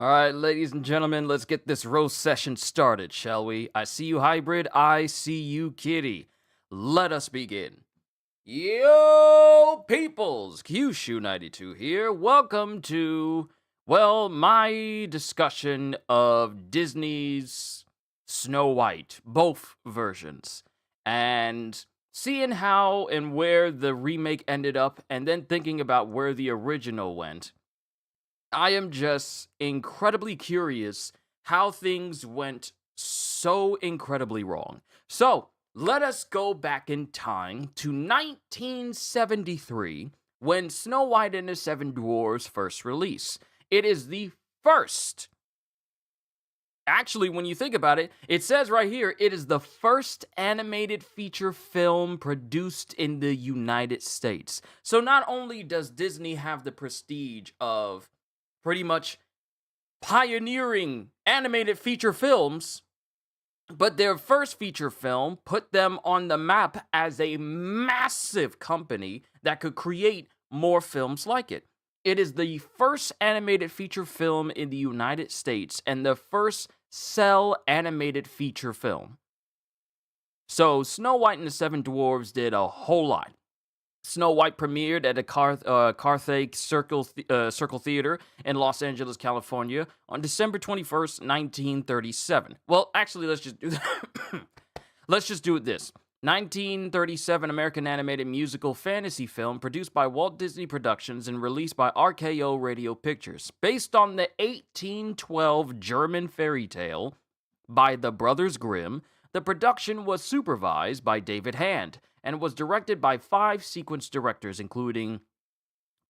All right, ladies and gentlemen, let's get this roast session started, shall we? I see you, hybrid. I see you, kitty. Let us begin. Yo, peoples! Kyushu92 here. Welcome to, well, my discussion of Disney's Snow White, both versions. And seeing how and where the remake ended up, and then thinking about where the original went. I am just incredibly curious how things went so incredibly wrong. So, let us go back in time to 1973 when Snow White and the Seven Dwarfs first released. It is the first. Actually, when you think about it, it says right here it is the first animated feature film produced in the United States. So, not only does Disney have the prestige of pretty much pioneering animated feature films, but their first feature film put them on the map as a massive company that could create more films like it. It is the first animated feature film in the United States and the first cell animated feature film. So Snow White and the Seven Dwarfs did a whole lot. Snow White premiered at the Carthay Circle Theater in Los Angeles, California on December 21st, 1937. Well, actually, let's just do that. Let's just do it this. 1937 American animated musical fantasy film produced by Walt Disney Productions and released by RKO Radio Pictures. Based on the 1812 German fairy tale by the Brothers Grimm, the production was supervised by David Hand and was directed by 5 sequence directors, including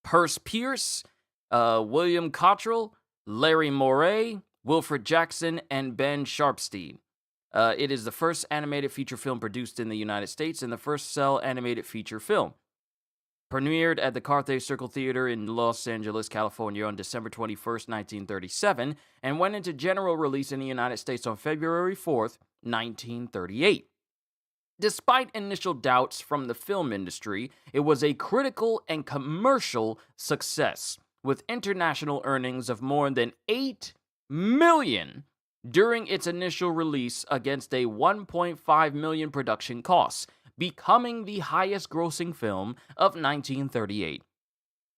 Perce Pierce, William Cottrell, Larry Moray, Wilfred Jackson, and Ben Sharpstein. It is the first animated feature film produced in the United States and the first cell animated feature film. Premiered at the Carthay Circle Theater in Los Angeles, California on December 21st, 1937, and went into general release in the United States on February 4th, 1938. Despite initial doubts from the film industry, it was a critical and commercial success, with international earnings of more than $8 million during its initial release against a $1.5 million production cost, becoming the highest grossing film of 1938,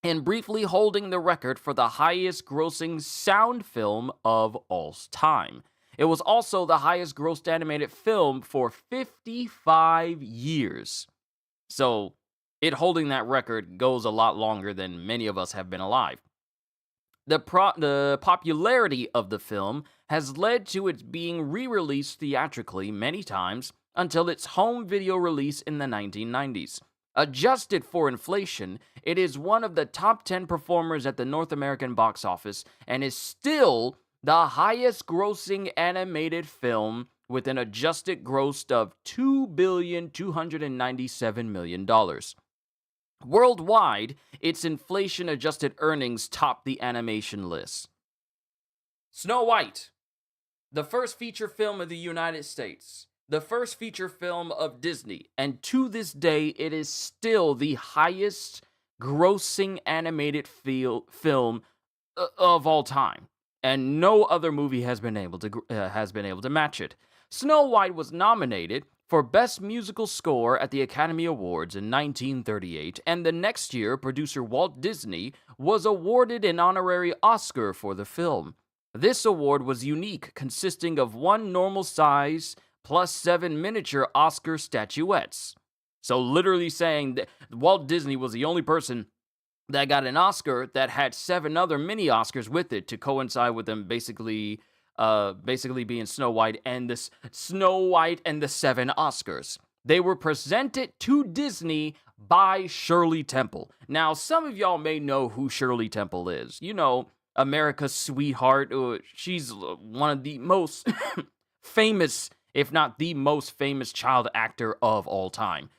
and briefly holding the record for the highest grossing sound film of all time. It was also the highest grossed animated film for 55 years. So, it holding that record goes a lot longer than many of us have been alive. The popularity of the film has led to its being re-released theatrically many times until its home video release in the 1990s. Adjusted for inflation, it is one of the top 10 performers at the North American box office and is still the highest grossing animated film with an adjusted gross of $2,297 million. Worldwide, its inflation-adjusted earnings top the animation list. Snow White, the first feature film of the United States, the first feature film of Disney, and to this day, it is still the highest grossing animated film of all time. And no other movie has been able to match it. Snow White was nominated for Best Musical Score at the Academy Awards in 1938, and the next year, producer Walt Disney was awarded an honorary Oscar for the film. This award was unique, consisting of 1 normal size plus 7 miniature Oscar statuettes. So literally saying that Walt Disney was the only person that got an Oscar that had 7 other mini Oscars with it to coincide with them basically being Snow White and the 7 Oscars. They were presented to Disney by Shirley Temple. Now, some of y'all may know who Shirley Temple is. You know, America's sweetheart. She's one of the most famous, if not the most famous child actor of all time.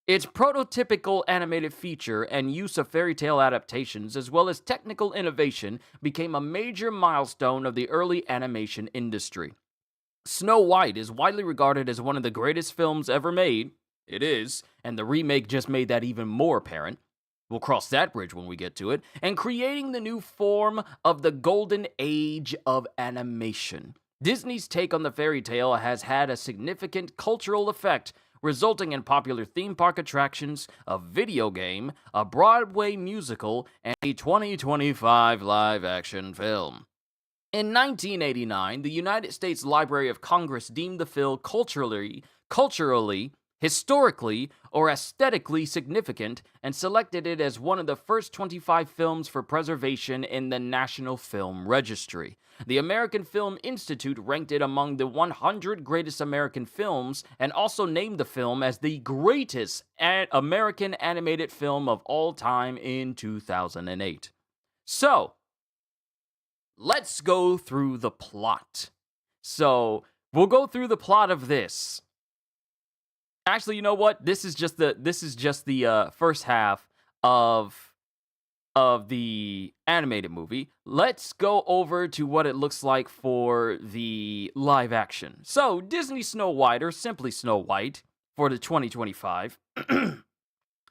Its prototypical animated feature and use of fairy tale adaptations, as well as technical innovation, became a major milestone of the early animation industry. Snow White is widely regarded as one of the greatest films ever made. It is, and the remake just made that even more apparent. We'll cross that bridge when we get to it, and creating the new form of the golden age of animation. Disney's take on the fairy tale has had a significant cultural effect, resulting in popular theme park attractions, a video game, a Broadway musical, and a 2025 live action film. In 1989, the United States Library of Congress deemed the film culturally, historically, or aesthetically significant and selected it as one of the first 25 films for preservation in the National Film Registry. The American Film Institute ranked it among the 100 greatest American films and also named the film as the greatest American animated film of all time in 2008. So, let's go through the plot. So, we'll go through the plot of this. Actually, you know what? This is just the first half of the animated movie. Let's go over to what it looks like for the live action. So, Disney Snow White, or simply Snow White, for the 2025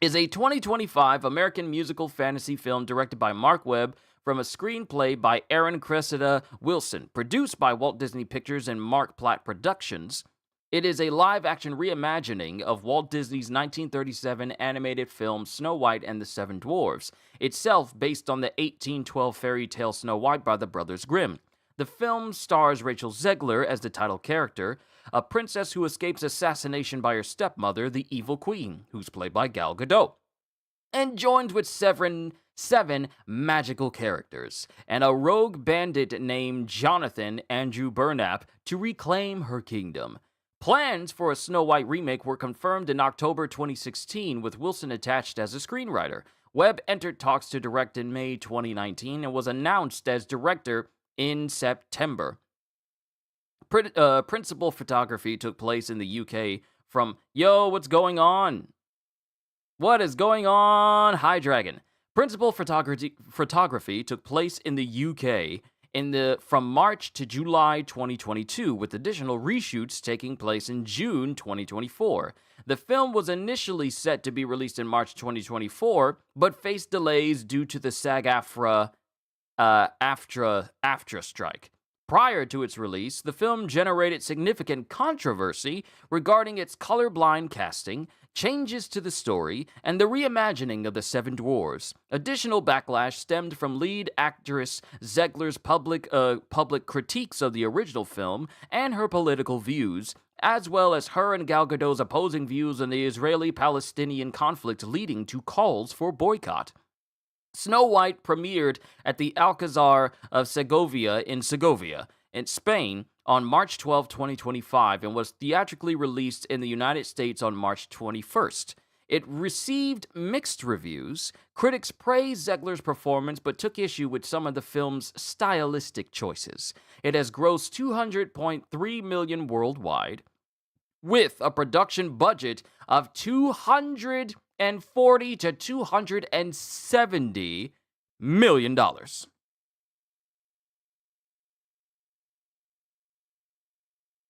is a 2025 American musical fantasy film directed by Mark Webb from a screenplay by Aaron Cressida Wilson, produced by Walt Disney Pictures and Mark Platt Productions. It is a live-action reimagining of Walt Disney's 1937 animated film Snow White and the Seven Dwarfs, itself based on the 1812 fairy tale Snow White by the Brothers Grimm. The film stars Rachel Zegler as the title character, a princess who escapes assassination by her stepmother, the Evil Queen, who's played by Gal Gadot, and joined with seven magical characters, and a rogue bandit named Jonathan Andrew Burnap to reclaim her kingdom. Plans for a Snow White remake were confirmed in October 2016, with Wilson attached as a screenwriter. Webb entered talks to direct in May 2019 and was announced as director in September. Principal photography took place in the UK from Yo, what's going on? What is going on? Hi, Dragon. Principal photography took place in the UK from March to July 2022, with additional reshoots taking place in June 2024. The film was initially set to be released in March 2024, but faced delays due to the SAG-AFTRA strike. Prior to its release, the film generated significant controversy regarding its colorblind casting, changes to the story, and the reimagining of the Seven Dwarfs. Additional backlash stemmed from lead actress Zegler's public critiques of the original film and her political views, as well as her and Gal Gadot's opposing views on the Israeli-Palestinian conflict, leading to calls for boycott. Snow White premiered at the Alcazar of Segovia in Spain, on March 12, 2025, and was theatrically released in the United States on March 21st. It received mixed reviews. Critics praised Zegler's performance but took issue with some of the film's stylistic choices. It has grossed $200.3 million worldwide, with a production budget of $240 to $270 million.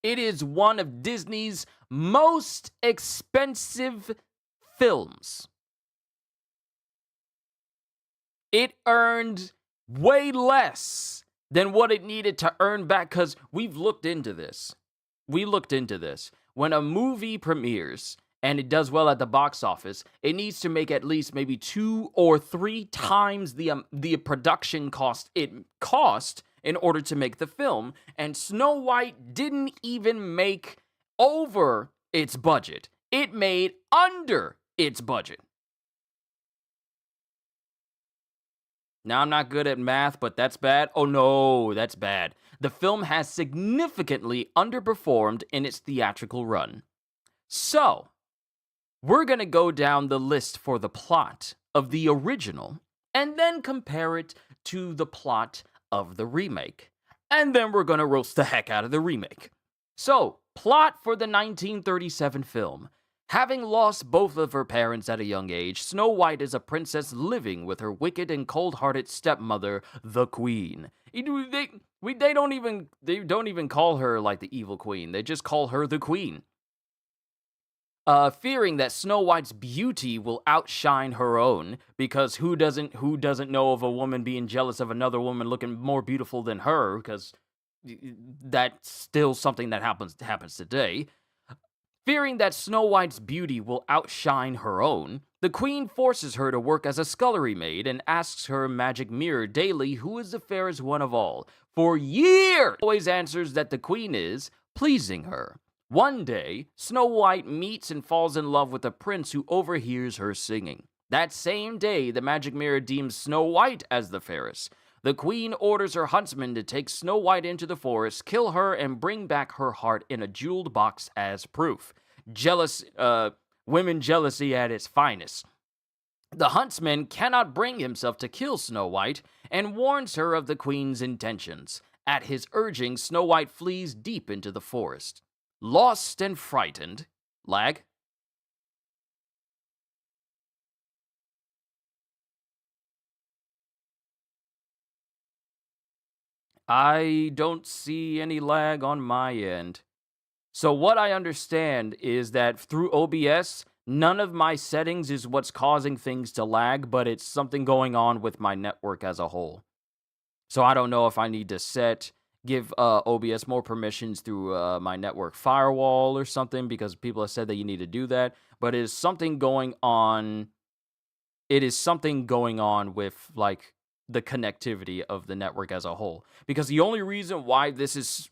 It is one of Disney's most expensive films. It earned way less than what it needed to earn back, because we've looked into this. When a movie premieres and it does well at the box office, it needs to make at least maybe 2 or 3 times the production cost it cost in order to make the film, and Snow White didn't even make over its budget. It made under its budget. Now, I'm not good at math, but that's bad. Oh no, that's bad. The film has significantly underperformed in its theatrical run. So, we're going to go down the list for the plot of the original, and then compare it to the plot of the remake. And then we're going to roast the heck out of the remake. So, plot for the 1937 film. Having lost both of her parents at a young age, Snow White is a princess living with her wicked and cold-hearted stepmother, the Queen. They don't even call her like the evil queen. They just call her the Queen. fearing that Snow White's beauty will outshine her own, because who doesn't know of a woman being jealous of another woman looking more beautiful than her? Because that's still something that happens today. Fearing that Snow White's beauty will outshine her own, the queen forces her to work as a scullery maid and asks her magic mirror daily who is the fairest one of all. For years, always answers that the queen is, pleasing her. One day, Snow White meets and falls in love with a prince who overhears her singing. That same day, the magic mirror deems Snow White as the fairest. The queen orders her huntsman to take Snow White into the forest, kill her, and bring back her heart in a jeweled box as proof. Women jealousy at its finest. The huntsman cannot bring himself to kill Snow White and warns her of the queen's intentions. At his urging, Snow White flees deep into the forest. Lost and frightened. Lag? I don't see any lag on my end. So what I understand is that through OBS, none of my settings is what's causing things to lag, but it's something going on with my network as a whole. So I don't know if I need to give OBS more permissions through my network firewall or something, because people have said that you need to do that. But it is something going on. It is something going on with like the connectivity of the network as a whole. Because the only reason why this is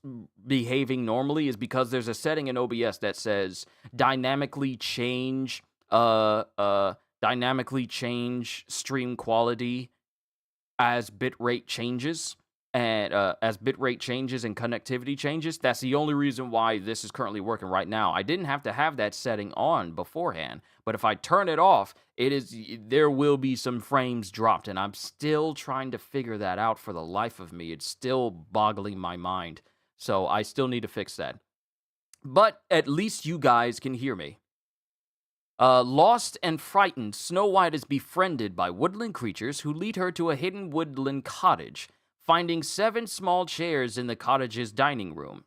behaving normally is because there's a setting in OBS that says dynamically change stream quality as bitrate changes, and as bitrate changes and connectivity changes. That's the only reason why this is currently working right now. I didn't have to have that setting on beforehand, but if I turn it off, there will be some frames dropped, and I'm still trying to figure that out for the life of me. It's still boggling my mind, so I still need to fix that. But at least you guys can hear me. Lost and frightened, Snow White is befriended by woodland creatures who lead her to a hidden woodland cottage, finding 7 small chairs in the cottage's dining room.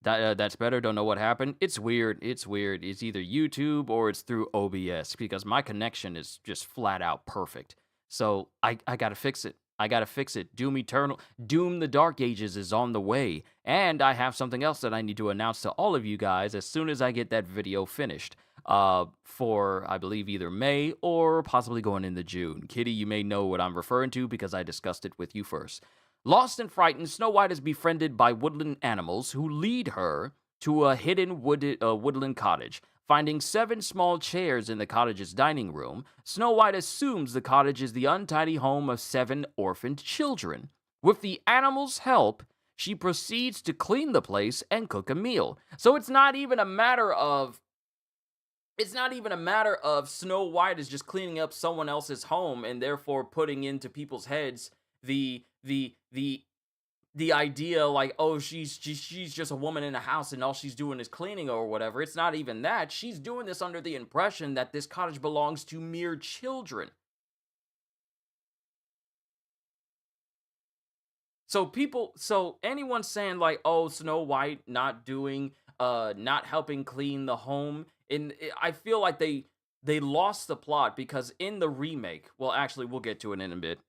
That's better. Don't know what happened. It's weird. It's either YouTube or it's through OBS, because my connection is just flat out perfect. So I gotta fix it. Doom Eternal, Doom the Dark Ages is on the way. And I have something else that I need to announce to all of you guys as soon as I get that video finished. For, I believe, either May or possibly going into June. Kitty, you may know what I'm referring to because I discussed it with you first. Lost and frightened, Snow White is befriended by woodland animals who lead her to a hidden woodland cottage. Finding 7 small chairs in the cottage's dining room, Snow White assumes the cottage is the untidy home of 7 orphaned children. With the animals' help, she proceeds to clean the place and cook a meal. So it's not even a matter of Snow White is just cleaning up someone else's home and therefore putting into people's heads the idea like, oh, she's just a woman in a house and all she's doing is cleaning or whatever. It's not even that. She's doing this under the impression that this cottage belongs to mere children. So anyone saying like, oh, Snow White not helping clean the home, and I feel like they lost the plot, because in the remake, well, actually, we'll get to it in a bit.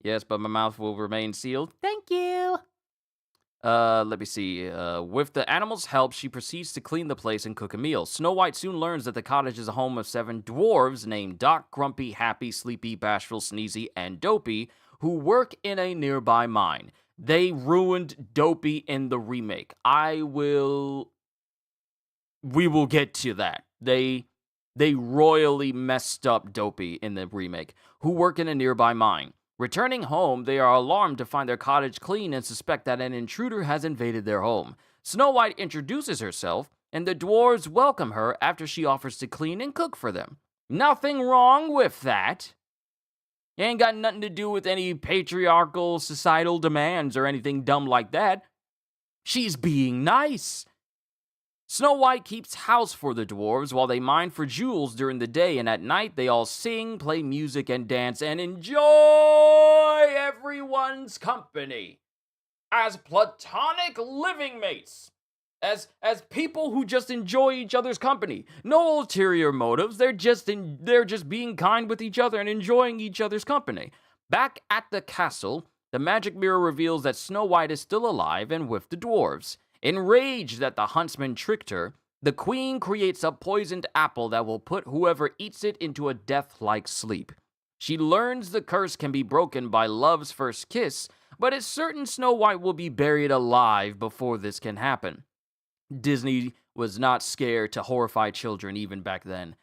Yes, but my mouth will remain sealed. Thank you. Let me see. With the animals' help, she proceeds to clean the place and cook a meal. Snow White soon learns that the cottage is a home of 7 dwarves named Doc, Grumpy, Happy, Sleepy, Bashful, Sneezy, and Dopey, who work in a nearby mine. They ruined Dopey in the remake. We will get to that. They royally messed up Dopey in the remake, who work in a nearby mine. Returning home, they are alarmed to find their cottage clean and suspect that an intruder has invaded their home. Snow White introduces herself, and the dwarves welcome her after she offers to clean and cook for them. Nothing wrong with that. It ain't got nothing to do with any patriarchal societal demands or anything dumb like that. She's being nice. Snow White keeps house for the dwarves while they mine for jewels during the day, and at night they all sing, play music, and dance, and enjoy everyone's company as platonic living mates. as people who just enjoy each other's company. No ulterior motives. They're just being kind with each other and enjoying each other's company. Back at the castle, the magic mirror reveals that Snow White is still alive and with the dwarves. Enraged that the huntsman tricked her, the queen creates a poisoned apple that will put whoever eats it into a death-like sleep. She learns the curse can be broken by love's first kiss, but is certain Snow White will be buried alive before this can happen. Disney was not scared to horrify children even back then.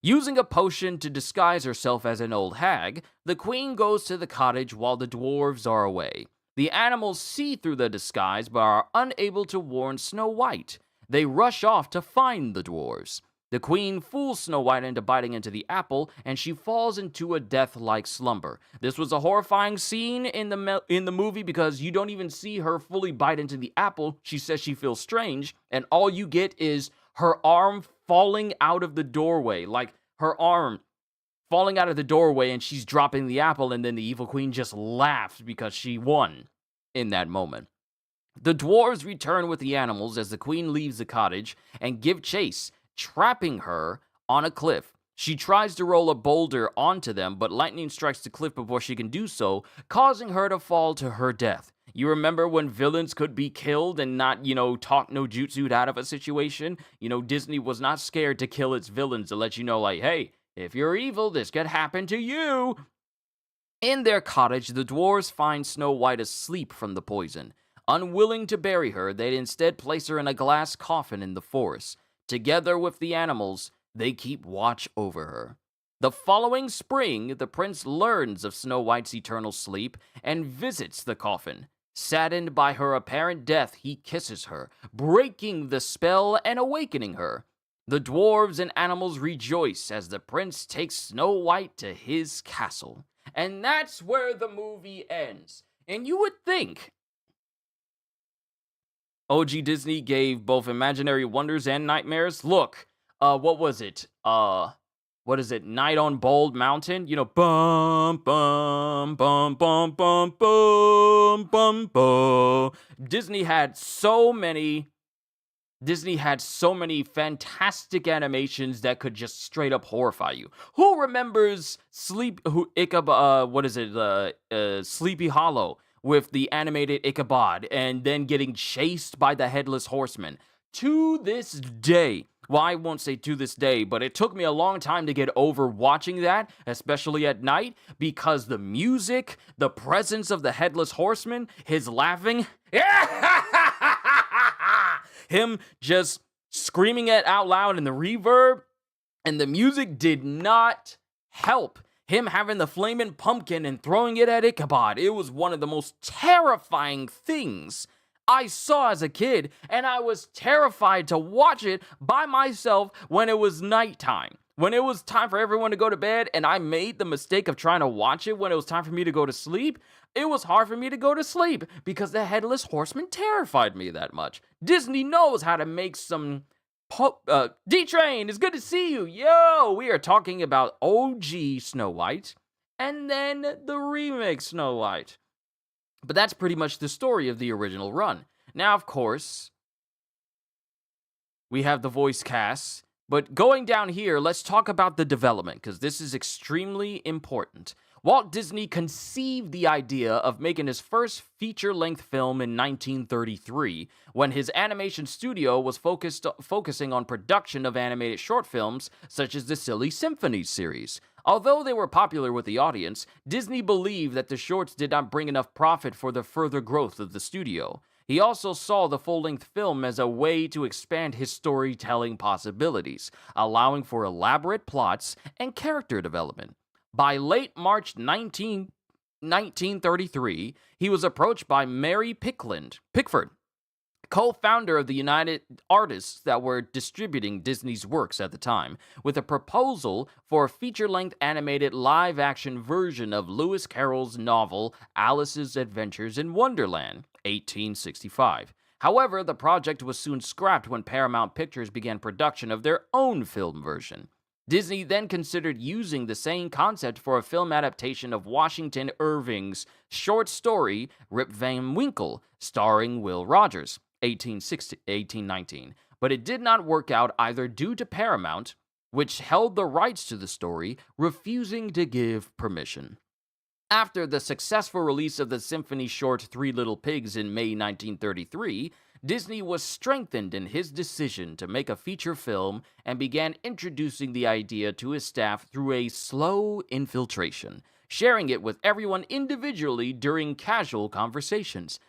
Using a potion to disguise herself as an old hag, the queen goes to the cottage while the dwarves are away. The animals see through the disguise but are unable to warn Snow White. They rush off to find the dwarves. The queen fools Snow White into biting into the apple, and she falls into a death-like slumber. This was a horrifying scene in the movie because you don't even see her fully bite into the apple. She says she feels strange, and all you get is her arm falling out of the doorway, like her arm falling out of the doorway, and she's dropping the apple, and then the evil queen just laughs because she won in that moment. The dwarves return with the animals as the queen leaves the cottage and give chase, trapping her on a cliff. She tries to roll a boulder onto them, but lightning strikes the cliff before she can do so, causing her to fall to her death. You remember when villains could be killed and not, talk no jutsu'd out of a situation? Disney was not scared to kill its villains to let you know, like, hey, if you're evil, this could happen to you. In their cottage, the dwarves find Snow White asleep from the poison. Unwilling to bury her, they instead place her in a glass coffin in the forest. Together with the animals, they keep watch over her. The following spring, the prince learns of Snow White's eternal sleep and visits the coffin. Saddened by her apparent death, he kisses her, breaking the spell and awakening her. The dwarves and animals rejoice as the prince takes Snow White to his castle. And that's where the movie ends. And you would think OG Disney gave both imaginary wonders and nightmares. Look, what was it? What is it? Night on Bold Mountain? Bum, bum, bum, bum, bum, bum, bum, bum. Disney had so many fantastic animations that could just straight up horrify you. Who remembers Sleepy Hollow with the animated Ichabod and then getting chased by the Headless Horseman? To this day, well, I won't say to this day, but it took me a long time to get over watching that, especially at night, because the music, the presence of the Headless Horseman, his laughing, him just screaming it out loud in the reverb, and the music did not help. Him having the flaming pumpkin and throwing it at Ichabod, it was one of the most terrifying things I saw as a kid, and I was terrified to watch it by myself when it was nighttime. When it was time for everyone to go to bed, and I made the mistake of trying to watch it when it was time for me to go to sleep, it was hard for me to go to sleep because the Headless Horseman terrified me that much. Disney knows how to make some... D-Train, it's good to see you. Yo, we are talking about OG Snow White and then the remake Snow White. But that's pretty much the story of the original run. Now, of course, we have the voice cast. But going down here, let's talk about the development, because this is extremely important. Walt Disney conceived the idea of making his first feature-length film in 1933, when his animation studio was focusing on production of animated short films, such as the Silly Symphonies series. Although they were popular with the audience, Disney believed that the shorts did not bring enough profit for the further growth of the studio. He also saw the full-length film as a way to expand his storytelling possibilities, allowing for elaborate plots and character development. By late March 1933, he was approached by Mary Pickford, co-founder of the United Artists that were distributing Disney's works at the time, with a proposal for a feature-length animated live-action version of Lewis Carroll's novel Alice's Adventures in Wonderland, 1865. However, the project was soon scrapped when Paramount Pictures began production of their own film version. Disney then considered using the same concept for a film adaptation of Washington Irving's short story Rip Van Winkle, starring Will Rogers. 1819, but it did not work out either due to Paramount, which held the rights to the story, refusing to give permission. After the successful release of the symphony short Three Little Pigs in May 1933, Disney was strengthened in his decision to make a feature film and began introducing the idea to his staff through a slow infiltration, sharing it with everyone individually during casual conversations.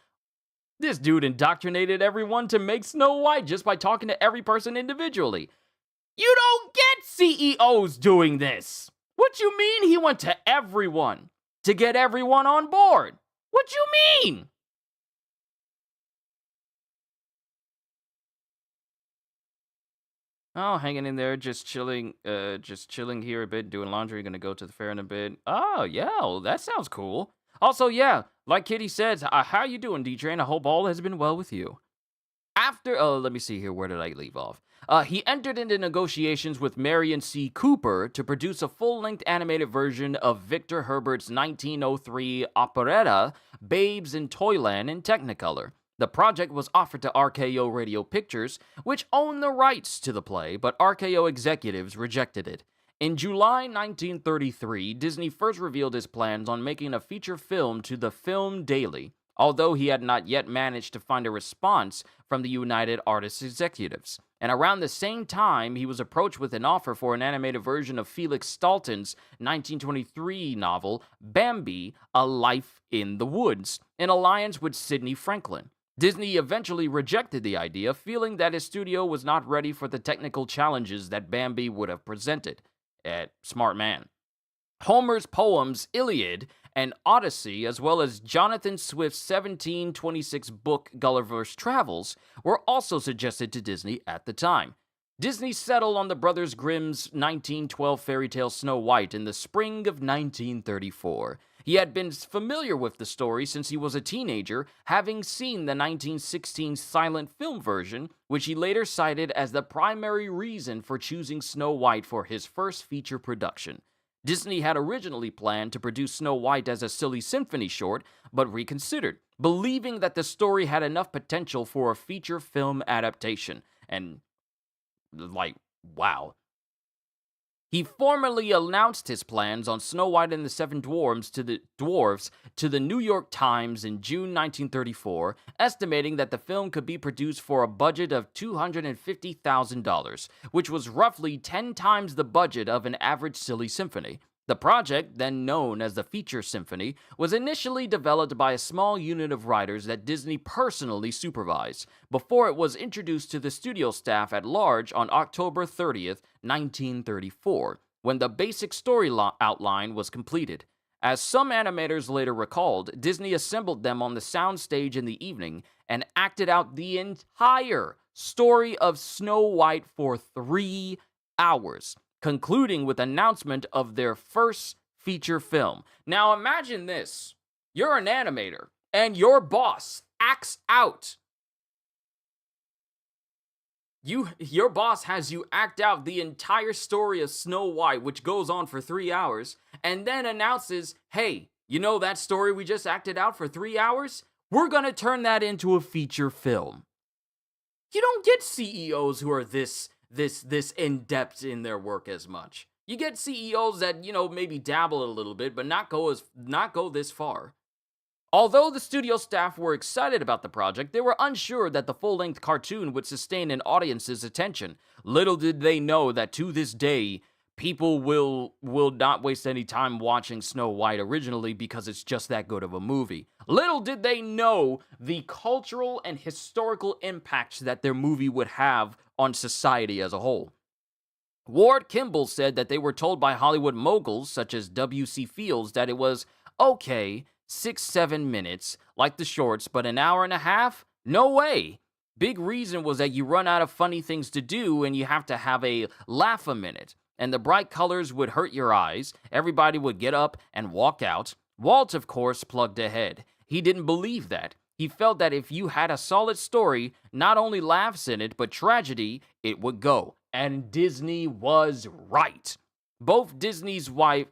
This dude indoctrinated everyone to make Snow White just by talking to every person individually. You don't get CEOs doing this! What you mean he went to everyone? To get everyone on board. What you mean? Oh, hanging in there, just chilling here a bit, doing laundry, gonna go to the fair in a bit. Oh, yeah, well, that sounds cool. Also, yeah, like Kitty says, how you doing, D-Train? I hope all has been well with you. After, let me see here, where did I leave off? He entered into negotiations with Marion C. Cooper to produce a full-length animated version of Victor Herbert's 1903 operetta, Babes in Toyland in Technicolor. The project was offered to RKO Radio Pictures, which owned the rights to the play, but RKO executives rejected it. In July 1933, Disney first revealed his plans on making a feature film to the Film Daily, although he had not yet managed to find a response from the United Artists executives. And around the same time, he was approached with an offer for an animated version of Felix Salten's 1923 novel, Bambi, A Life in the Woods, in alliance with Sidney Franklin. Disney eventually rejected the idea, feeling that his studio was not ready for the technical challenges that Bambi would have presented. Smart man. Homer's poems Iliad and Odyssey, as well as Jonathan Swift's 1726 book Gulliver's Travels, were also suggested to Disney at the time. Disney settled on the Brothers Grimm's 1912 fairy tale Snow White in the spring of 1934. He had been familiar with the story since he was a teenager, having seen the 1916 silent film version, which he later cited as the primary reason for choosing Snow White for his first feature production. Disney had originally planned to produce Snow White as a silly symphony short, but reconsidered, believing that the story had enough potential for a feature film adaptation. And, wow. He formally announced his plans on Snow White and the Seven Dwarfs to the New York Times in June 1934, estimating that the film could be produced for a budget of $250,000, which was roughly 10 times the budget of an average silly symphony. The project, then known as the Feature Symphony, was initially developed by a small unit of writers that Disney personally supervised, before it was introduced to the studio staff at large on October 30th, 1934, when the basic story outline was completed. As some animators later recalled, Disney assembled them on the soundstage in the evening and acted out the entire story of Snow White for 3 hours, concluding with announcement of their first feature film. Now imagine this. You're an animator, and your boss acts out. Your boss has you act out the entire story of Snow White, which goes on for 3 hours, and then announces, hey, you know that story we just acted out for 3 hours? We're gonna turn that into a feature film. You don't get CEOs who are this in-depth in their work as much. You get CEOs that, maybe dabble a little bit, but not go this far. Although the studio staff were excited about the project, they were unsure that the full-length cartoon would sustain an audience's attention. Little did they know that to this day, people will not waste any time watching Snow White originally because it's just that good of a movie. Little did they know the cultural and historical impacts that their movie would have on society as a whole. Ward Kimball said that they were told by Hollywood moguls such as W.C. Fields that it was okay, 6-7 minutes, like the shorts, but an hour and a half? No way! Big reason was that you run out of funny things to do and you have to have a laugh a minute. And the bright colors would hurt your eyes, everybody would get up and walk out. Walt, of course, plugged ahead. He didn't believe that. He felt that if you had a solid story, not only laughs in it, but tragedy, it would go. And Disney was right. Both Disney's wife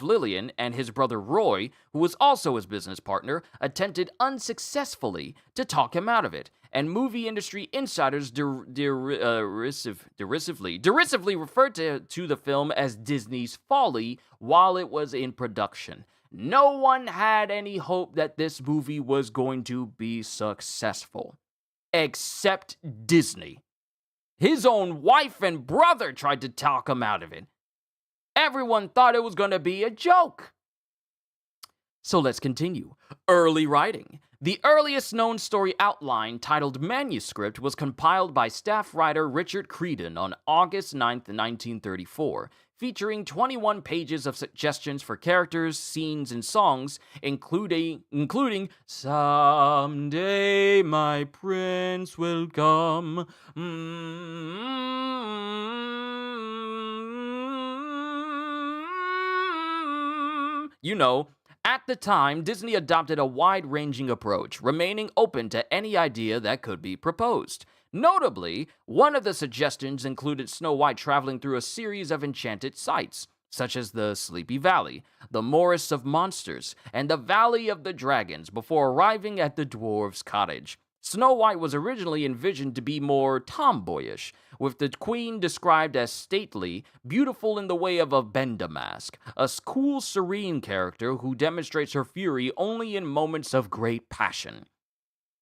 Lillian and his brother Roy, who was also his business partner, attempted unsuccessfully to talk him out of it, and movie industry insiders derisively referred to the film as Disney's folly while it was in production. No one had any hope that this movie was going to be successful, except Disney. His own wife and brother tried to talk him out of it. Everyone thought it was going to be a joke. So let's continue. Early writing. The earliest known story outline, titled Manuscript, was compiled by staff writer Richard Creedon on August 9th, 1934, featuring 21 pages of suggestions for characters, scenes, and songs, including Someday My Prince Will Come. You know. At the time, Disney adopted a wide-ranging approach, remaining open to any idea that could be proposed. Notably, one of the suggestions included Snow White traveling through a series of enchanted sites, such as the Sleepy Valley, the Morass of Monsters, and the Valley of the Dragons, before arriving at the dwarves' cottage. Snow White was originally envisioned to be more tomboyish, with the queen described as stately, beautiful in the way of a Benda mask, a cool, serene character who demonstrates her fury only in moments of great passion.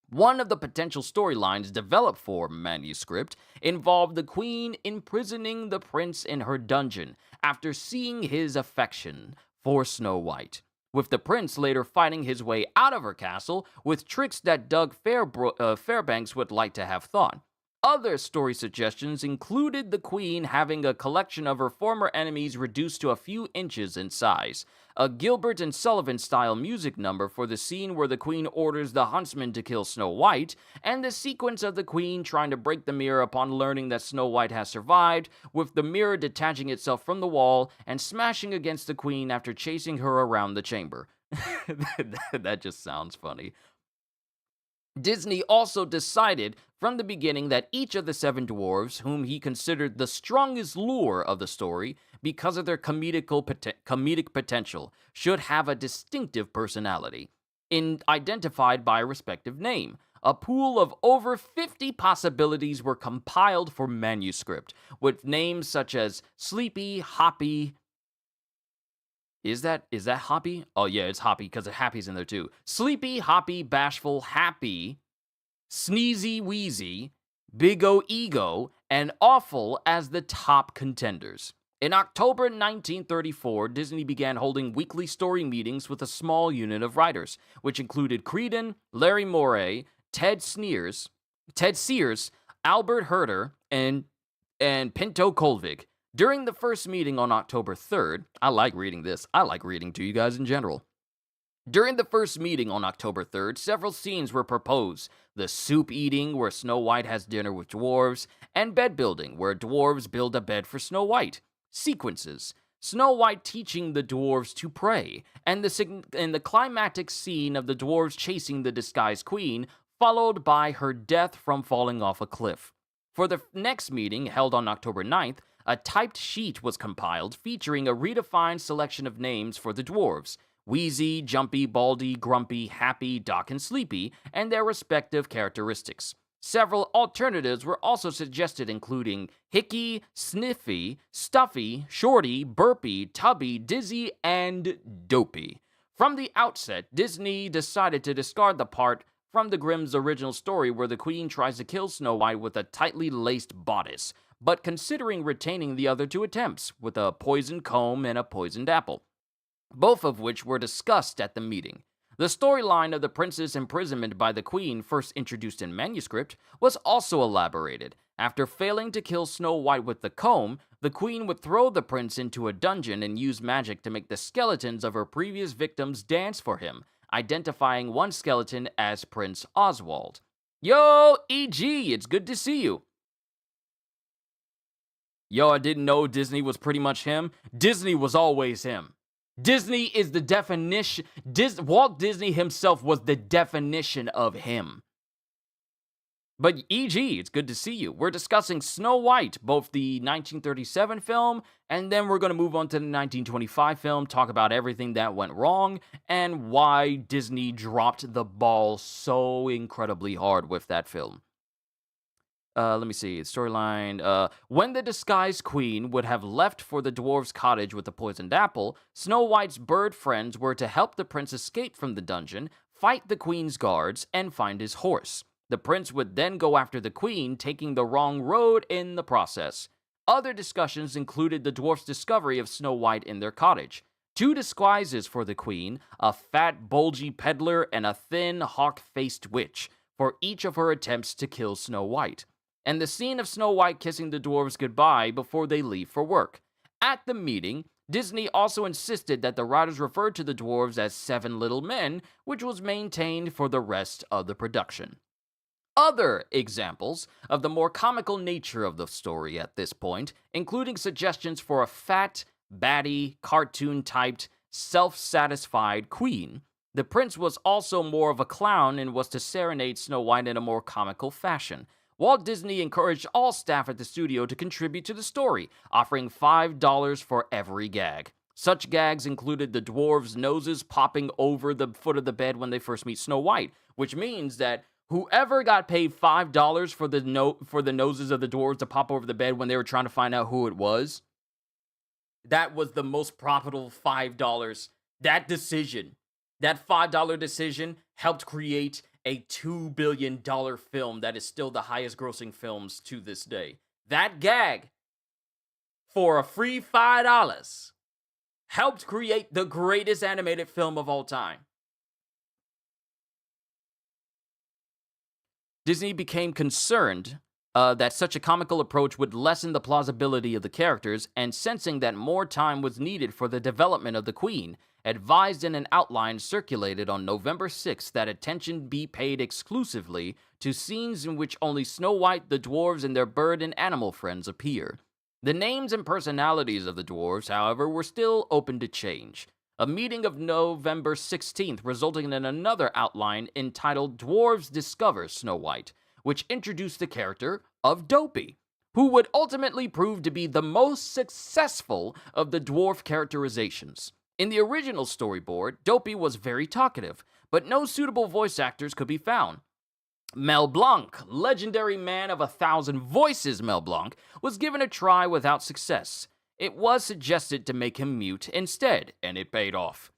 One of the potential storylines developed for Manuscript involved the queen imprisoning the prince in her dungeon after seeing his affection for Snow White, with the prince later fighting his way out of her castle with tricks that Doug Fairbanks would like to have thought. Other story suggestions included the queen having a collection of her former enemies reduced to a few inches in size, a Gilbert and Sullivan-style music number for the scene where the queen orders the huntsman to kill Snow White, and the sequence of the queen trying to break the mirror upon learning that Snow White has survived, with the mirror detaching itself from the wall and smashing against the queen after chasing her around the chamber. That just sounds funny. Disney also decided from the beginning that each of the seven dwarves, whom he considered the strongest lure of the story because of their comedic potential, should have a distinctive personality, identified by a respective name. A pool of over 50 possibilities were compiled for Manuscript, with names such as Sleepy, Hoppy. Is that Hoppy? Oh yeah, it's Hoppy because Happy's in there too. Sleepy, Hoppy, Bashful, Happy, Sneezy, Wheezy, Big O Ego, and Awful as the top contenders. In October 1934, Disney began holding weekly story meetings with a small unit of writers, which included Creedon, Larry Morey, Ted Sears, Albert Herder, and Pinto Colvig. During the first meeting on October 3rd, I like reading this. I like reading to you guys in general. During the first meeting on October 3rd, several scenes were proposed. The soup eating, where Snow White has dinner with dwarves, and bed building, where dwarves build a bed for Snow White. Sequences. Snow White teaching the dwarves to pray, and the climactic scene of the dwarves chasing the disguised queen, followed by her death from falling off a cliff. For the next meeting, held on October 9th, a typed sheet was compiled featuring a redefined selection of names for the dwarves: Wheezy, Jumpy, Baldy, Grumpy, Happy, Doc, and Sleepy, and their respective characteristics. Several alternatives were also suggested, including Hickey, Sniffy, Stuffy, Shorty, Burpy, Tubby, Dizzy, and Dopey. From the outset, Disney decided to discard the part from the Grimm's original story where the queen tries to kill Snow White with a tightly laced bodice, but considering retaining the other two attempts, with a poisoned comb and a poisoned apple, both of which were discussed at the meeting. The storyline of the prince's imprisonment by the queen, first introduced in Manuscript, was also elaborated. After failing to kill Snow White with the comb, the queen would throw the prince into a dungeon and use magic to make the skeletons of her previous victims dance for him, identifying one skeleton as Prince Oswald. Yo, E.G., it's good to see you. Yo, I didn't know Disney was pretty much him. Disney was always him. Disney is the definition. Walt Disney himself was the definition of him. But EG, it's good to see you. We're discussing Snow White, both the 1937 film, and then we're going to move on to the 1925 film, talk about everything that went wrong, and why Disney dropped the ball so incredibly hard with that film. Let me see. Storyline. When the disguised queen would have left for the dwarf's cottage with the poisoned apple, Snow White's bird friends were to help the prince escape from the dungeon, fight the queen's guards, and find his horse. The prince would then go after the queen, taking the wrong road in the process. Other discussions included the dwarf's discovery of Snow White in their cottage. Two disguises for the queen, a fat, bulgy peddler and a thin, hawk-faced witch, for each of her attempts to kill Snow White, and the scene of Snow White kissing the dwarves goodbye before they leave for work. At the meeting, Disney also insisted that the writers referred to the dwarves as seven little men, which was maintained for the rest of the production. Other examples of the more comical nature of the story at this point, including suggestions for a fat, batty, cartoon-typed, self-satisfied queen. The prince was also more of a clown and was to serenade Snow White in a more comical fashion. Walt Disney encouraged all staff at the studio to contribute to the story, offering $5 for every gag. Such gags included the dwarves' noses popping over the foot of the bed when they first meet Snow White, which means that whoever got paid $5 for the noses of the dwarves to pop over the bed when they were trying to find out who it was, that was the most profitable $5. That $5 decision helped create a $2 billion film that is still the highest grossing films to this day. That gag for a free $5 helped create the greatest animated film of all time. Disney became concerned that such a comical approach would lessen the plausibility of the characters, and sensing that more time was needed for the development of the Queen, advised in an outline circulated on November 6th that attention be paid exclusively to scenes in which only Snow White, the dwarves, and their bird and animal friends appear. The names and personalities of the dwarves, however, were still open to change. A meeting of November 16th resulting in another outline entitled Dwarves Discover Snow White, which introduced the character of Dopey, who would ultimately prove to be the most successful of the dwarf characterizations. In the original storyboard, Dopey was very talkative, but no suitable voice actors could be found. Mel Blanc, legendary man of 1,000 voices Mel Blanc, was given a try without success. It was suggested to make him mute instead, and it paid off.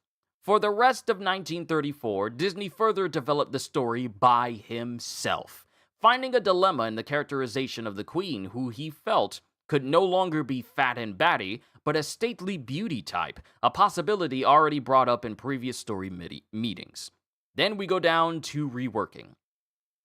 For the rest of 1934, Disney further developed the story by himself, finding a dilemma in the characterization of the Queen, who he felt could no longer be fat and batty, but a stately beauty type, a possibility already brought up in previous story meetings. Then we go down to reworking.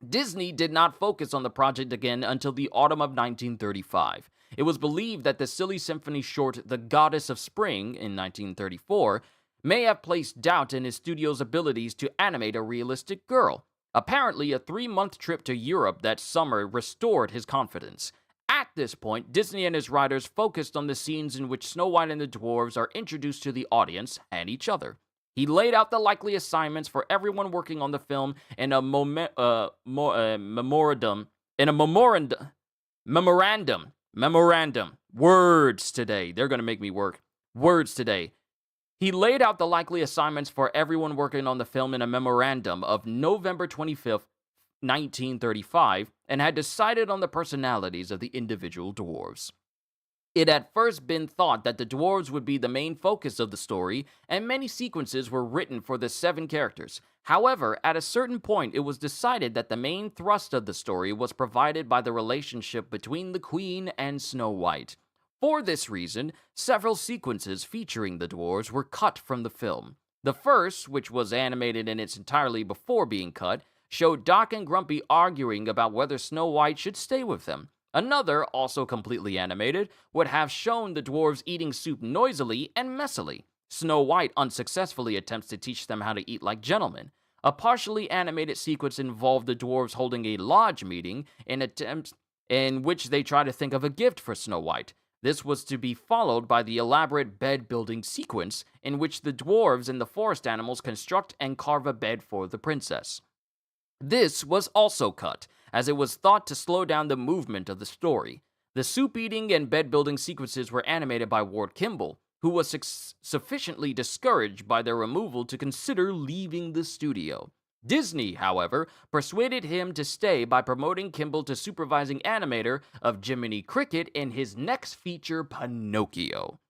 Disney did not focus on the project again until the autumn of 1935. It was believed that the silly symphony short The Goddess of Spring in 1934 may have placed doubt in his studio's abilities to animate a realistic girl. Apparently, a 3-month trip to Europe that summer restored his confidence. At this point, Disney and his writers focused on the scenes in which Snow White and the dwarves are introduced to the audience and each other. He laid out the likely assignments for everyone working on the film in a memorandum. Words today. They're going to make me work. Words today. He laid out the likely assignments for everyone working on the film in a memorandum of November 25th, 1935, and had decided on the personalities of the individual dwarves. It had first been thought that the dwarves would be the main focus of the story, and many sequences were written for the 7 characters. However, at a certain point, it was decided that the main thrust of the story was provided by the relationship between the Queen and Snow White. For this reason, several sequences featuring the dwarves were cut from the film. The first, which was animated in its entirety before being cut, showed Doc and Grumpy arguing about whether Snow White should stay with them. Another, also completely animated, would have shown the dwarves eating soup noisily and messily. Snow White unsuccessfully attempts to teach them how to eat like gentlemen. A partially animated sequence involved the dwarves holding a lodge meeting in which they try to think of a gift for Snow White. This was to be followed by the elaborate bed-building sequence in which the dwarves and the forest animals construct and carve a bed for the princess. This was also cut, as it was thought to slow down the movement of the story. The soup-eating and bed-building sequences were animated by Ward Kimball, who was sufficiently discouraged by their removal to consider leaving the studio. Disney, however, persuaded him to stay by promoting Kimball to supervising animator of Jiminy Cricket in his next feature, Pinocchio.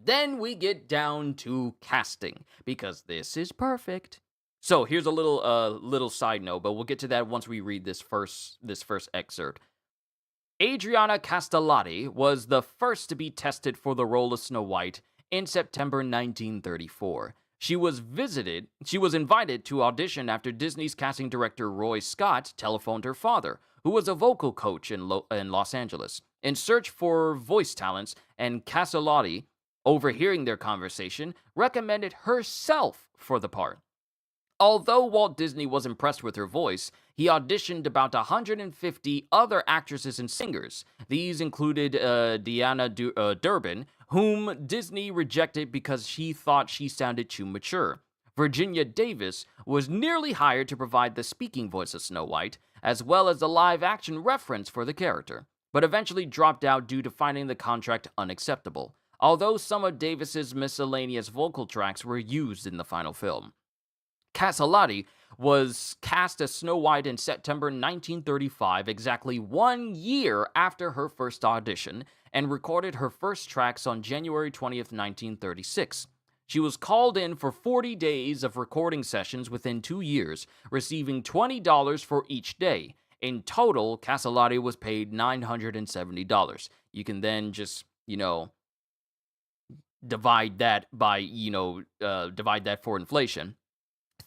Then we get down to casting, because this is perfect. So here's a little side note, but we'll get to that once we read this first excerpt. Adriana Castellotti was the first to be tested for the role of Snow White in September 1934. She was invited to audition after Disney's casting director Roy Scott telephoned her father, who was a vocal coach in Los Angeles, in search for voice talents, and Castellotti, overhearing their conversation, recommended herself for the part. Although Walt Disney was impressed with her voice, he auditioned about 150 other actresses and singers. These included Deanna Durbin, whom Disney rejected because she thought she sounded too mature. Virginia Davis was nearly hired to provide the speaking voice of Snow White, as well as the live-action reference for the character, but eventually dropped out due to finding the contract unacceptable, although some of Davis's miscellaneous vocal tracks were used in the final film. Castellotti was cast as Snow White in September 1935, exactly 1 year after her first audition, and recorded her first tracks on January 20th, 1936. She was called in for 40 days of recording sessions within 2 years, receiving $20 for each day. In total, Castellotti was paid $970. You can then just, divide that by, divide that for inflation.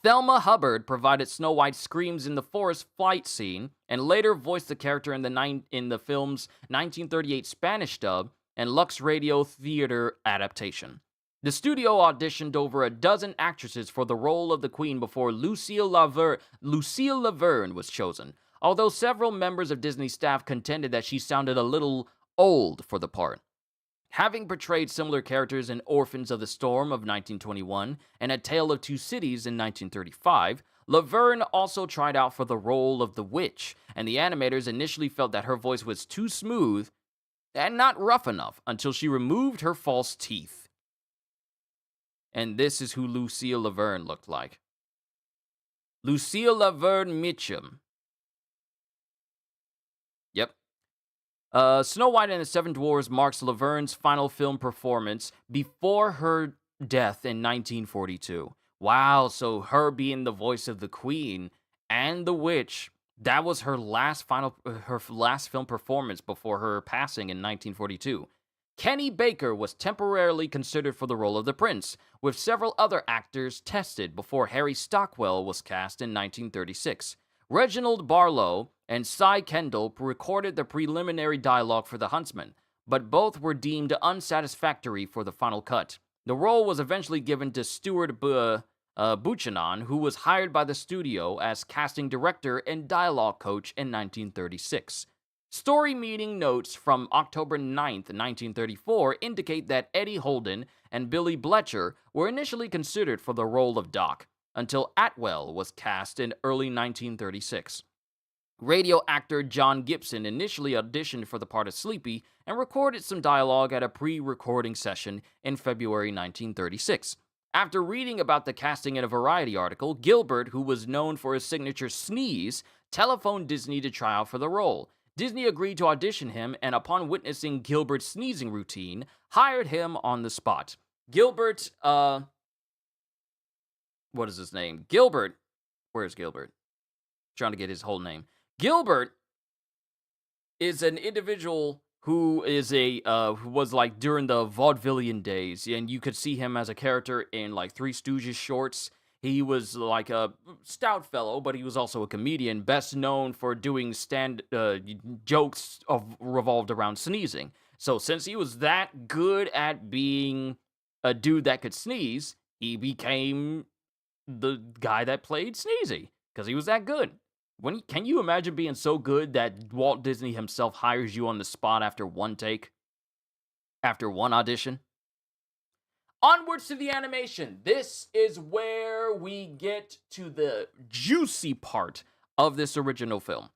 Thelma Hubbard provided Snow White's screams in the forest fight scene, and later voiced the character in the film's 1938 Spanish dub and Lux Radio Theater adaptation. The studio auditioned over a dozen actresses for the role of the Queen before Lucille Laverne was chosen, although several members of Disney staff contended that she sounded a little old for the part. Having portrayed similar characters in Orphans of the Storm of 1921 and A Tale of Two Cities in 1935, Laverne also tried out for the role of the witch, and the animators initially felt that her voice was too smooth and not rough enough until she removed her false teeth. And this is who Lucille Laverne looked like. Lucille Laverne Mitchum. Yep. Snow White and the Seven Dwarfs marks Laverne's final film performance before her death in 1942. Wow, so her being the voice of the Queen and the Witch, that was her last film performance before her passing in 1942. Kenny Baker was temporarily considered for the role of the Prince, with several other actors tested before Harry Stockwell was cast in 1936. Reginald Barlow and Cy Kendall recorded the preliminary dialogue for the Huntsman, but both were deemed unsatisfactory for the final cut. The role was eventually given to Stuart Buchanan, who was hired by the studio as casting director and dialogue coach in 1936. Story meeting notes from October 9th, 1934 indicate that Eddie Holden and Billy Bletcher were initially considered for the role of Doc, until Atwell was cast in early 1936. Radio actor John Gibson initially auditioned for the part of Sleepy and recorded some dialogue at a pre-recording session in February 1936. After reading about the casting in a Variety article, Gilbert, who was known for his signature sneeze, telephoned Disney to try out for the role. Disney agreed to audition him, and upon witnessing Gilbert's sneezing routine, hired him on the spot. Gilbert, what is his name? Gilbert, where's Gilbert? Trying to get his whole name. Gilbert is an individual who is who was like during the vaudevillian days, and you could see him as a character in like Three Stooges shorts. He was like a stout fellow, but he was also a comedian, best known for doing jokes revolved around sneezing. So since he was that good at being a dude that could sneeze, he became the guy that played Sneezy, because he was that good. Can you imagine being so good that Walt Disney himself hires you on the spot after one take? After one audition? Onwards to the animation. This is where we get to the juicy part of this original film.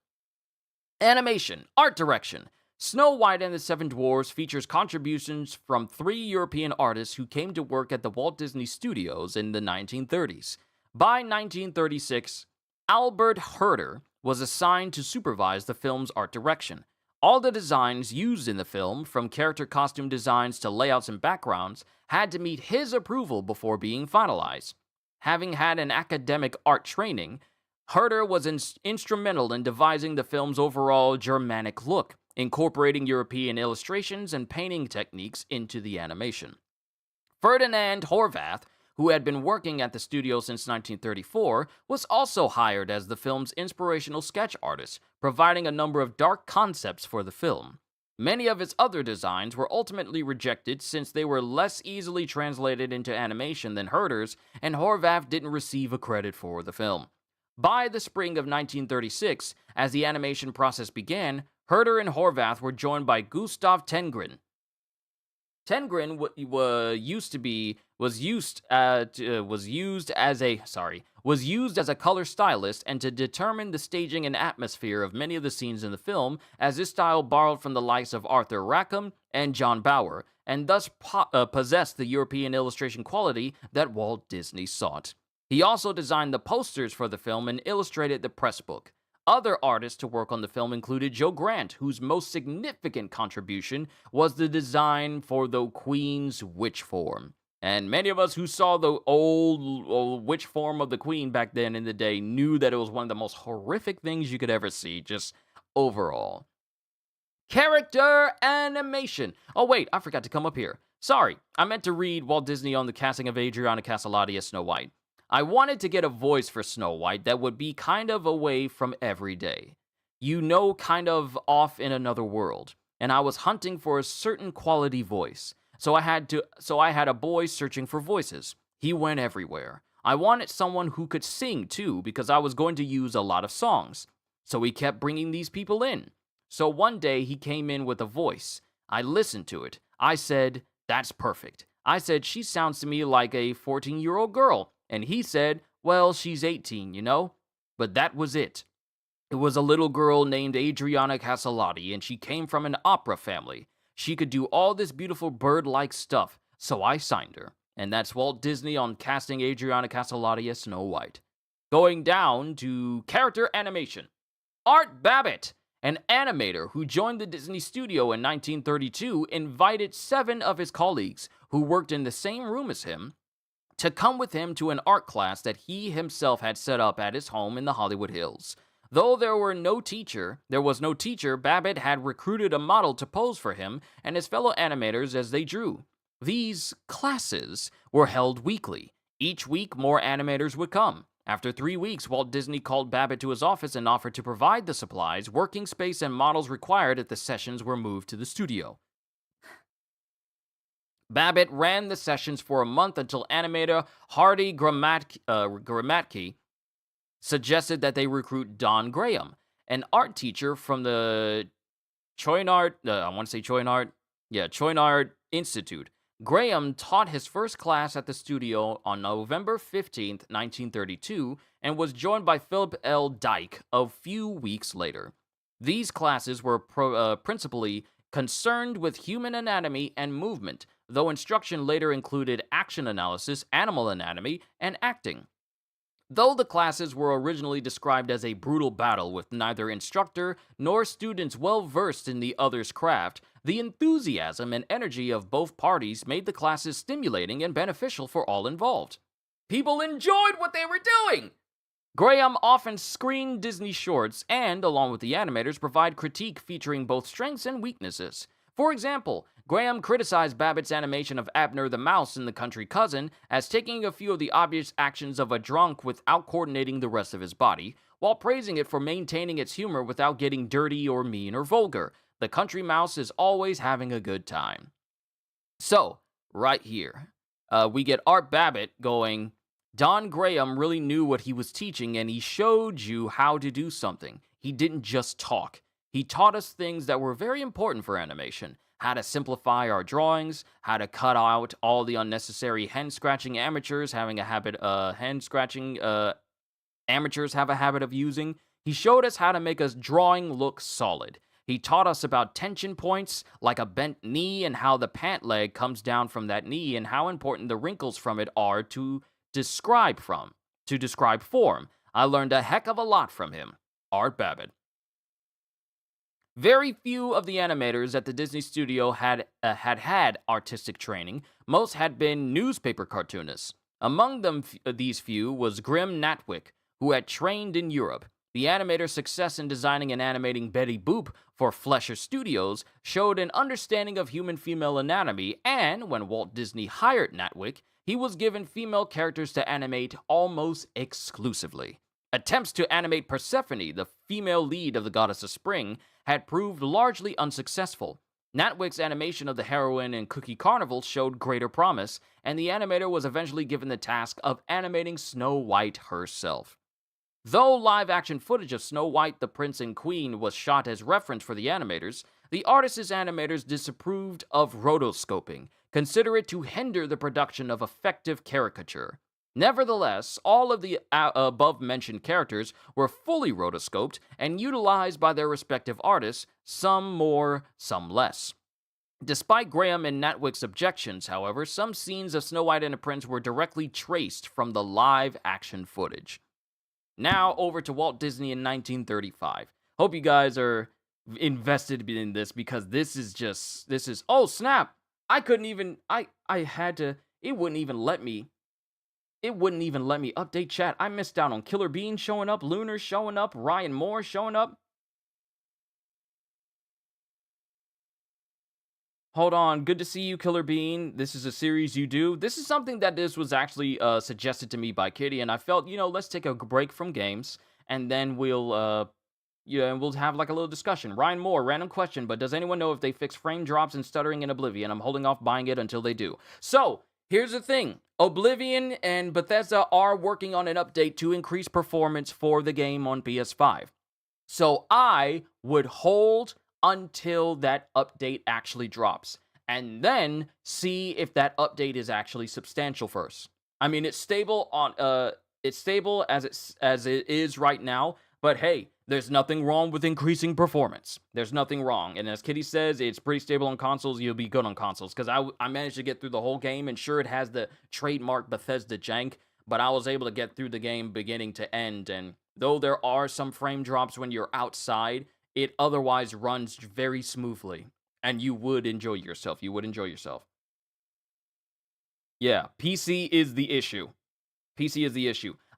Animation, art direction. Snow White and the Seven Dwarfs features contributions from 3 European artists who came to work at the Walt Disney Studios in the 1930s. By 1936, Albert Herder was assigned to supervise the film's art direction. All the designs used in the film, from character costume designs to layouts and backgrounds, had to meet his approval before being finalized. Having had an academic art training, Herder was instrumental in devising the film's overall Germanic look, incorporating European illustrations and painting techniques into the animation. Ferdinand Horvath, who had been working at the studio since 1934, was also hired as the film's inspirational sketch artist, providing a number of dark concepts for the film. Many of his other designs were ultimately rejected since they were less easily translated into animation than Herder's, and Horvath didn't receive a credit for the film. By the spring of 1936, as the animation process began, Herder and Horvath were joined by Gustav Tengren. Tengren was used as a color stylist and to determine the staging and atmosphere of many of the scenes in the film, as this style borrowed from the likes of Arthur Rackham and John Bauer, and thus possessed the European illustration quality that Walt Disney sought. He also designed the posters for the film and illustrated the press book. Other artists to work on the film included Joe Grant, whose most significant contribution was the design for the Queen's witch form. And many of us who saw the old witch form of the Queen back then in the day knew that it was one of the most horrific things you could ever see, just overall. Character animation. Oh wait, I forgot to come up here. Sorry, I meant to read Walt Disney on the casting of Adriana Caselotti as Snow White. I wanted to get a voice for Snow White that would be kind of away from every day. Kind of off in another world. And I was hunting for a certain quality voice. So I had a boy searching for voices. He went everywhere. I wanted someone who could sing too, because I was going to use a lot of songs. So he kept bringing these people in. So one day he came in with a voice. I listened to it. I said, "That's perfect." I said, "She sounds to me like a 14-year-old girl." And he said, "Well, she's 18, you know?" But that was it. It was a little girl named Adriana Caselotti, and she came from an opera family. She could do all this beautiful bird-like stuff, so I signed her. And that's Walt Disney on casting Adriana Caselotti as Snow White. Going down to character animation. Art Babbitt, an animator who joined the Disney studio in 1932, invited 7 of his colleagues who worked in the same room as him to come with him to an art class that he himself had set up at his home in the Hollywood Hills. Though there was no teacher, Babbitt had recruited a model to pose for him and his fellow animators as they drew. These classes were held weekly. Each week, more animators would come. After 3 weeks, Walt Disney called Babbitt to his office and offered to provide the supplies, working space, and models required if the sessions were moved to the studio. Babbitt ran the sessions for a month until animator Hardy Gramatke suggested that they recruit Don Graham, an art teacher from the Chouinard Institute. Graham taught his first class at the studio on November 15, 1932, and was joined by Philip L. Dyke a few weeks later. These classes were principally concerned with human anatomy and movement, though instruction later included action analysis, animal anatomy, and acting. Though the classes were originally described as a brutal battle with neither instructor nor students well versed in the other's craft, the enthusiasm and energy of both parties made the classes stimulating and beneficial for all involved. People enjoyed what they were doing! Graham often screened Disney shorts and, along with the animators, provide critique featuring both strengths and weaknesses. For example, Graham criticized Babbitt's animation of Abner the Mouse in The Country Cousin as taking a few of the obvious actions of a drunk without coordinating the rest of his body, while praising it for maintaining its humor without getting dirty or mean or vulgar. The country mouse is always having a good time. So, right here, we get Art Babbitt going, Don Graham really knew what he was teaching, and he showed you how to do something. He didn't just talk. He taught us things that were very important for animation. How to simplify our drawings, how to cut out all the unnecessary amateurs have a habit of using, He showed us how to make a drawing look solid. He taught us about tension points, like a bent knee, and how the pant leg comes down from that knee, and how important the wrinkles from it are describe to describe form. I learned a heck of a lot from him. Art Babbitt. Very few of the animators at the Disney studio had artistic training. Most had been newspaper cartoonists. Among them, these few was Grim Natwick, who had trained in Europe. The animator's success in designing and animating Betty Boop for Fleischer Studios showed an understanding of human female anatomy, and when Walt Disney hired Natwick, he was given female characters to animate almost exclusively. Attempts to animate Persephone, the female lead of the Goddess of Spring, had proved largely unsuccessful. Natwick's animation of the heroine in Cookie Carnival showed greater promise, and the animator was eventually given the task of animating Snow White herself. Though live-action footage of Snow White, the Prince and Queen was shot as reference for the animators, the artist's animators disapproved of rotoscoping, consider it to hinder the production of effective caricature. Nevertheless, all of the above-mentioned characters were fully rotoscoped and utilized by their respective artists, some more, some less. Despite Graham and Natwick's objections, however, some scenes of Snow White and the Prince were directly traced from the live-action footage. Now, over to Walt Disney in 1935. Hope you guys are invested in this, because this is, oh snap! I couldn't even, I had to, it wouldn't even let me update chat. I missed out on Killer Bean showing up, Lunar showing up, Ryan Moore showing up. Hold on, good to see you, Killer Bean. This is a series you do. This is something that this was actually suggested to me by Kitty, and I felt, let's take a break from games, and then we'll have like a little discussion. Ryan Moore, random question, but does anyone know if they fix frame drops and stuttering in Oblivion? I'm holding off buying it until they do. So, here's the thing. Oblivion and Bethesda are working on an update to increase performance for the game on PS5. So I would hold until that update actually drops, and then see if that update is actually substantial first. I mean, it's stable as it is right now, but hey, there's nothing wrong with increasing performance. There's nothing wrong. And as Kitty says, it's pretty stable on consoles. You'll be good on consoles, because I managed to get through the whole game, and sure, it has the trademark Bethesda jank, but I was able to get through the game beginning to end, and though there are some frame drops when you're outside, it otherwise runs very smoothly, and you would enjoy yourself. Yeah, PC is the issue.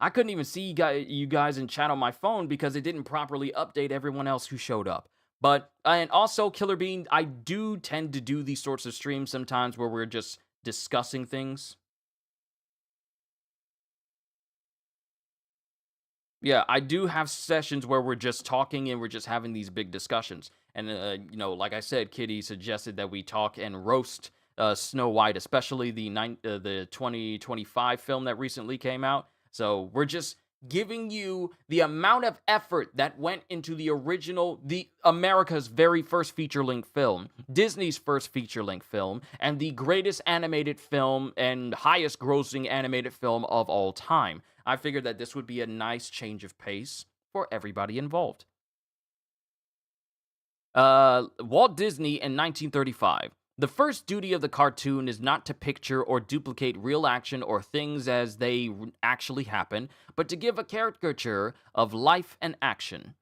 I couldn't even see you guys in chat on my phone because it didn't properly update everyone else who showed up. But, and also, Killer Bean, I do tend to do these sorts of streams sometimes where we're just discussing things. Yeah, I do have sessions where we're just talking and we're just having these big discussions. And, like I said, Kitty suggested that we talk and roast Snow White, especially the 2025 film that recently came out. So we're just giving you the amount of effort that went into the America's very first feature-length film, Disney's first feature-length film, and the greatest animated film and highest-grossing animated film of all time. I figured that this would be a nice change of pace for everybody involved. Walt Disney in 1935. The first duty of the cartoon is not to picture or duplicate real action or things as they actually happen, but to give a caricature of life and action.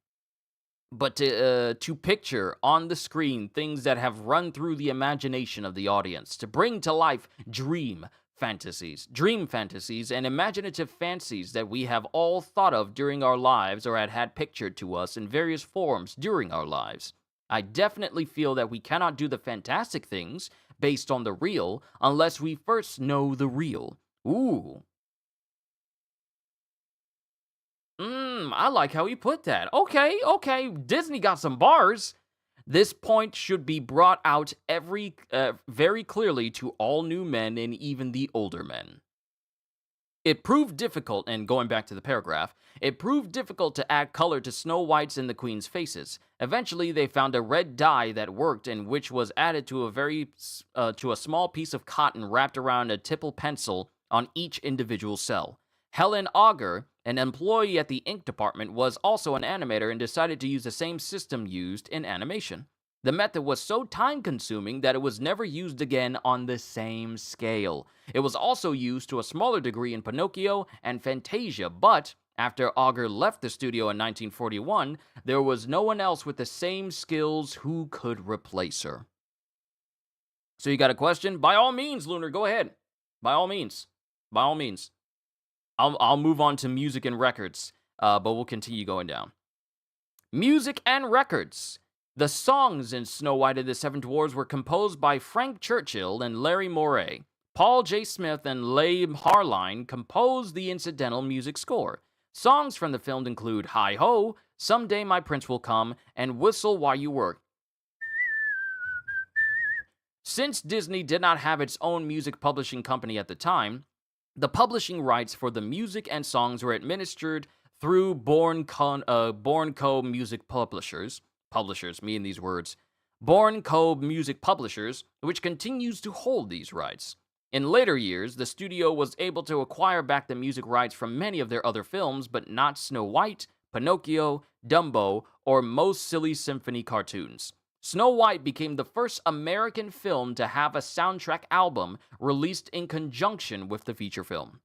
But to picture on the screen things that have run through the imagination of the audience, to bring to life dream fantasies, and imaginative fancies that we have all thought of during our lives or had pictured to us in various forms during our lives. I definitely feel that we cannot do the fantastic things based on the real unless we first know the real. Ooh. I like how he put that. Okay, Disney got some bars. This point should be brought out very clearly to all new men and even the older men. It proved difficult, and going back to the paragraph, it proved difficult to add color to Snow White's and the Queen's faces. Eventually, they found a red dye that worked and which was added to a small piece of cotton wrapped around a tipple pencil on each individual cell. Helen Auger, An employee at the ink department was also an animator and decided to use the same system used in animation. The method was so time-consuming that it was never used again on the same scale. It was also used to a smaller degree in Pinocchio and Fantasia, but after Auger left the studio in 1941, there was no one else with the same skills who could replace her. So you got a question? By all means, Lunar, go ahead. By all means. By all means. I'll move on to music and records, but we'll continue going down. Music and records. The songs in Snow White and the Seven Dwarfs were composed by Frank Churchill and Larry Moray. Paul J. Smith and Leigh Harline composed the incidental music score. Songs from the film include Hi Ho, Someday My Prince Will Come, and Whistle While You Work. Since Disney did not have its own music publishing company at the time, the publishing rights for the music and songs were administered through Born Co. Music Publishers, me in these words, Born Co. Music Publishers, which continues to hold these rights. In later years, the studio was able to acquire back the music rights from many of their other films, but not Snow White, Pinocchio, Dumbo, or most Silly Symphony cartoons. Snow White became the first American film to have a soundtrack album released in conjunction with the feature film.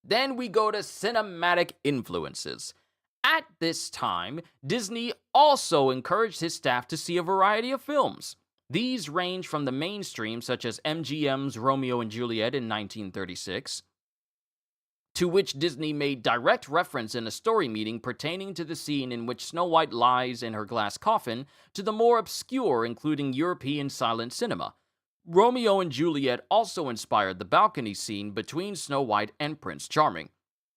Then we go to cinematic influences. At this time, Disney also encouraged his staff to see a variety of films. These range from the mainstream, such as MGM's Romeo and Juliet in 1936, to which Disney made direct reference in a story meeting pertaining to the scene in which Snow White lies in her glass coffin, to the more obscure, including European silent cinema. Romeo and Juliet also inspired the balcony scene between Snow White and Prince Charming.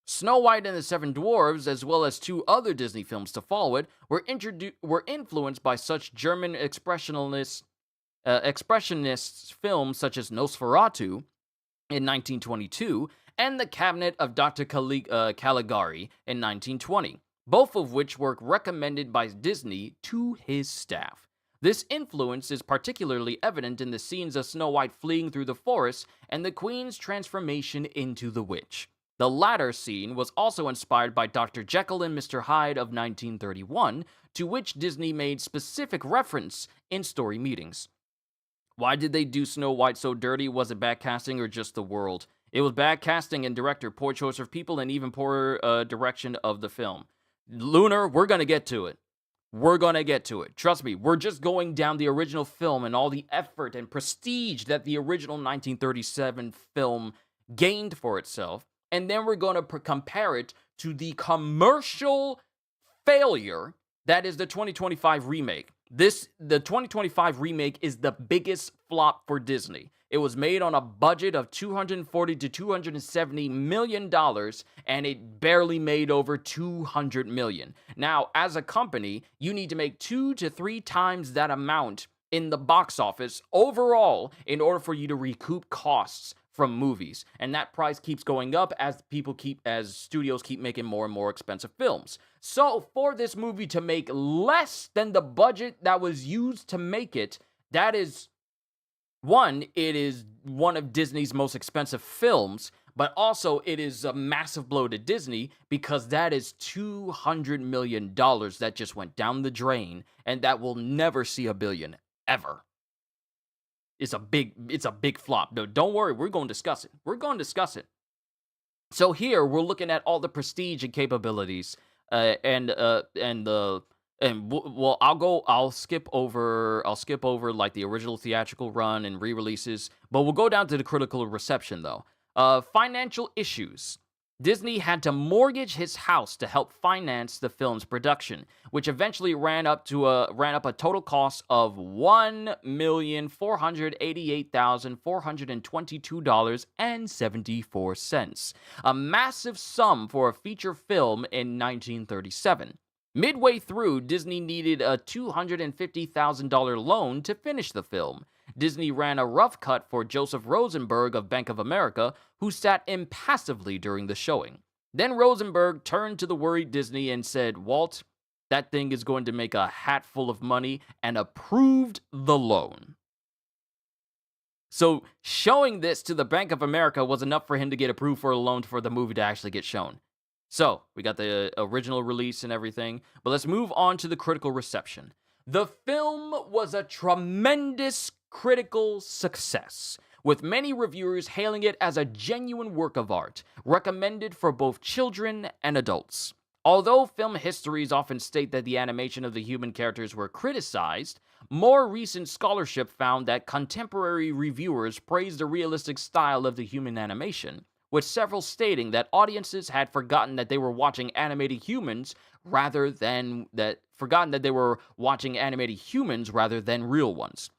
Snow White and the Seven Dwarfs, as well as two other Disney films to follow it, were influenced by such German expressionist films such as Nosferatu in 1922 and The Cabinet of Dr. Caligari in 1920, both of which were recommended by Disney to his staff. This influence is particularly evident in the scenes of Snow White fleeing through the forest and the Queen's transformation into the witch. The latter scene was also inspired by Dr. Jekyll and Mr. Hyde of 1931, to which Disney made specific reference in story meetings. Why did they do Snow White so dirty? Was it bad casting or just the world? It was bad casting and director, poor choice of people, and even poor direction of the film. Lunar, we're going to get to it. We're going to get to it. Trust me, we're just going down the original film and all the effort and prestige that the original 1937 film gained for itself. And then we're going to compare it to the commercial failure that is the 2025 remake. The 2025 remake is the biggest flop for Disney. It was made on a budget of $240 to $270 million, and it barely made over $200 million. Now, as a company, you need to make 2 to 3 times that amount in the box office overall in order for you to recoup costs from movies. And that price keeps going up as studios keep making more and more expensive films. So, for this movie to make less than the budget that was used to make it, that is... One, it is one of Disney's most expensive films, but also it is a massive blow to Disney because that is $200 million that just went down the drain, and that will never see $1 billion, ever. It's a big flop. No, don't worry, we're going to discuss it. So here, we're looking at all the prestige and capabilities, I'll skip over like the original theatrical run and re-releases, but we'll go down to the critical reception though. Financial issues. Disney had to mortgage his house to help finance the film's production, which eventually ran up a total cost of $1,488,422.74, a massive sum for a feature film in 1937. Midway through, Disney needed a $250,000 loan to finish the film. Disney ran a rough cut for Joseph Rosenberg of Bank of America, who sat impassively during the showing. Then Rosenberg turned to the worried Disney and said, "Walt, that thing is going to make a hatful of money," and approved the loan. So showing this to the Bank of America was enough for him to get approved for a loan for the movie to actually get shown. So, we got the original release and everything, but let's move on to the critical reception. The film was a tremendous critical success, with many reviewers hailing it as a genuine work of art, recommended for both children and adults. Although film histories often state that the animation of the human characters were criticized, more recent scholarship found that contemporary reviewers praised the realistic style of the human animation, with several stating that audiences had forgotten that they were watching animated humans rather than real ones.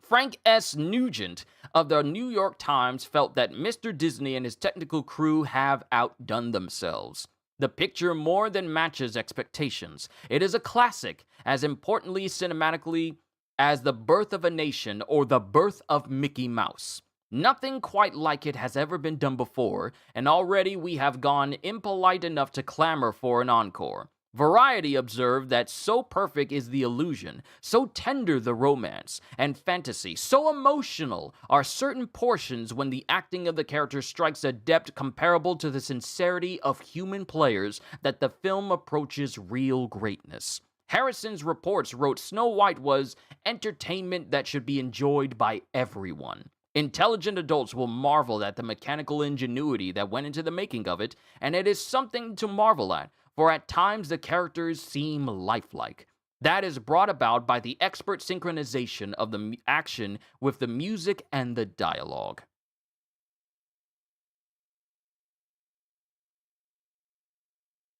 Frank S. Nugent of the New York Times felt that Mr. Disney and his technical crew have outdone themselves. The picture more than matches expectations. It is a classic, as importantly cinematically as The Birth of a Nation or The Birth of Mickey Mouse. Nothing quite like it has ever been done before, and already we have gone impolite enough to clamor for an encore. Variety observed that so perfect is the illusion, so tender the romance and fantasy, so emotional are certain portions when the acting of the characters strikes a depth comparable to the sincerity of human players that the film approaches real greatness. Harrison's reports wrote Snow White was entertainment that should be enjoyed by everyone. Intelligent adults will marvel at the mechanical ingenuity that went into the making of it, and it is something to marvel at, for at times the characters seem lifelike. That is brought about by the expert synchronization of the action with the music and the dialogue.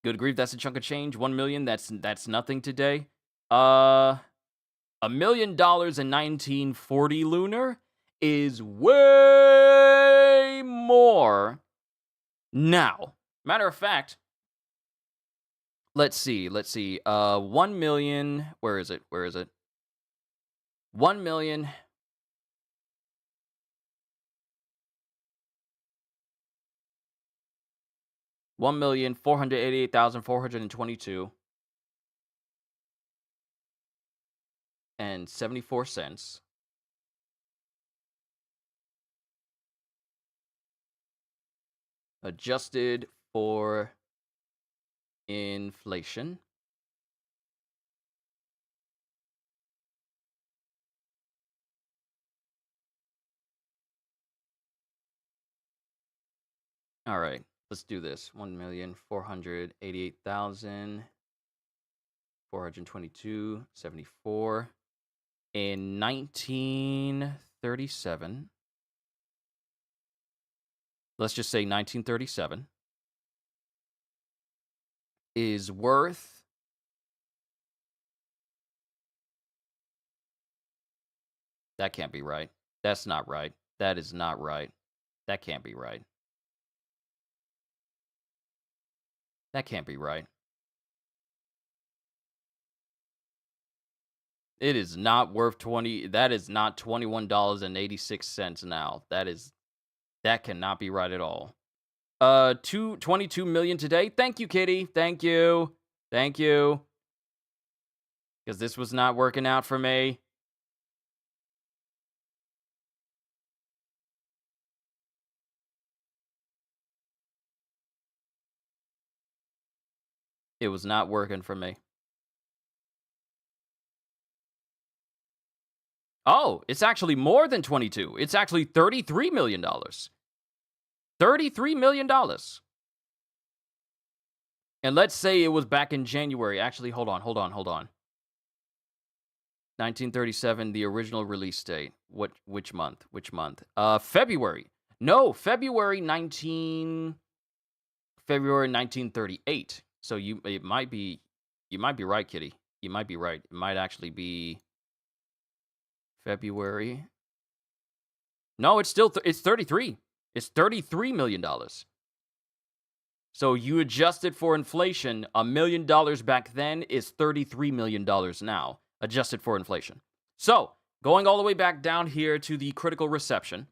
Good grief, that's a chunk of change. 1 million, that's nothing today. $1 million in 1940 lunar is way more now. Matter of fact, let's see. 1 million, where is it? 1 million. $1,488,422 and 74 cents. Adjusted for inflation. All right, let's do this. 1,488,422.74 in 1937. Let's just say 1937 is worth that can't be right. That's not right. That is not right. That can't be right. That can't be right. It is not worth 20. That is not $21.86 now. That cannot be right at all. 22 million today. Thank you, Kitty. Thank you. Because this was not working out for me. It was not working for me. Oh, it's actually more than 22. It's actually $33 million. $33 million. And let's say it was back in January. Actually, hold on. 1937, the original release date. Which month? February. No, February 1938. So you might be right, Kitty. You might be right. It might actually be February. No, it's 33. It's $33 million. So you adjusted for inflation, $1 million back then is $33 million now, adjusted for inflation. So, going all the way back down here to the critical reception.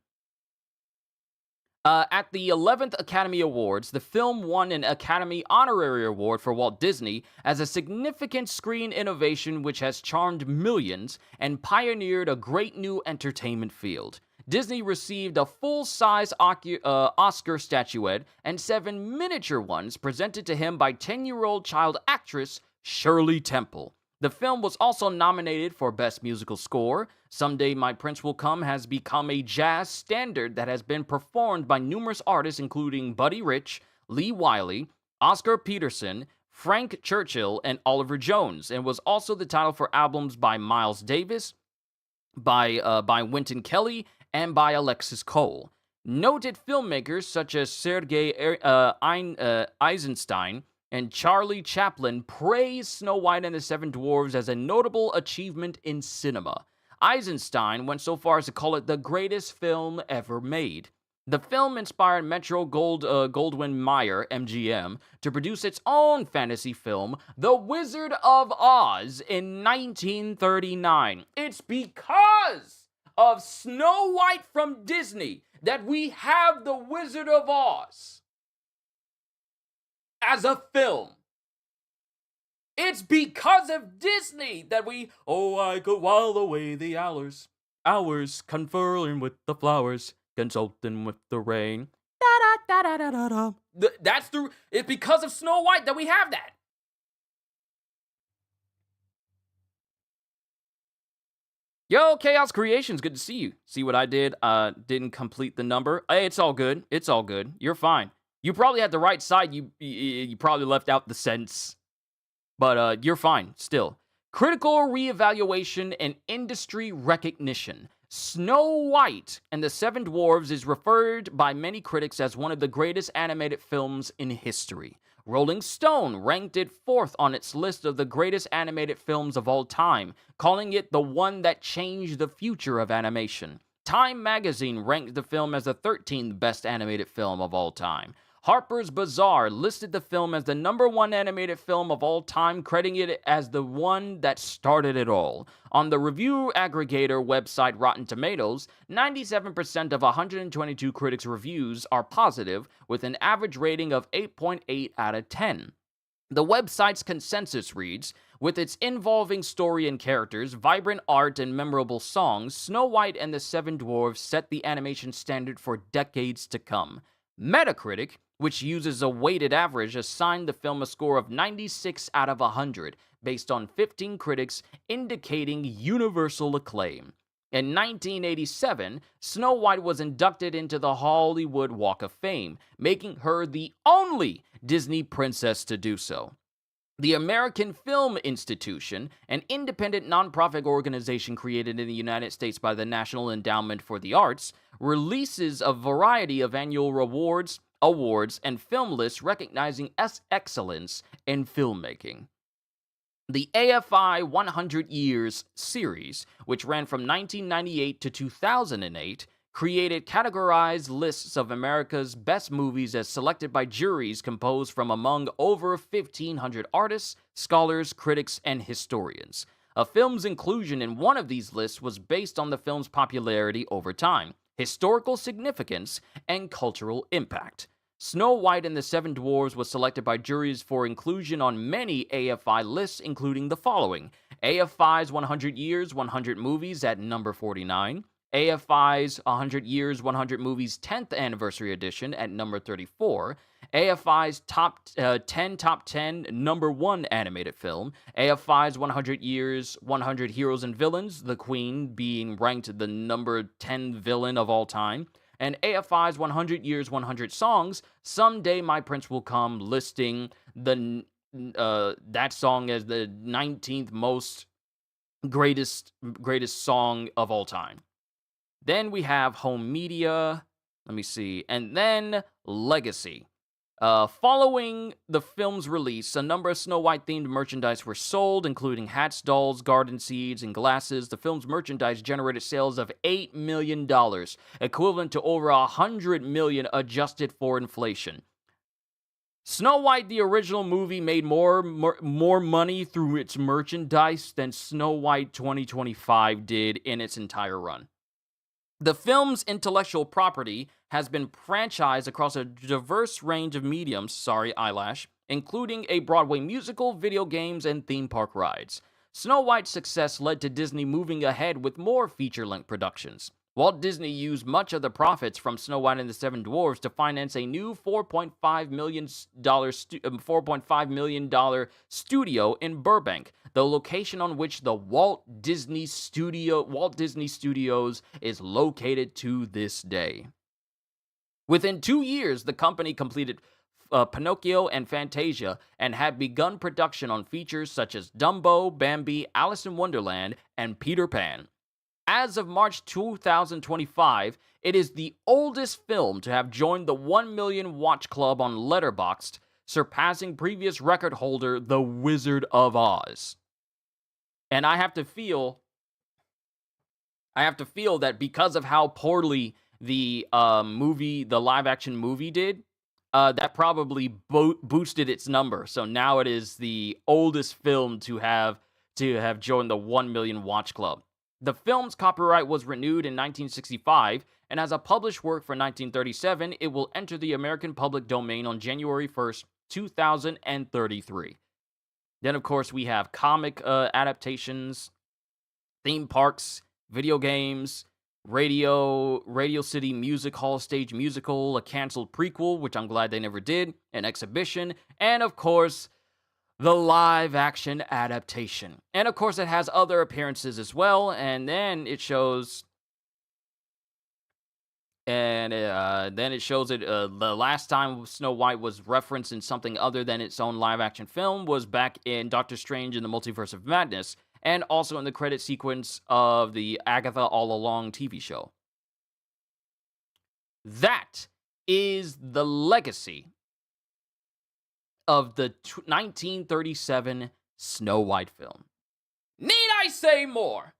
At the 11th Academy Awards, the film won an Academy Honorary Award for Walt Disney as a significant screen innovation which has charmed millions and pioneered a great new entertainment field. Disney received a full-size Oscar statuette and 7 miniature ones presented to him by 10-year-old child actress Shirley Temple. The film was also nominated for Best Musical Score. Someday My Prince Will Come has become a jazz standard that has been performed by numerous artists including Buddy Rich, Lee Wiley, Oscar Peterson, Frank Churchill, and Oliver Jones, and was also the title for albums by Miles Davis, by Wynton Kelly, and by Alexis Cole. Noted filmmakers such as Sergei Eisenstein and Charlie Chaplin praised Snow White and the Seven Dwarfs as a notable achievement in cinema. Eisenstein went so far as to call it the greatest film ever made. The film inspired Metro-Goldwyn-Mayer, MGM, to produce its own fantasy film, The Wizard of Oz, in 1939. It's because of Snow White from Disney that we have The Wizard of Oz as a film. It's because of Disney that I could while away the hours, conferring with the flowers, consulting with the rain. Da-da-da-da-da-da. It's because of Snow White that we have that. Yo, Chaos Creations, good to see you. See what I did? Didn't complete the number. Hey, it's all good. It's all good. You're fine. You probably had the right side. You probably left out the sense. But you're fine, still. Critical reevaluation and industry recognition. Snow White and the Seven Dwarfs is referred by many critics as one of the greatest animated films in history. Rolling Stone ranked it 4th on its list of the greatest animated films of all time, calling it the one that changed the future of animation. Time magazine ranked the film as the 13th best animated film of all time. Harper's Bazaar listed the film as the #1 animated film of all time, crediting it as the one that started it all. On the review aggregator website Rotten Tomatoes, 97% of 122 critics' reviews are positive, with an average rating of 8.8 out of 10. The website's consensus reads, with its involving story and characters, vibrant art, and memorable songs, Snow White and the Seven Dwarfs set the animation standard for decades to come. Metacritic, which uses a weighted average, assigned the film a score of 96 out of 100, based on 15 critics, indicating universal acclaim. In 1987, Snow White was inducted into the Hollywood Walk of Fame, making her the only Disney princess to do so. The American Film Institution, an independent nonprofit organization created in the United States by the National Endowment for the Arts, releases a variety of annual awards, and film lists recognizing excellence in filmmaking. The AFI 100 Years series, which ran from 1998 to 2008, created categorized lists of America's best movies as selected by juries composed from among over 1,500 artists, scholars, critics, and historians. A film's inclusion in one of these lists was based on the film's popularity over time, historical significance, and cultural impact. Snow White and the Seven Dwarfs was selected by juries for inclusion on many AFI lists, including the following: AFI's 100 Years, 100 Movies at number 49, AFI's 100 Years, 100 Movies 10th Anniversary Edition at number 34, AFI's Top 10 #1 Animated Film, AFI's 100 Years, 100 Heroes and Villains, The Queen being ranked the number 10 villain of all time, and AFI's 100 Years, 100 Songs, Someday My Prince Will Come, listing that song as the 19th most greatest song of all time. Then we have home media, let me see, and then legacy. Following the film's release, a number of Snow White-themed merchandise were sold, including hats, dolls, garden seeds, and glasses. The film's merchandise generated sales of $8 million, equivalent to over $100 million adjusted for inflation. Snow White, the original movie, made more money through its merchandise than Snow White 2025 did in its entire run. The film's intellectual property has been franchised across a diverse range of mediums, including a Broadway musical, video games, and theme park rides. Snow White's success led to Disney moving ahead with more feature-length productions. Walt Disney used much of the profits from Snow White and the Seven Dwarfs to finance a new $4.5 million studio in Burbank, the location on which the Walt Disney Studios is located to this day. Within 2 years, the company completed Pinocchio and Fantasia and had begun production on features such as Dumbo, Bambi, Alice in Wonderland, and Peter Pan. As of March 2025, it is the oldest film to have joined the 1 million watch club on Letterboxd, surpassing previous record holder The Wizard of Oz. And I have to feel that because of how poorly the live action movie did, that probably boosted its number. So now it is the oldest film to have joined the 1 million watch club. The film's copyright was renewed in 1965, and as a published work for 1937, it will enter the American public domain on January 1st, 2033. Then, of course, we have comic adaptations, theme parks, video games, Radio City Music Hall stage musical, a canceled prequel, which I'm glad they never did, an exhibition, and, of course, the live-action adaptation. And, of course, it has other appearances as well, and then it shows... And then it shows it. The last time Snow White was referenced in something other than its own live-action film was back in Doctor Strange in the Multiverse of Madness, and also in the credit sequence of the Agatha All Along TV show. That is the legacy of the 1937 Snow White film. Need I say more?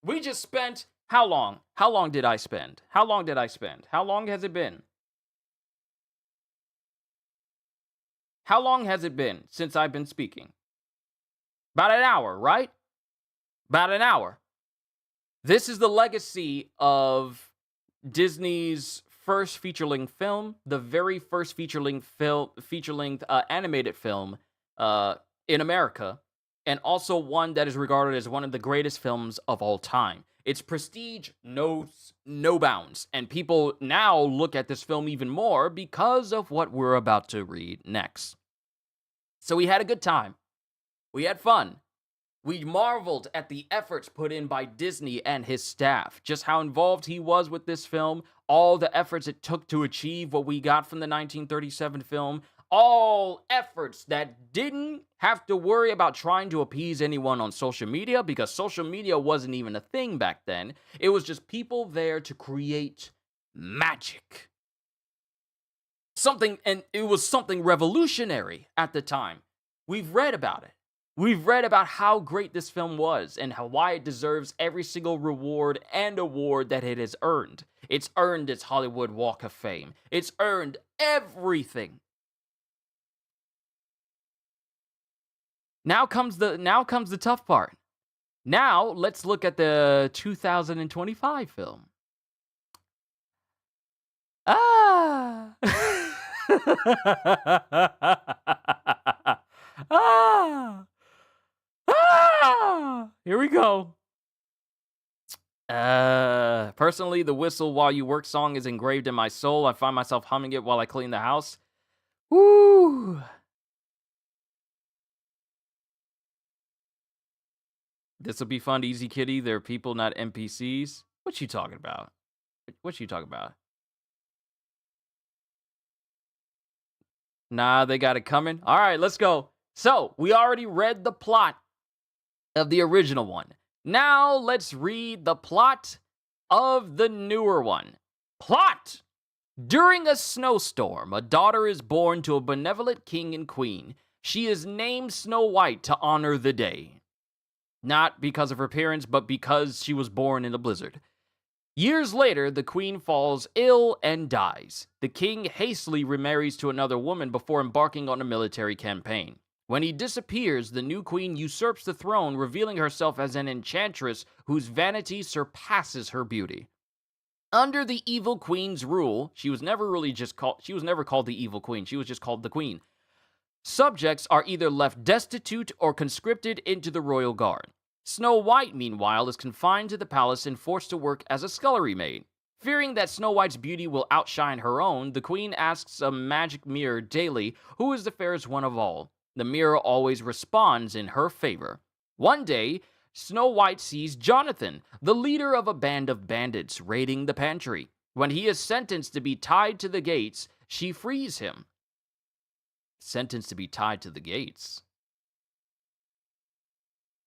We just spent, how long? How long did I spend? How long has it been? How long has it been since I've been speaking? About an hour, right? About an hour. This is the legacy of Disney's first feature-length film, the very first feature-length animated film in America, and also one that is regarded as one of the greatest films of all time. Its prestige knows no bounds, and people now look at this film even more because of what we're about to read next. So we had a good time. We had fun. We marveled at the efforts put in by Disney and his staff, just how involved he was with this film, all the efforts it took to achieve what we got from the 1937 film, all efforts that didn't have to worry about trying to appease anyone on social media, because social media wasn't even a thing back then. It was just people there to create magic. And it was something revolutionary at the time. We've read about it. We've read about how great this film was and why it deserves every single reward and award that it has earned. It's earned its Hollywood Walk of Fame. It's earned everything. Now comes the tough part. Now, let's look at the 2025 film. Ah! Ah! Ah! Here we go. Personally, the Whistle While You Work song is engraved in my soul. I find myself humming it while I clean the house. Woo! This will be fun, Easy Kitty. They're people, not NPCs. What you talking about? Nah, they got it coming. All right, let's go. So, we already read the plot of the original one. Now, let's read the plot of the newer one. Plot! During a snowstorm, a daughter is born to a benevolent king and queen. She is named Snow White to honor the day. Not because of her appearance, but because she was born in a blizzard. Years later, the queen falls ill and dies. The king hastily remarries to another woman before embarking on a military campaign. When he disappears, the new queen usurps the throne, revealing herself as an enchantress whose vanity surpasses her beauty. Under the evil queen's rule, she was never called the evil queen. She was just called the queen. Subjects are either left destitute or conscripted into the royal guard. Snow White, meanwhile, is confined to the palace and forced to work as a scullery maid. Fearing that Snow White's beauty will outshine her own, the queen asks a magic mirror daily who is the fairest one of all. The mirror always responds in her favor. One day, Snow White sees Jonathan, the leader of a band of bandits, raiding the pantry. When he is sentenced to be tied to the gates, she frees him. Sentenced to be tied to the gates?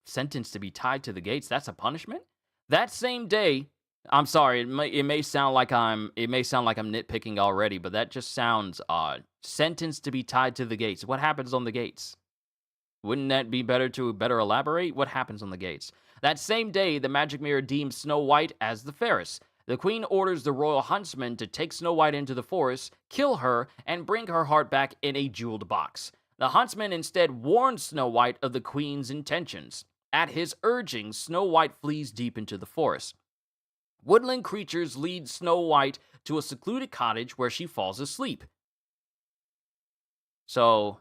Sentenced to be tied to the gates? That's a punishment? That same day, I'm sorry, it may sound like I'm nitpicking already, but that just sounds odd. Sentenced to be tied to the gates. What happens on the gates? Wouldn't that be better to elaborate? What happens on the gates? That same day, the magic mirror deems Snow White as the fairest. The queen orders the royal huntsman to take Snow White into the forest, kill her, and bring her heart back in a jeweled box. The huntsman instead warns Snow White of the queen's intentions. At his urging, Snow White flees deep into the forest. Woodland creatures lead Snow White to a secluded cottage where she falls asleep. So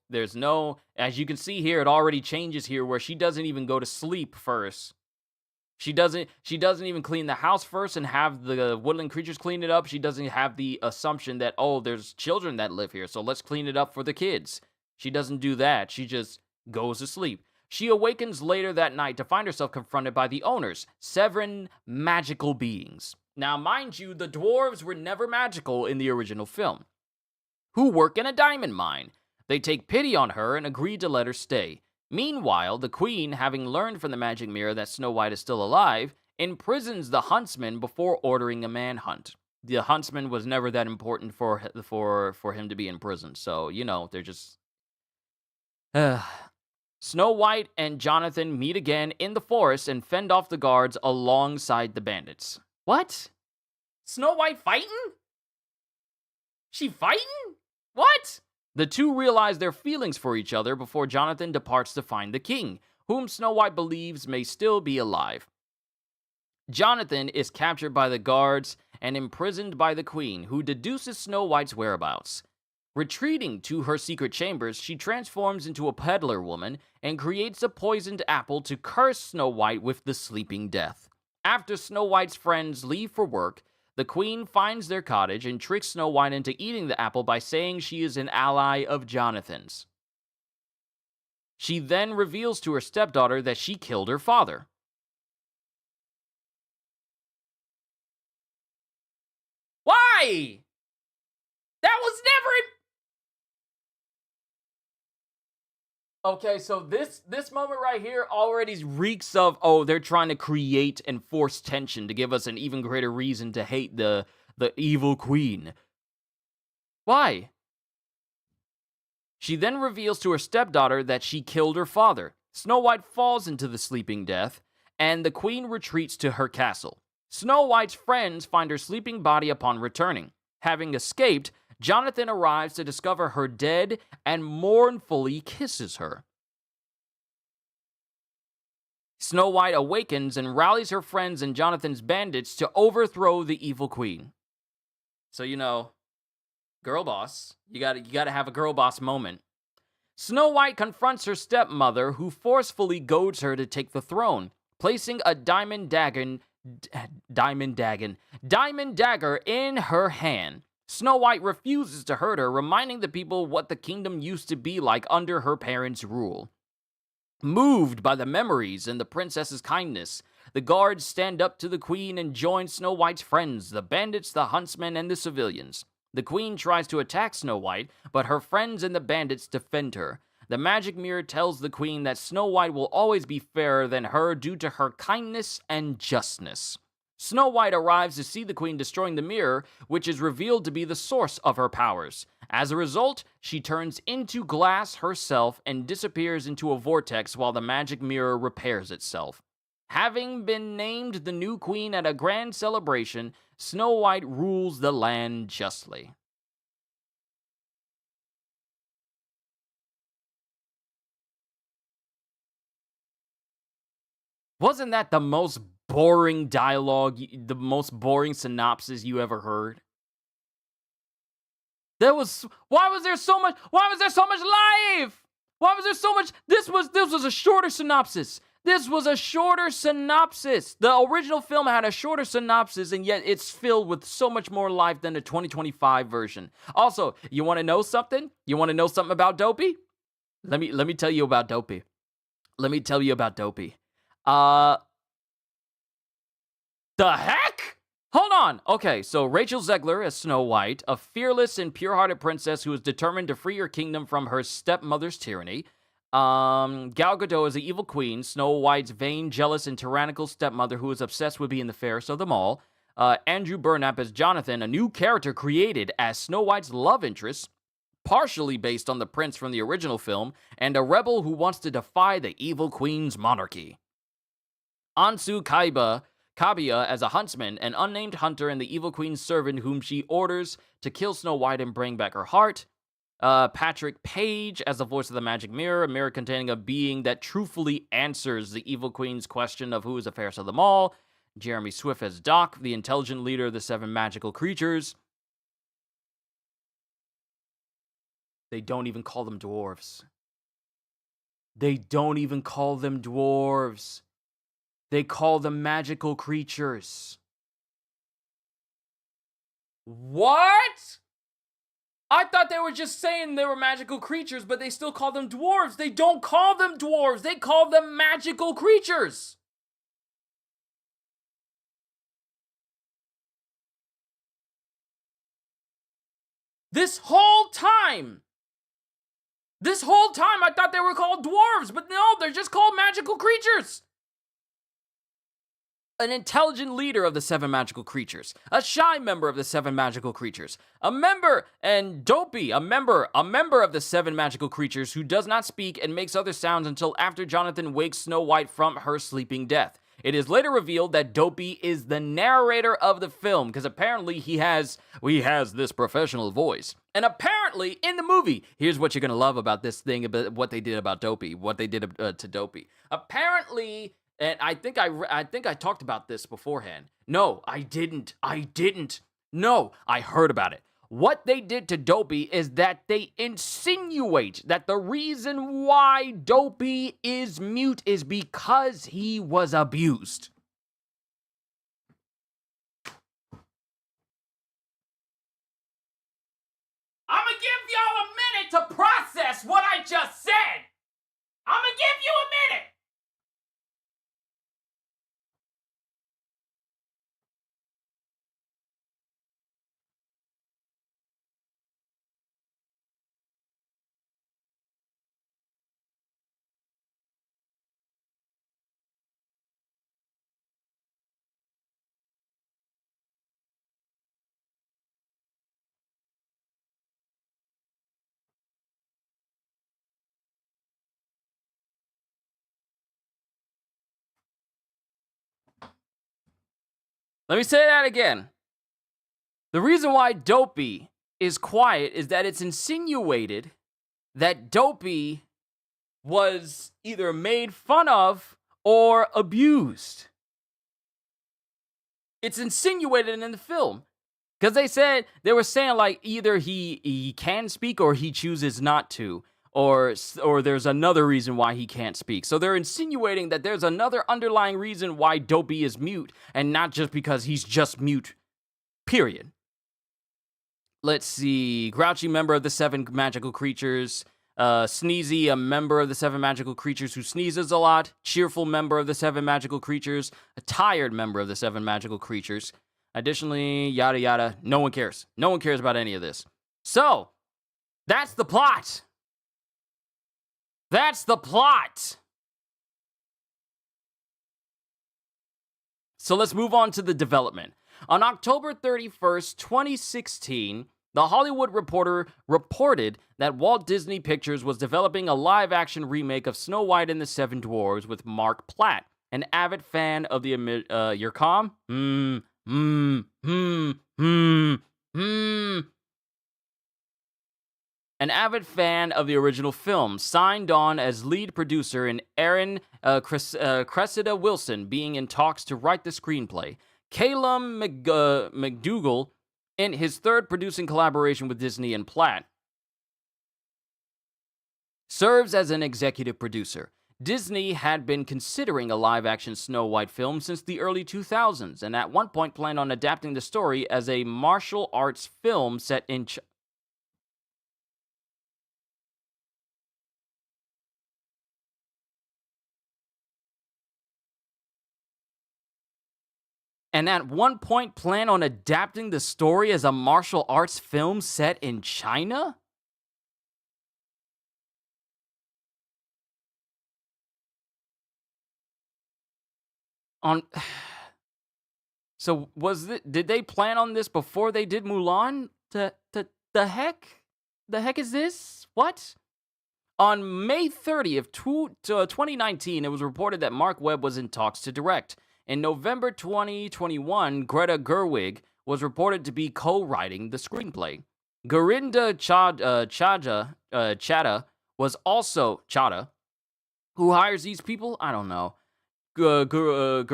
there's no, as you can see here, it already changes here where she doesn't even go to sleep first. She doesn't even clean the house first and have the woodland creatures clean it up. She doesn't have the assumption that, oh, there's children that live here, so let's clean it up for the kids. She doesn't do that. She just goes to sleep. She awakens later that night to find herself confronted by the owners, 7 magical beings. Now, mind you, the dwarves were never magical in the original film, who work in a diamond mine. They take pity on her and agree to let her stay. Meanwhile, the queen, having learned from the magic mirror that Snow White is still alive, imprisons the huntsman before ordering a manhunt. The huntsman was never that important for him to be in prison, so, you know, they're just... Snow White and Jonathan meet again in the forest and fend off the guards alongside the bandits. What? Snow White fighting? She fighting? What? The two realize their feelings for each other before Jonathan departs to find the king, whom Snow White believes may still be alive. Jonathan is captured by the guards and imprisoned by the queen, who deduces Snow White's whereabouts. Retreating to her secret chambers, she transforms into a peddler woman and creates a poisoned apple to curse Snow White with the sleeping death. After Snow White's friends leave for work, the queen finds their cottage and tricks Snow White into eating the apple by saying she is an ally of Jonathan's. She then reveals to her stepdaughter that she killed her father. Why? That was never... Okay, so this moment right here already reeks of, oh, they're trying to create and force tension to give us an even greater reason to hate the evil queen. Why? She then reveals to her stepdaughter that she killed her father. Snow White falls into the sleeping death, and the queen retreats to her castle. Snow White's friends find her sleeping body upon returning. Having escaped, Jonathan arrives to discover her dead and mournfully kisses her. Snow White awakens and rallies her friends and Jonathan's bandits to overthrow the evil queen. So, you know, girl boss. You gotta have a girl boss moment. Snow White confronts her stepmother, who forcefully goads her to take the throne, placing a diamond dagger in her hand. Snow White refuses to hurt her, reminding the people what the kingdom used to be like under her parents' rule. Moved by the memories and the princess's kindness, the guards stand up to the queen and join Snow White's friends, the bandits, the huntsmen, and the civilians. The queen tries to attack Snow White, but her friends and the bandits defend her. The magic mirror tells the queen that Snow White will always be fairer than her due to her kindness and justness. Snow White arrives to see the queen destroying the mirror, which is revealed to be the source of her powers. As a result, she turns into glass herself and disappears into a vortex while the magic mirror repairs itself. Having been named the new queen at a grand celebration, Snow White rules the land justly. Wasn't that the most boring dialogue, the most boring synopsis you ever heard? Why was there so much life? Why was there so much? This was a shorter synopsis. This was a shorter synopsis. The original film had a shorter synopsis, and yet it's filled with so much more life than the 2025 version. Also, you want to know something? You want to know something about Dopey? Let me tell you about Dopey. Let me tell you about Dopey. The heck? Hold on. Okay, so Rachel Zegler as Snow White, a fearless and pure-hearted princess who is determined to free her kingdom from her stepmother's tyranny. Gal Gadot is the evil queen, Snow White's vain, jealous, and tyrannical stepmother who is obsessed with being the fairest of them all. Andrew Burnap as Jonathan, a new character created as Snow White's love interest, partially based on the prince from the original film, and a rebel who wants to defy the evil queen's monarchy. Ansu Kabiya as a huntsman, an unnamed hunter and the evil queen's servant whom she orders to kill Snow White and bring back her heart. Patrick Page as the voice of the magic mirror, a mirror containing a being that truthfully answers the evil queen's question of who is the fairest of them all. Jeremy Swift as Doc, the intelligent leader of the 7 magical creatures. They don't even call them dwarves. They don't even call them dwarves. They call them magical creatures. What? I thought they were just saying they were magical creatures, but they still call them dwarves. They don't call them dwarves. They call them magical creatures. This whole time, I thought they were called dwarves, but no, they're just called magical creatures. An intelligent leader of the 7 magical creatures, a shy member of the 7 magical creatures, a member, and Dopey, a member of the 7 magical creatures who does not speak and makes other sounds until after Jonathan wakes Snow White from her sleeping death. It is later revealed that Dopey is the narrator of the film, because apparently he has this professional voice. And apparently, in the movie, here's what you're going to love about this thing, about what they did about Dopey, what they did to Dopey. Apparently, and I think I talked about this beforehand. No, I didn't. No, I heard about it. What they did to Dopey is that they insinuate that the reason why Dopey is mute is because he was abused. I'm gonna give y'all a minute to process what I just said. I'm gonna give you a minute. Let me say that again. The reason why Dopey is quiet is that it's insinuated that Dopey was either made fun of or abused. It's insinuated in the film. Because they were saying like either he can speak or he chooses not to. Or there's another reason why he can't speak. So they're insinuating that there's another underlying reason why Dopey is mute, and not just because he's just mute, period. Let's see. Grouchy, member of the 7 magical creatures. Sneezy, a member of the 7 magical creatures who sneezes a lot. Cheerful, member of the 7 magical creatures. A tired member of the 7 magical creatures. Additionally, yada yada. No one cares. No one cares about any of this. So, that's the plot. That's the plot. So let's move on to the development. On October 31st, 2016, The Hollywood Reporter reported that Walt Disney Pictures was developing a live-action remake of Snow White and the 7 Dwarves with Mark Platt, an avid fan of the... you're calm? An avid fan of the original film, signed on as lead producer, and Aaron Cressida Wilson being in talks to write the screenplay. Calum McDougall, in his third producing collaboration with Disney and Platt, serves as an executive producer. Disney had been considering a live-action Snow White film since the early 2000s, and at one point planned on adapting the story as a martial arts film set in and at one point planned on adapting the story as a martial arts film set in China? On So did they plan on this before they did Mulan? The heck? The heck is this? What? On May 30th, 2019, it was reported that Mark Webb was in talks to direct. In November 2021, Greta Gerwig was reported to be co-writing the screenplay. Garinda Chadha was also Chadha. Who hires these people? I don't know. Gurinder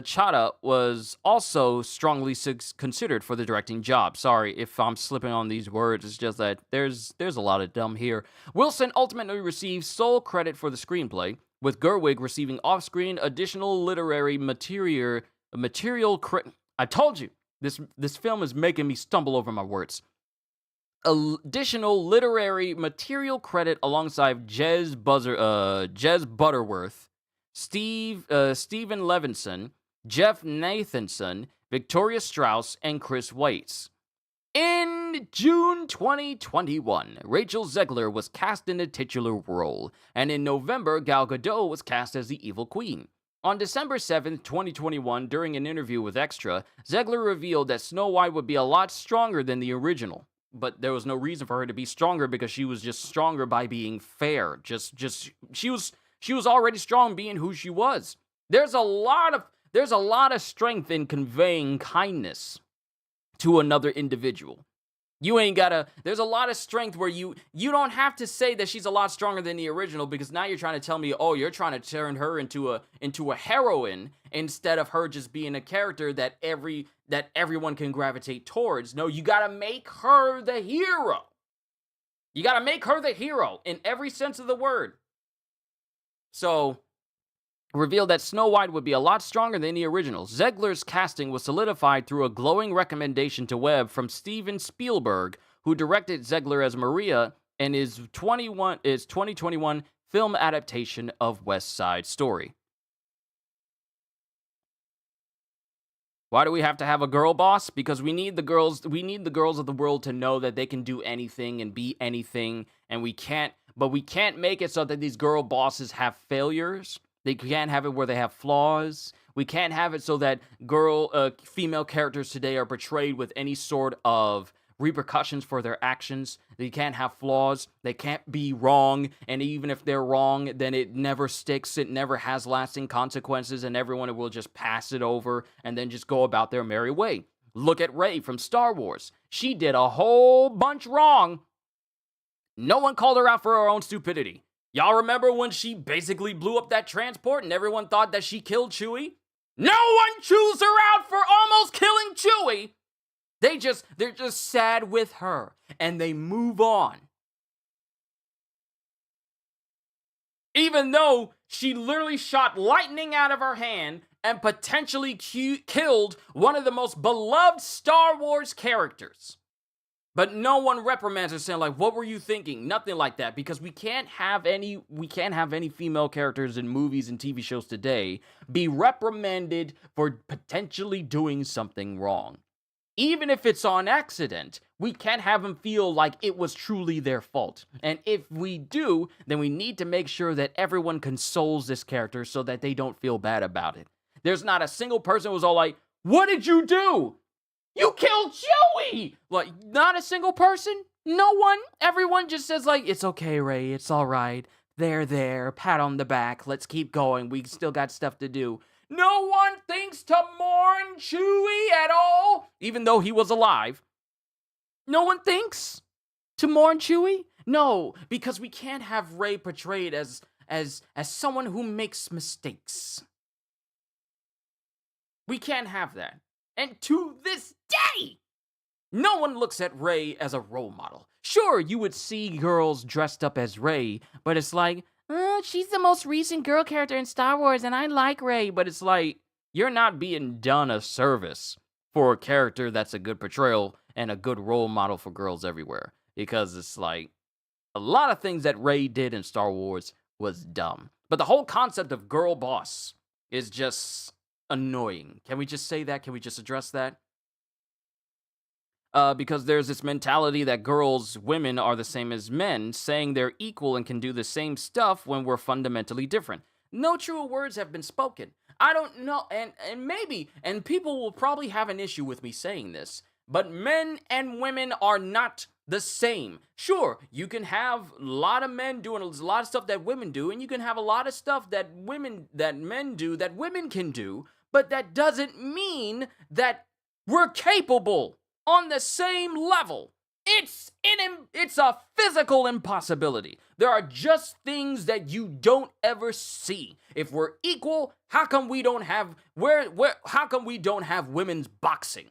Chadha was also strongly considered for the directing job. Sorry if I'm slipping on these words. It's just that there's a lot of dumb here. Wilson ultimately received sole credit for the screenplay, with Gerwig receiving off-screen additional literary material. I told you this film is making me stumble over my words. Additional literary material credit alongside Jez Butterworth, Stephen Levinson, Jeff Nathanson, Victoria Strauss, and Chris Weitz. In June 2021, Rachel Zegler was cast in the titular role, and in November, Gal Gadot was cast as the evil queen. On December 7th, 2021, during an interview with Extra, Zegler revealed that Snow White would be a lot stronger than the original. But there was no reason for her to be stronger because she was just stronger by being fair. She was already strong being who she was. There's a lot of strength in conveying kindness to another individual. There's a lot of strength where you don't have to say that she's a lot stronger than the original, because now you're trying to tell me, oh, you're trying to turn her into a heroine instead of her just being a character that everyone can gravitate towards. No, you gotta make her the hero. You gotta make her the hero in every sense of the word. So, revealed that Snow White would be a lot stronger than the original. Zegler's casting was solidified through a glowing recommendation to Webb from Steven Spielberg, who directed Zegler as Maria in his 2021 film adaptation of West Side Story. Why do we have to have a girl boss? Because we need the girls of the world to know that they can do anything and be anything, and we can't make it so that these girl bosses have failures. They can't have it where they have flaws. We can't have it so that female characters today are portrayed with any sort of repercussions for their actions. They can't have flaws. They can't be wrong. And even if they're wrong, then it never sticks. It never has lasting consequences, and everyone will just pass it over and then just go about their merry way. Look at Rey from Star Wars. She did a whole bunch wrong. No one called her out for her own stupidity. Y'all remember when she basically blew up that transport and everyone thought that she killed Chewie? No one chews her out for almost killing Chewie. They're just sad with her and they move on. Even though she literally shot lightning out of her hand and potentially killed one of the most beloved Star Wars characters. But no one reprimands her saying, like, what were you thinking? Nothing like that, because we can't have any female characters in movies and TV shows today be reprimanded for potentially doing something wrong. Even if it's on accident, we can't have them feel like it was truly their fault. And if we do, then we need to make sure that everyone consoles this character so that they don't feel bad about it. There's not a single person who was all like, what did you do? You killed Chewie! Like, not a single person? No one? Everyone just says, like, it's okay, Rey, it's all right. There, pat on the back, let's keep going, we still got stuff to do. No one thinks to mourn Chewie at all, even though he was alive. No one thinks to mourn Chewie? No, because we can't have Rey portrayed as someone who makes mistakes. We can't have that. And to this day, no one looks at Rey as a role model. Sure, you would see girls dressed up as Rey, but it's like, she's the most recent girl character in Star Wars, and I like Rey. But it's like, you're not being done a service for a character that's a good portrayal and a good role model for girls everywhere. Because it's like, a lot of things that Rey did in Star Wars was dumb. But the whole concept of girl boss is just annoying. Can we just say that? Can we just address that? Because there's this mentality that women are the same as men, saying they're equal and can do the same stuff when we're fundamentally different. No truer words have been spoken. I don't know, and people will probably have an issue with me saying this, but men and women are not the same. Sure, you can have a lot of men doing a lot of stuff that women do, and you can have a lot of stuff that men do that women can do, but that doesn't mean that we're capable on the same level. It's a physical impossibility. There are just things that you don't ever see. If we're equal, how come we don't have women's boxing?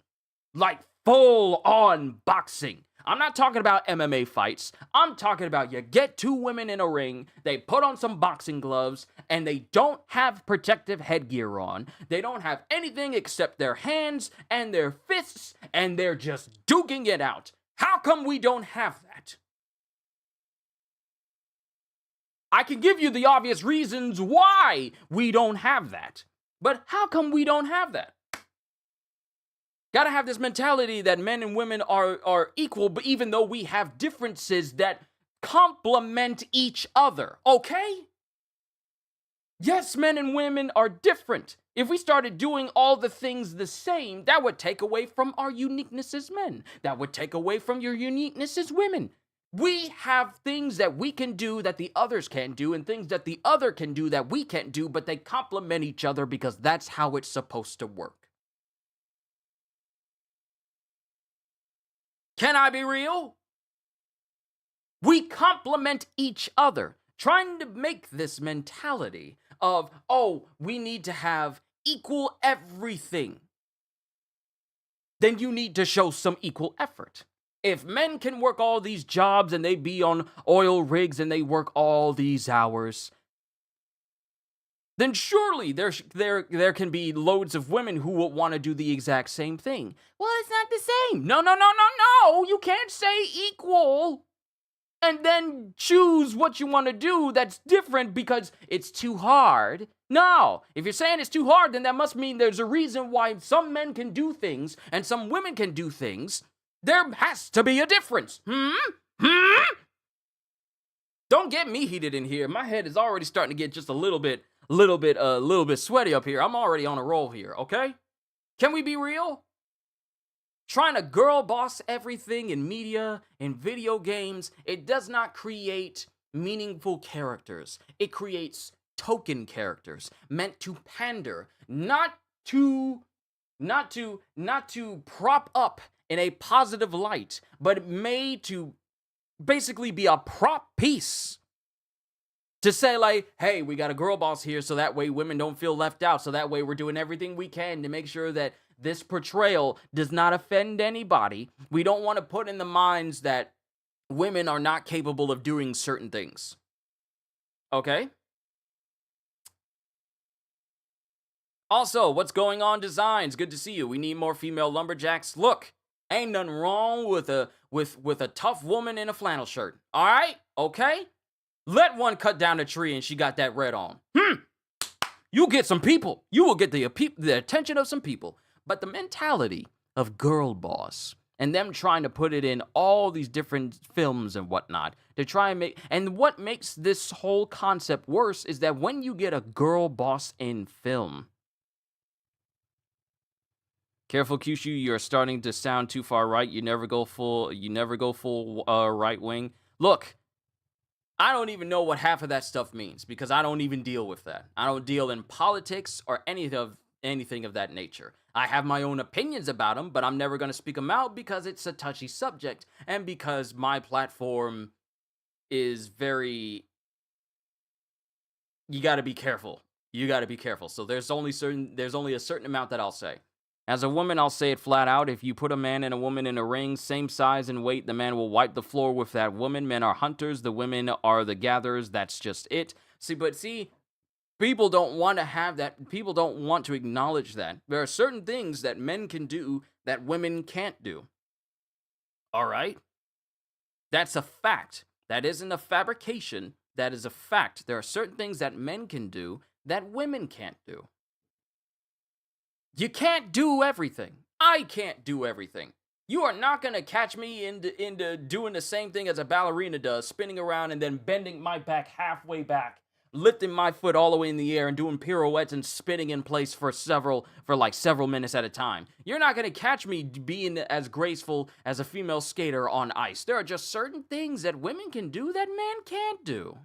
Like full on boxing. I'm not talking about MMA fights. I'm talking about you get two women in a ring, they put on some boxing gloves, and they don't have protective headgear on. They don't have anything except their hands and their fists, and they're just duking it out. How come we don't have that? I can give you the obvious reasons why we don't have that. But how come we don't have that? Gotta have this mentality that men and women are equal, but even though we have differences that complement each other, okay? Yes, men and women are different. If we started doing all the things the same, that would take away from our uniqueness as men. That would take away from your uniqueness as women. We have things that we can do that the others can't do, and things that the other can do that we can't do, but they complement each other because that's how it's supposed to work. Can I be real? We complement each other, trying to make this mentality of, oh, we need to have equal everything. Then you need to show some equal effort. If men can work all these jobs and they be on oil rigs and they work all these hours, then surely there can be loads of women who will want to do the exact same thing. Well, it's not the same. No. You can't say equal and then choose what you want to do that's different because it's too hard. No. If you're saying it's too hard, then that must mean there's a reason why some men can do things and some women can do things. There has to be a difference. Don't get me heated in here. My head is already starting to get just a little bit sweaty up here. I'm already on a roll here, okay? Can we be real? Trying to girl boss everything in media, in video games, it does not create meaningful characters. It creates token characters meant to pander, not to prop up in a positive light, but made to basically be a prop piece. To say like, hey, we got a girl boss here so that way women don't feel left out. So that way we're doing everything we can to make sure that this portrayal does not offend anybody. We don't want to put in the minds that women are not capable of doing certain things. Okay? Also, what's going on, Designs? Good to see you. We need more female lumberjacks. Look, ain't nothing wrong with a tough woman in a flannel shirt. All right? Okay? Let one cut down a tree and she got that red on. You get some people. You will get the attention of some people. But the mentality of girl boss and them trying to put it in all these different films and whatnot to try and make... And what makes this whole concept worse is that when you get a girl boss in film... Careful, Kyushu, you're starting to sound too far right. You never go full right wing. Look, I don't even know what half of that stuff means because I don't even deal with that. I don't deal in politics or anything of that nature. I have my own opinions about them, but I'm never going to speak them out because it's a touchy subject and because my platform is very... You got to be careful. You got to be careful. So there's only a certain amount that I'll say. As a woman, I'll say it flat out. If you put a man and a woman in a ring, same size and weight, the man will wipe the floor with that woman. Men are hunters. The women are the gatherers. That's just it. See, people don't want to have that. People don't want to acknowledge that. There are certain things that men can do that women can't do. All right? That's a fact. That isn't a fabrication. That is a fact. There are certain things that men can do that women can't do. You can't do everything. I can't do everything. You are not going to catch me into doing the same thing as a ballerina does, spinning around and then bending my back halfway back, lifting my foot all the way in the air and doing pirouettes and spinning in place for several minutes at a time. You're not going to catch me being as graceful as a female skater on ice. There are just certain things that women can do that men can't do.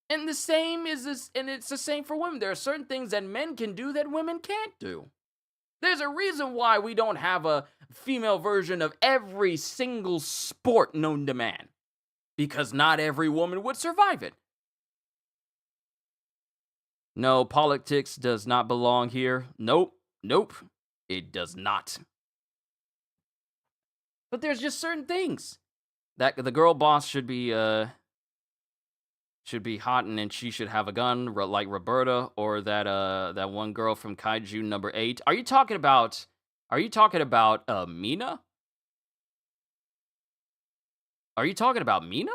And the same is this, and it's the same for women. There are certain things that men can do that women can't do. There's a reason why we don't have a female version of every single sport known to man. Because not every woman would survive it. No, politics does not belong here. Nope. It does not. But there's just certain things that the girl boss should be hot and she should have a gun like Roberta or that one girl from Kaiju number 8. Are you talking about Mina? Are you talking about Mina?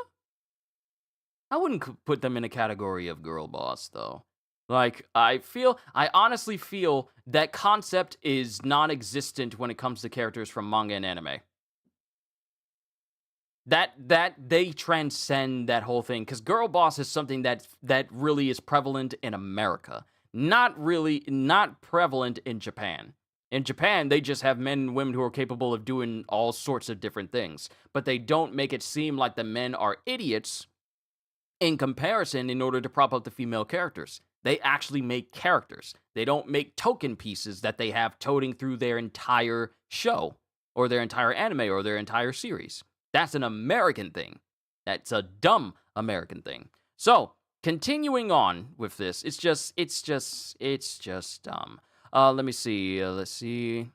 I wouldn't put them in a category of girl boss though. Like I honestly feel that concept is non-existent when it comes to characters from manga and anime. That they transcend that whole thing, because girl boss is something that really is prevalent in America, not prevalent in Japan. In Japan, they just have men and women who are capable of doing all sorts of different things, but they don't make it seem like the men are idiots in comparison in order to prop up the female characters. They actually make characters. They don't make token pieces that they have toting through their entire show or their entire anime or their entire series. That's an American thing. That's a dumb American thing. So, continuing on with this, it's just dumb. Let me see. Let's see.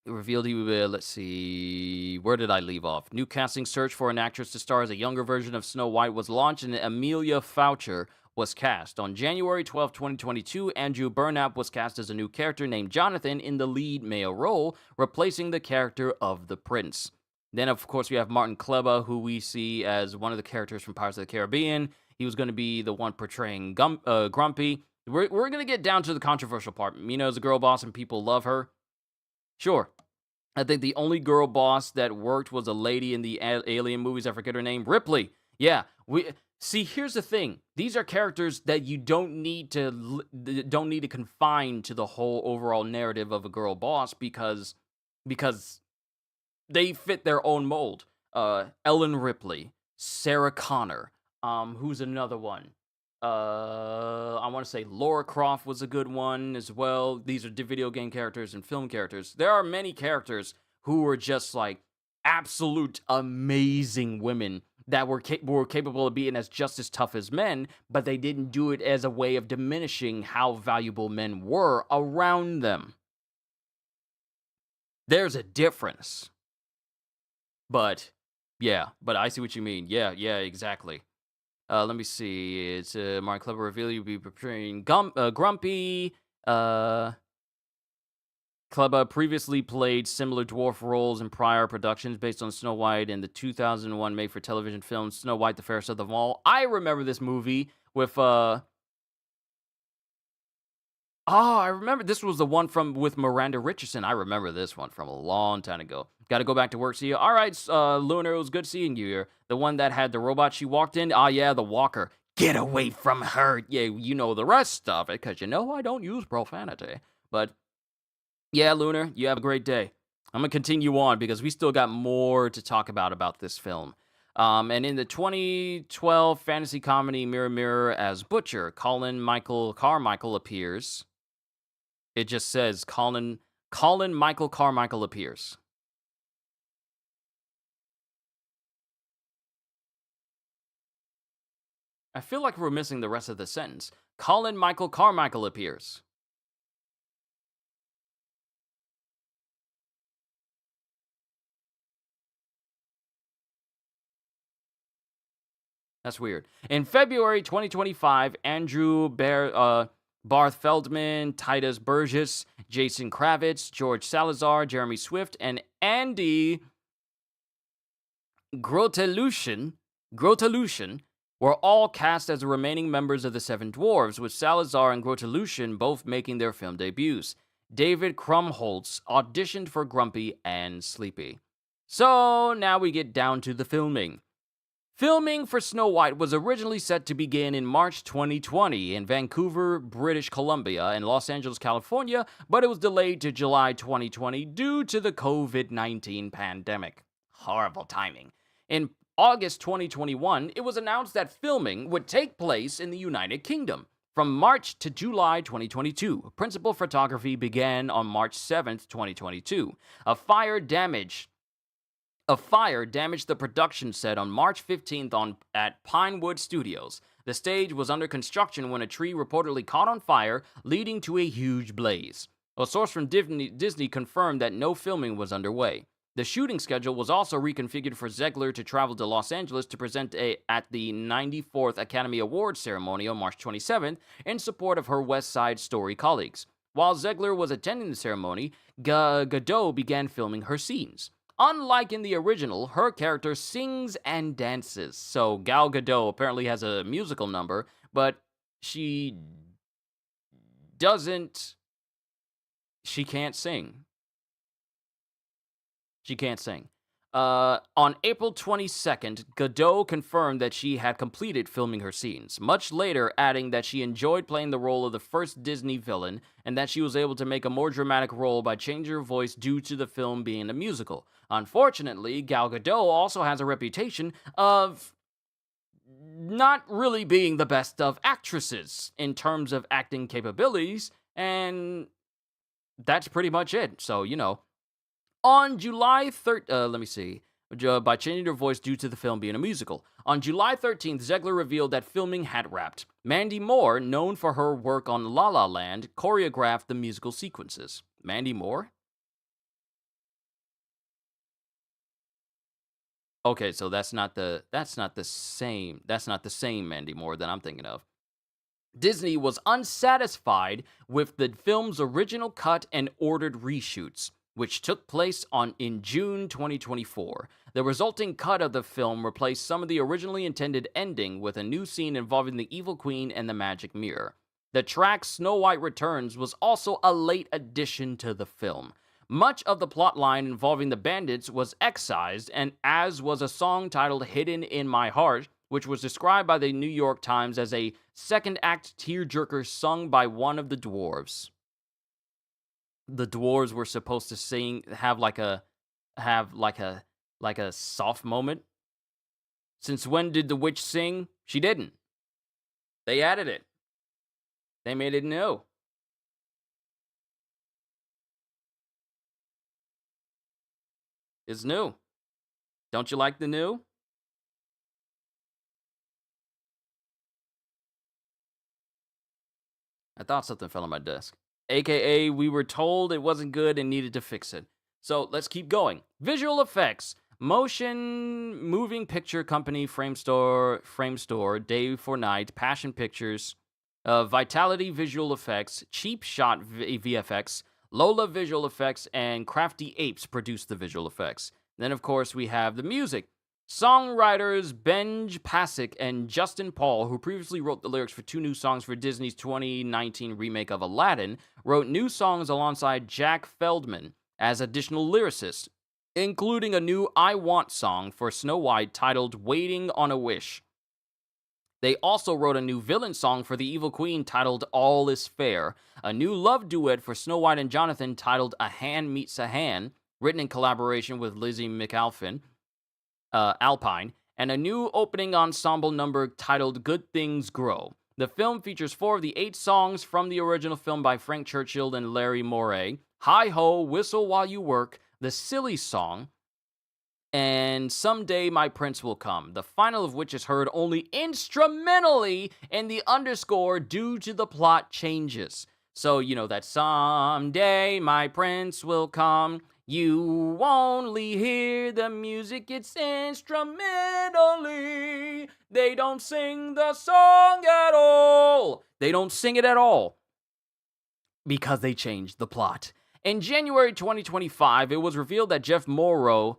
It revealed let's see. Where did I leave off? New casting search for an actress to star as a younger version of Snow White was launched, and Amelia Foucher was cast. On January 12, 2022, Andrew Burnap was cast as a new character named Jonathan in the lead male role, replacing the character of the Prince. Then, of course, we have Martin Kleba, who we see as one of the characters from Pirates of the Caribbean. He was going to be the one portraying Grumpy. We're going to get down to the controversial part. Mina is a girl boss and people love her. Sure. I think the only girl boss that worked was a lady in the Alien movies. I forget her name. Ripley. Yeah. See, here's the thing. These are characters that you don't need to confine to the whole overall narrative of a girl boss because they fit their own mold. Ellen Ripley, Sarah Connor. Who's another one? I want to say Laura Croft was a good one as well. These are video game characters and film characters. There are many characters who are just like absolute amazing women that were capable of being just as tough as men, but they didn't do it as a way of diminishing how valuable men were around them. There's a difference. But I see what you mean. Yeah, exactly. Let me see. It's Mark Clever reveal you'll be portraying Grumpy. Kleba previously played similar dwarf roles in prior productions based on Snow White and the 2001 made-for-television film Snow White, the Fairest of them all. I remember this movie with I remember this was the one with Miranda Richardson. I remember this one from a long time ago. Got to go back to work. See you. All right, Lunar, it was good seeing you here. The one that had the robot she walked in. Ah, yeah, the walker. Get away from her. Yeah, you know the rest of it, because I don't use profanity. But, yeah, Lunar, you have a great day. I'm going to continue on because we still got more to talk about this film. And in the 2012 fantasy comedy Mirror Mirror as Butcher, Colin Michael Carmichael appears. It just says Colin Michael Carmichael appears. I feel like we're missing the rest of the sentence. Colin Michael Carmichael appears. That's weird. In February 2025, Barth Feldman, Titus Burgess, Jason Kravitz, George Salazar, Jeremy Swift, and Andy Grotelushin were all cast as the remaining members of the Seven Dwarves, with Salazar and Grotelushin both making their film debuts. David Krumholtz auditioned for Grumpy and Sleepy. So now we get down to the filming. Filming for Snow White was originally set to begin in March 2020 in Vancouver, British Columbia, and Los Angeles, California, but it was delayed to July 2020 due to the COVID-19 pandemic. Horrible timing. In August 2021, it was announced that filming would take place in the United Kingdom. From March to July 2022, principal photography began on March 7th, 2022. A fire damaged the production set on March 15th at Pinewood Studios. The stage was under construction when a tree reportedly caught on fire, leading to a huge blaze. A source from Disney confirmed that no filming was underway. The shooting schedule was also reconfigured for Zegler to travel to Los Angeles to present at the 94th Academy Awards ceremony on March 27th in support of her West Side Story colleagues. While Zegler was attending the ceremony, Gadot began filming her scenes. Unlike in the original, her character sings and dances. So Gal Gadot apparently has a musical number, but she can't sing. She can't sing. On April 22nd, Gadot confirmed that she had completed filming her scenes, much later adding that she enjoyed playing the role of the first Disney villain and that she was able to make a more dramatic role by changing her voice due to the film being a musical. Unfortunately, Gal Gadot also has a reputation of not really being the best of actresses in terms of acting capabilities, and that's pretty much it. So, On July 13th, by changing her voice due to the film being a musical. On July 13th, Zegler revealed that filming had wrapped. Mandy Moore, known for her work on La La Land, choreographed the musical sequences. Mandy Moore? Okay, so that's not the same Mandy Moore that I'm thinking of. Disney was unsatisfied with the film's original cut and ordered reshoots, which took place in June 2024. The resulting cut of the film replaced some of the originally intended ending with a new scene involving the Evil Queen and the Magic Mirror. The track Snow White Returns was also a late addition to the film. Much of the plotline involving the bandits was excised, and as was a song titled Hidden in My Heart, which was described by the New York Times as a second-act tearjerker sung by one of the dwarves. The dwarves were supposed to have a soft moment. Since when did the witch sing? She didn't. They added it. They made it new. It's new. Don't you like the new? I thought something fell on my desk. AKA, we were told it wasn't good and needed to fix it. So let's keep going. Visual effects. Motion Moving Picture Company, Framestore, Day for Night, Passion Pictures, Vitality Visual Effects, Cheap Shot VFX, Lola Visual Effects, and Crafty Apes produced the visual effects. Then, of course, we have the music. Songwriters Benj Pasek and Justin Paul, who previously wrote the lyrics for two new songs for Disney's 2019 remake of Aladdin, wrote new songs alongside Jack Feldman as additional lyricists, including a new I Want song for Snow White titled Waiting on a Wish. They also wrote a new villain song for the Evil Queen titled All Is Fair, a new love duet for Snow White and Jonathan titled A Hand Meets a Hand, written in collaboration with Lizzie McAlpine, and a new opening ensemble number titled Good Things Grow. The film features 4 of the 8 songs from the original film by Frank Churchill and Larry Moray: Hi Ho, Whistle While You Work, The Silly Song, and Someday My Prince Will Come, the final of which is heard only instrumentally in the underscore due to the plot changes. So, that Someday My Prince Will Come, You only hear the music, it's instrumentally. They don't sing the song at all. They don't sing it at all because they changed the plot. In January 2025, it was revealed that Jeff Morrow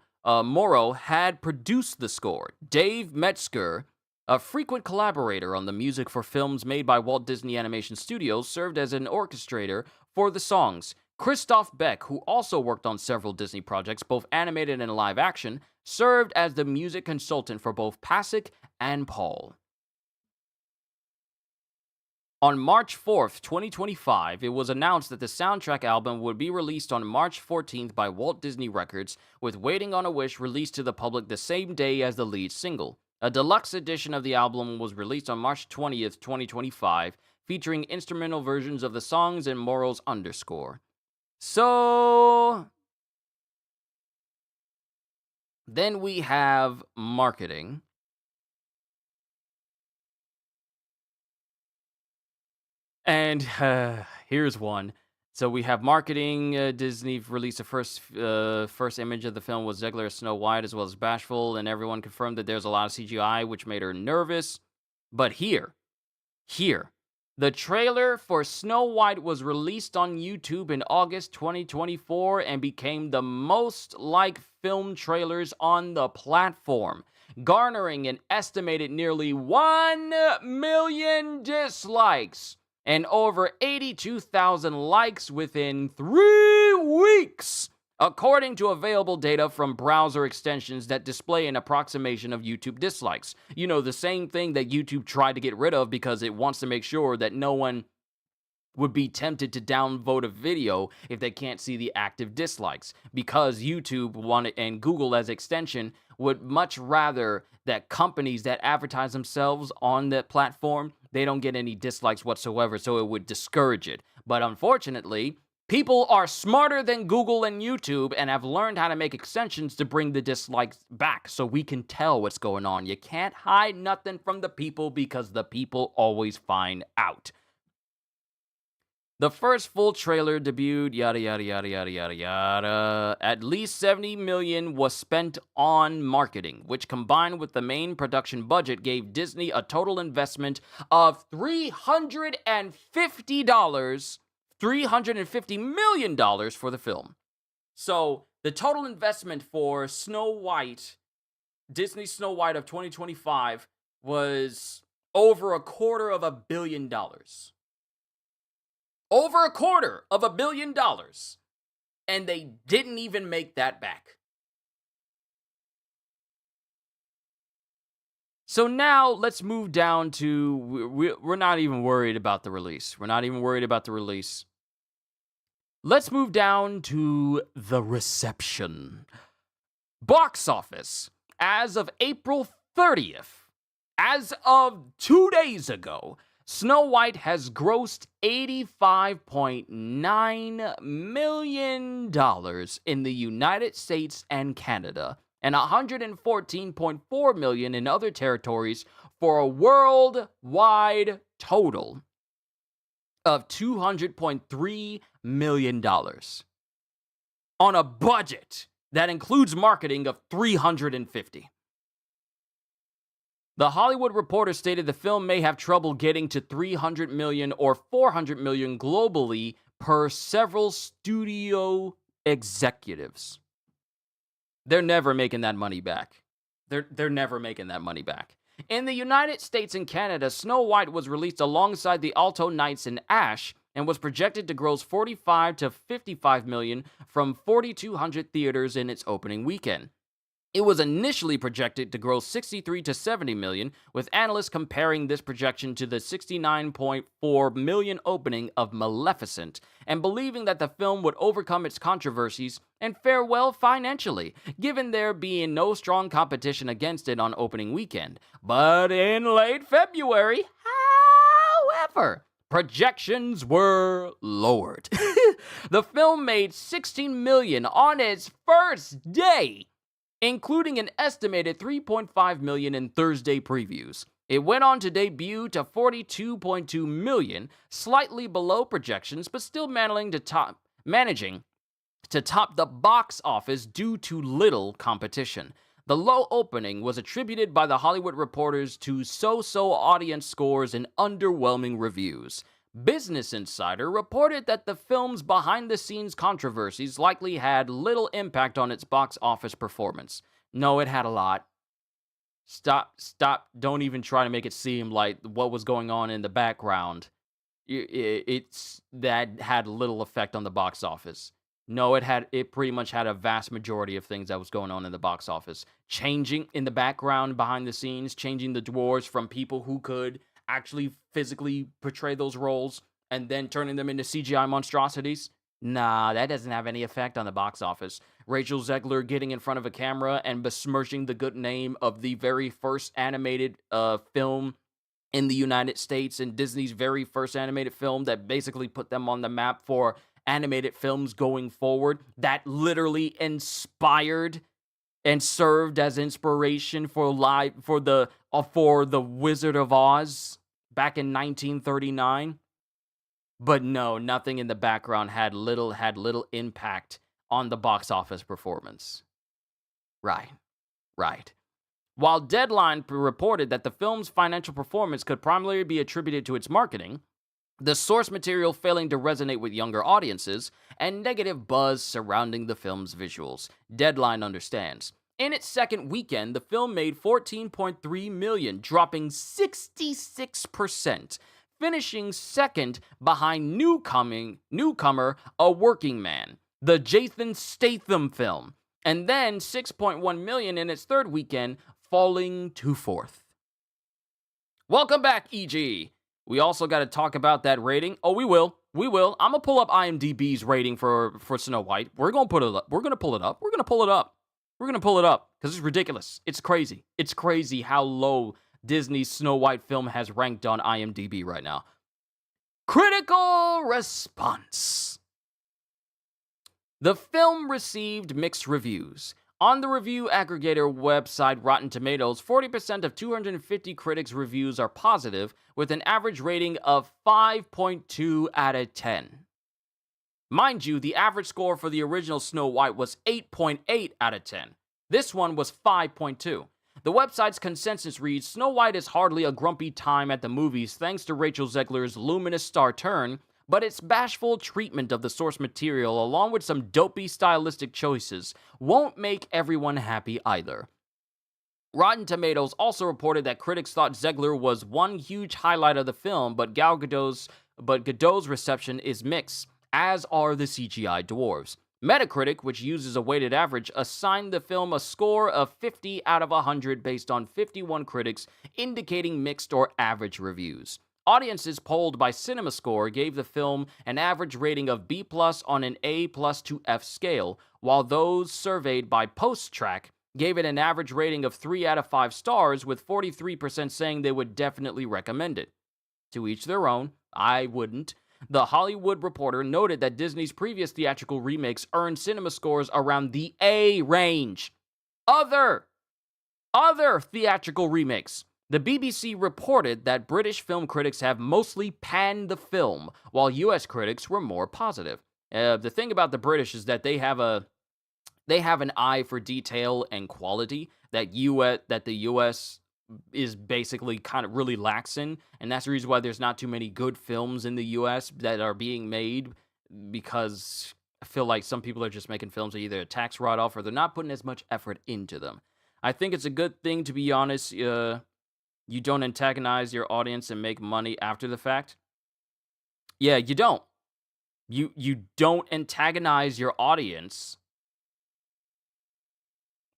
had produced the score. Dave Metzger, a frequent collaborator on the music for films made by Walt Disney Animation Studios, served as an orchestrator for the songs. Christoph Beck, who also worked on several Disney projects, both animated and live action, served as the music consultant for both Pasek and Paul. On March 4th, 2025, it was announced that the soundtrack album would be released on March 14th by Walt Disney Records, with Waiting on a Wish released to the public the same day as the lead single. A deluxe edition of the album was released on March 20th, 2025, featuring instrumental versions of the songs and Morrow's underscore. So, then we have marketing. And here's one. So we have marketing. Disney released the first image of the film was Zegler as Snow White, as well as Bashful, and everyone confirmed that there's a lot of CGI, which made her nervous. But here, the trailer for Snow White was released on YouTube in August 2024 and became the most liked film trailers on the platform, garnering an estimated nearly 1 million dislikes and over 82,000 likes within 3 weeks, according to available data from browser extensions that display an approximation of YouTube dislikes. You know, the same thing that YouTube tried to get rid of because it wants to make sure that no one would be tempted to downvote a video if they can't see the active dislikes, because YouTube wanted, and Google as extension would much rather that companies that advertise themselves on that platform, they don't get any dislikes whatsoever, so it would discourage it. But unfortunately, people are smarter than Google and YouTube and have learned how to make extensions to bring the dislikes back so we can tell what's going on. You can't hide nothing from the people because the people always find out. The first full trailer debuted, yada, yada, yada, yada, yada, yada. At least $70 million was spent on marketing, which combined with the main production budget gave Disney a total investment of $350 million for the film. So the total investment for Snow White, Disney Snow White of 2025, was over $250 million. Over $250 million. And they didn't even make that back. So now let's move down to, we're not even worried about the release. Let's move down to the reception. Box office. As of April 30th, as of 2 days ago, Snow White has grossed $85.9 million in the United States and Canada, and $114.4 million in other territories, for a worldwide total of $200.3 million. On a budget that includes marketing of $350. The Hollywood Reporter stated the film may have trouble getting to $300 million or $400 million globally, per several studio executives. They're never making that money back. They're never making that money back. In the United States and Canada, Snow White was released alongside The Alto Knights and Ash and was projected to gross $45 to $55 million from 4,200 theaters in its opening weekend. It was initially projected to gross $63 to $70 million, with analysts comparing this projection to the $69.4 million opening of Maleficent, and believing that the film would overcome its controversies and fare well financially, given there being no strong competition against it on opening weekend. But in late February, however, projections were lowered. The film made $16 million on its first day, including an estimated $3.5 million in Thursday previews. It went on to debut to $42.2 million, slightly below projections, but still managing to top the box office due to little competition. The low opening was attributed by The Hollywood Reporters to so-so audience scores and underwhelming reviews. Business Insider reported that the film's behind-the-scenes controversies likely had little impact on its box office performance. No, it had a lot. Stop. Don't even try to make it seem like what was going on in the background, it's that had little effect on the box office. No, it pretty much had a vast majority of things that was going on in the box office. Changing in the background behind the scenes, changing the dwarves from people who could actually physically portray those roles and then turning them into CGI monstrosities. Nah, that doesn't have any effect on the box office. Rachel Zegler getting in front of a camera and besmirching the good name of the very first animated film in the United States, and Disney's very first animated film that basically put them on the map for animated films going forward, that literally inspired and served as inspiration for the Wizard of Oz back in 1939. But no, nothing in the background had little impact on the box office performance. Right. While Deadline reported that the film's financial performance could primarily be attributed to its marketing, the source material failing to resonate with younger audiences, and negative buzz surrounding the film's visuals, Deadline understands. In its second weekend, the film made $14.3 million, dropping 66%, finishing second behind newcomer A Working Man, the Jason Statham film, and then $6.1 million in its third weekend, falling to fourth. Welcome back, EG. We also got to talk about that rating. Oh, we will. I'm gonna pull up IMDb's rating for Snow White. We're gonna pull it up because it's ridiculous. It's crazy. It's crazy how low Disney's Snow White film has ranked on IMDb right now. Critical response. The film received mixed reviews. On the review aggregator website Rotten Tomatoes, 40% of 250 critics' reviews are positive, with an average rating of 5.2 out of 10. Mind you, the average score for the original Snow White was 8.8 out of 10. This one was 5.2. The website's consensus reads, Snow White is hardly a grumpy time at the movies thanks to Rachel Zegler's luminous star turn, but its bashful treatment of the source material, along with some dopey stylistic choices, won't make everyone happy either. Rotten Tomatoes also reported that critics thought Zegler was one huge highlight of the film, but Gadot's reception is mixed, as are the CGI dwarves. Metacritic, which uses a weighted average, assigned the film a score of 50 out of 100 based on 51 critics, indicating mixed or average reviews. Audiences polled by CinemaScore gave the film an average rating of B+ on an A+ to F scale, while those surveyed by PostTrack gave it an average rating of 3 out of 5 stars, with 43% saying they would definitely recommend it. To each their own. I wouldn't. The Hollywood Reporter noted that Disney's previous theatrical remakes earned cinema scores around the A range. Other theatrical remakes. The BBC reported that British film critics have mostly panned the film, while US critics were more positive. The thing about the British is that they have an eye for detail and quality that the US is basically kind of really lax in, and that's the reason why there's not too many good films in the US that are being made, because I feel like some people are just making films that either a tax write-off or they're not putting as much effort into them. I think it's a good thing, to be honest. You don't antagonize your audience and make money after the fact. Yeah, you don't. You don't antagonize your audience,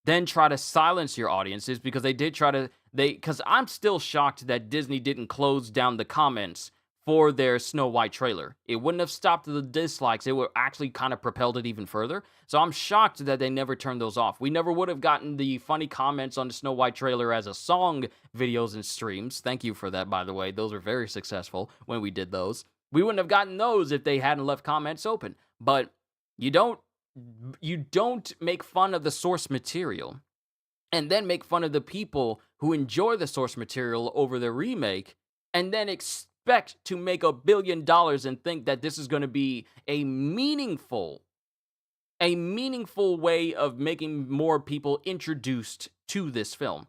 then try to silence your audiences, because because I'm still shocked that Disney didn't close down the comments for their Snow White trailer. It wouldn't have stopped the dislikes. It would actually kind of propelled it even further. So I'm shocked that they never turned those off. We never would have gotten the funny comments on the Snow White trailer as a song videos and streams. Thank you for that, by the way. Those were very successful when we did those. We wouldn't have gotten those if they hadn't left comments open. But you don't make fun of the source material and then make fun of the people who enjoy the source material over the remake and then expect to make $1 billion and think that this is going to be a meaningful a meaningful way of making more people introduced to this film.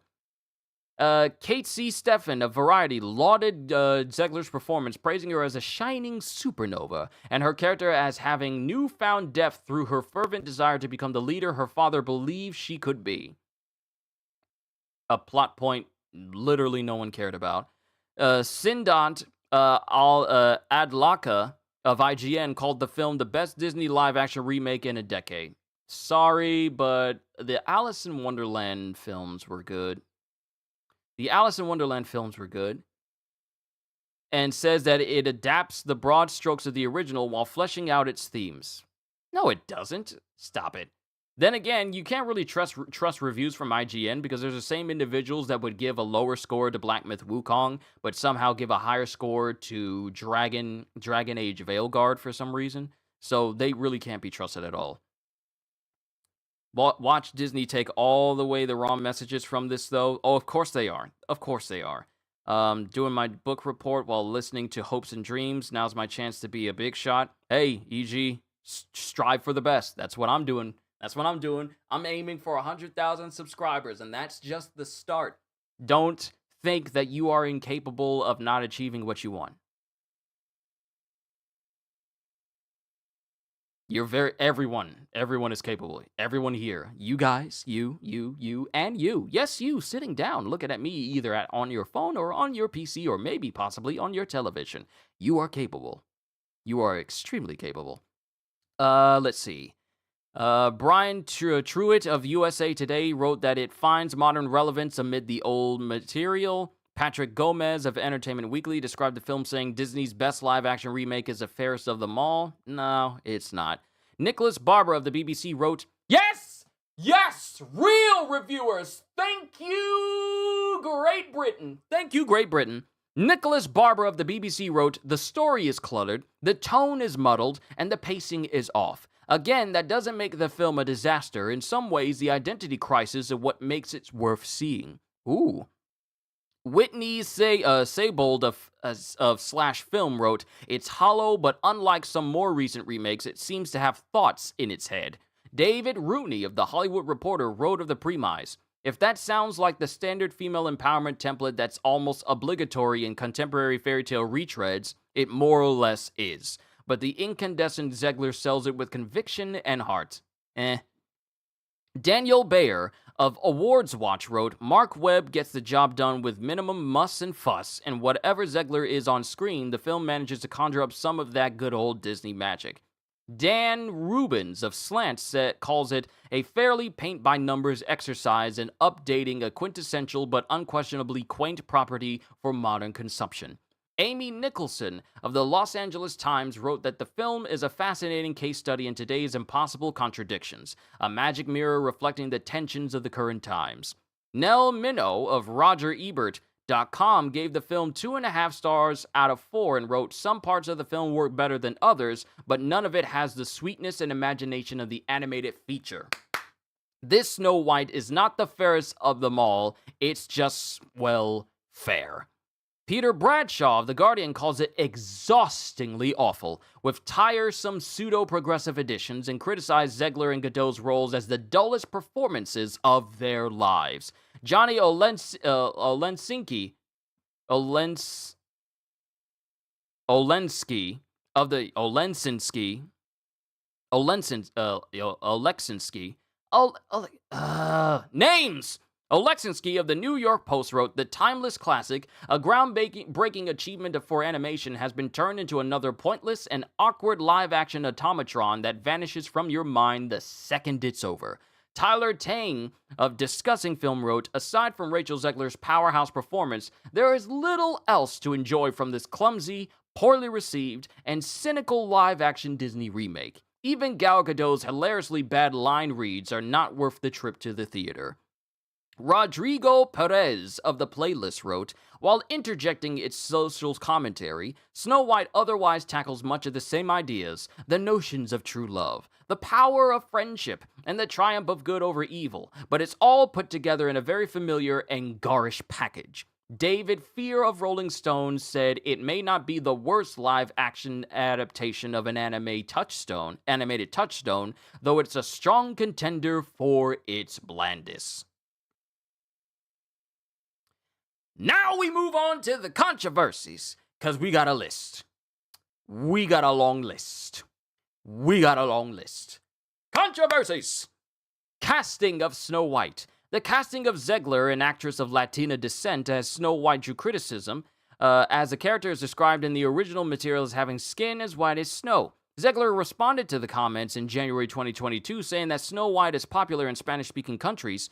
Kate C. Steffen of Variety lauded Zegler's performance, praising her as a shining supernova, and her character as having newfound depth through her fervent desire to become the leader her father believed she could be. A plot point literally no one cared about. Sindant Adlaka of IGN called the film the best Disney live-action remake in a decade. Sorry, but the Alice in Wonderland films were good. And says that it adapts the broad strokes of the original while fleshing out its themes. No, it doesn't. Stop it. Then again, you can't really trust reviews from IGN because there's the same individuals that would give a lower score to Black Myth Wukong, but somehow give a higher score to Dragon Age Veilguard for some reason. So they really can't be trusted at all. Watch Disney take all the way the wrong messages from this, though. Oh, of course they are. Doing my book report while listening to Hopes and Dreams. Now's my chance to be a big shot. Hey, EG, strive for the best. That's what I'm doing. I'm aiming for 100,000 subscribers, and that's just the start. Don't think that you are incapable of not achieving what you want. Everyone is capable. Everyone here. You guys, you, and you. Yes, you, sitting down, looking at me either on your phone or on your PC or maybe possibly on your television. You are capable. You are extremely capable. Let's see. Brian Truitt of USA Today wrote that it finds modern relevance amid the old material. Patrick Gomez of Entertainment Weekly described the film saying Disney's best live-action remake is the fairest of them all. No, it's not. Nicholas Barber of the BBC wrote, Yes, real reviewers. Thank you, Great Britain. Nicholas Barber of the BBC wrote, the story is cluttered, the tone is muddled, and the pacing is off. Again, that doesn't make the film a disaster. In some ways, the identity crisis is what makes it worth seeing. Ooh. Whitney Seybold of Slash Film wrote, it's hollow, but unlike some more recent remakes, it seems to have thoughts in its head. David Rooney of The Hollywood Reporter wrote of the premise, if that sounds like the standard female empowerment template that's almost obligatory in contemporary fairy tale retreads, it more or less is. But the incandescent Zegler sells it with conviction and heart. Daniel Bayer of Awards Watch wrote, Mark Webb gets the job done with minimum muss and fuss, and whatever Zegler is on screen, the film manages to conjure up some of that good old Disney magic. Dan Rubens of Slant calls it a fairly paint-by-numbers exercise in updating a quintessential but unquestionably quaint property for modern consumption. Amy Nicholson of the Los Angeles Times wrote that the film is a fascinating case study in today's impossible contradictions, a magic mirror reflecting the tensions of the current times. Nell Minow of RogerEbert.com gave the film 2.5 stars out of 4 and wrote, some parts of the film work better than others, but none of it has the sweetness and imagination of the animated feature. This Snow White is not the fairest of them all, it's just, well, fair. Peter Bradshaw of The Guardian calls it exhaustingly awful, with tiresome pseudo-progressive additions, and criticized Zegler and Godot's roles as the dullest performances of their lives. Johnny Olensky of the names! Oleksinsky of the New York Post wrote, the timeless classic, a groundbreaking achievement for animation, has been turned into another pointless and awkward live-action automatron that vanishes from your mind the second it's over. Tyler Tang of Discussing Film wrote, aside from Rachel Zegler's powerhouse performance, there is little else to enjoy from this clumsy, poorly received, and cynical live-action Disney remake. Even Gal Gadot's hilariously bad line reads are not worth the trip to the theater. Rodrigo Perez of The Playlist wrote, while interjecting its social commentary, Snow White otherwise tackles much of the same ideas, the notions of true love, the power of friendship, and the triumph of good over evil, but it's all put together in a very familiar and garish package. David Fear of Rolling Stone said it may not be the worst live-action adaptation of an animated touchstone, though it's a strong contender for its blandness. Now we move on to the controversies, because we got a list. We got a long list. Controversies! Casting of Snow White. The casting of Zegler, an actress of Latina descent, as Snow White drew criticism, as the character is described in the original material as having skin as white as snow. Zegler responded to the comments in January 2022, saying that Snow White is popular in Spanish-speaking countries,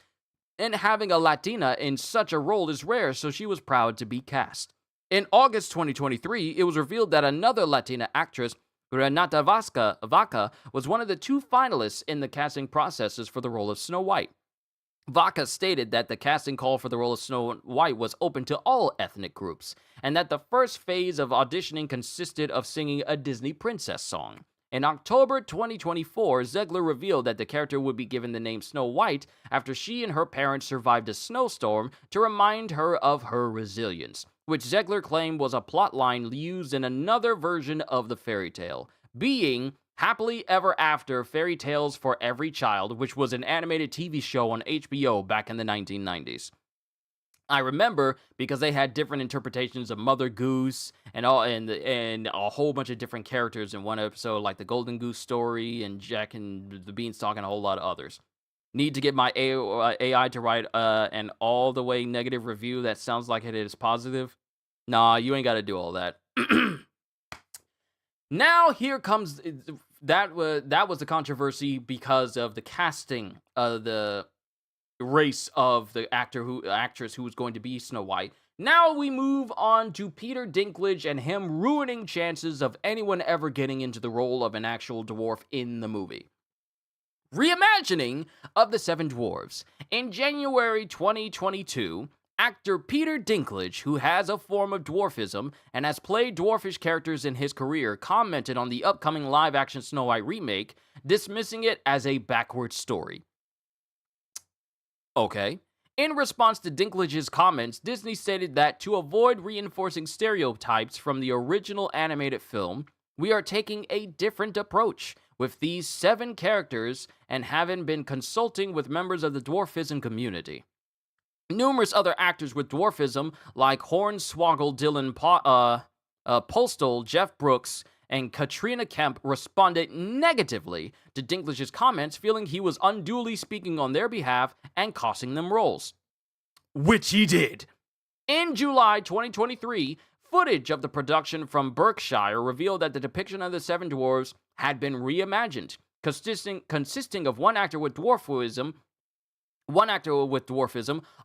and having a Latina in such a role is rare, so she was proud to be cast. In August 2023, it was revealed that another Latina actress, Renata Vaca, was one of the 2 finalists in the casting processes for the role of Snow White. Vaca stated that the casting call for the role of Snow White was open to all ethnic groups, and that the first phase of auditioning consisted of singing a Disney princess song. In October 2024, Zegler revealed that the character would be given the name Snow White after she and her parents survived a snowstorm to remind her of her resilience, which Zegler claimed was a plotline used in another version of the fairy tale, being Happily Ever After Fairy Tales for Every Child, which was an animated TV show on HBO back in the 1990s. I remember because they had different interpretations of Mother Goose and a whole bunch of different characters in one episode, like the Golden Goose story and Jack and the Beanstalk and a whole lot of others. Need to get my AI to write an all the way negative review that sounds like it is positive. Nah, you ain't got to do all that. Now here comes that was the controversy because of the casting of the race of the actress who was going to be Snow White. Now we move on to Peter Dinklage and him ruining chances of anyone ever getting into the role of an actual dwarf in the movie. Reimagining of the Seven Dwarfs. In January 2022, actor Peter Dinklage, who has a form of dwarfism and has played dwarfish characters in his career, commented on the upcoming live-action Snow White remake, dismissing it as a backward story. Okay. In response to Dinklage's comments, Disney stated that to avoid reinforcing stereotypes from the original animated film, we are taking a different approach with these 7 characters and having been consulting with members of the dwarfism community. Numerous other actors with dwarfism, like Hornswoggle Dylan Postl, Jeff Brooks, and Katrina Kemp, responded negatively to Dinklage's comments, feeling he was unduly speaking on their behalf and costing them roles. Which he did. In July 2023, footage of the production from Berkshire revealed that the depiction of the 7 dwarves had been reimagined, consisting of one actor with dwarfism,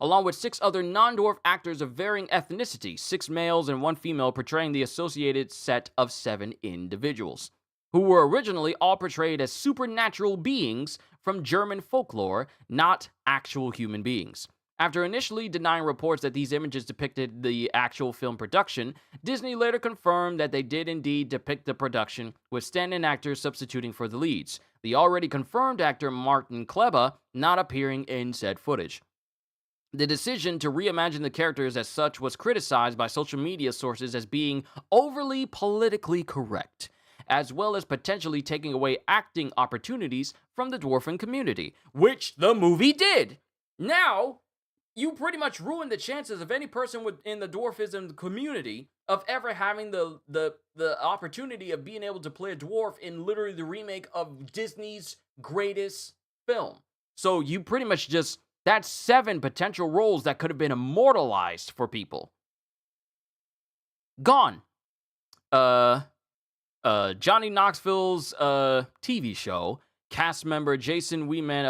along with 6 other non-dwarf actors of varying ethnicity, 6 males and 1 female, portraying the associated set of 7 individuals, who were originally all portrayed as supernatural beings from German folklore, not actual human beings. After initially denying reports that these images depicted the actual film production, Disney later confirmed that they did indeed depict the production, with stand-in actors substituting for the leads, the already confirmed actor Martin Kleba not appearing in said footage. The decision to reimagine the characters as such was criticized by social media sources as being overly politically correct, as well as potentially taking away acting opportunities from the dwarfing community, which the movie did. Now, you pretty much ruined the chances of any person in the dwarfism community of ever having the opportunity of being able to play a dwarf in literally the remake of Disney's greatest film. So you pretty much that's 7 potential roles that could have been immortalized for people. Gone. Johnny Knoxville's TV show, cast member Jason Weeman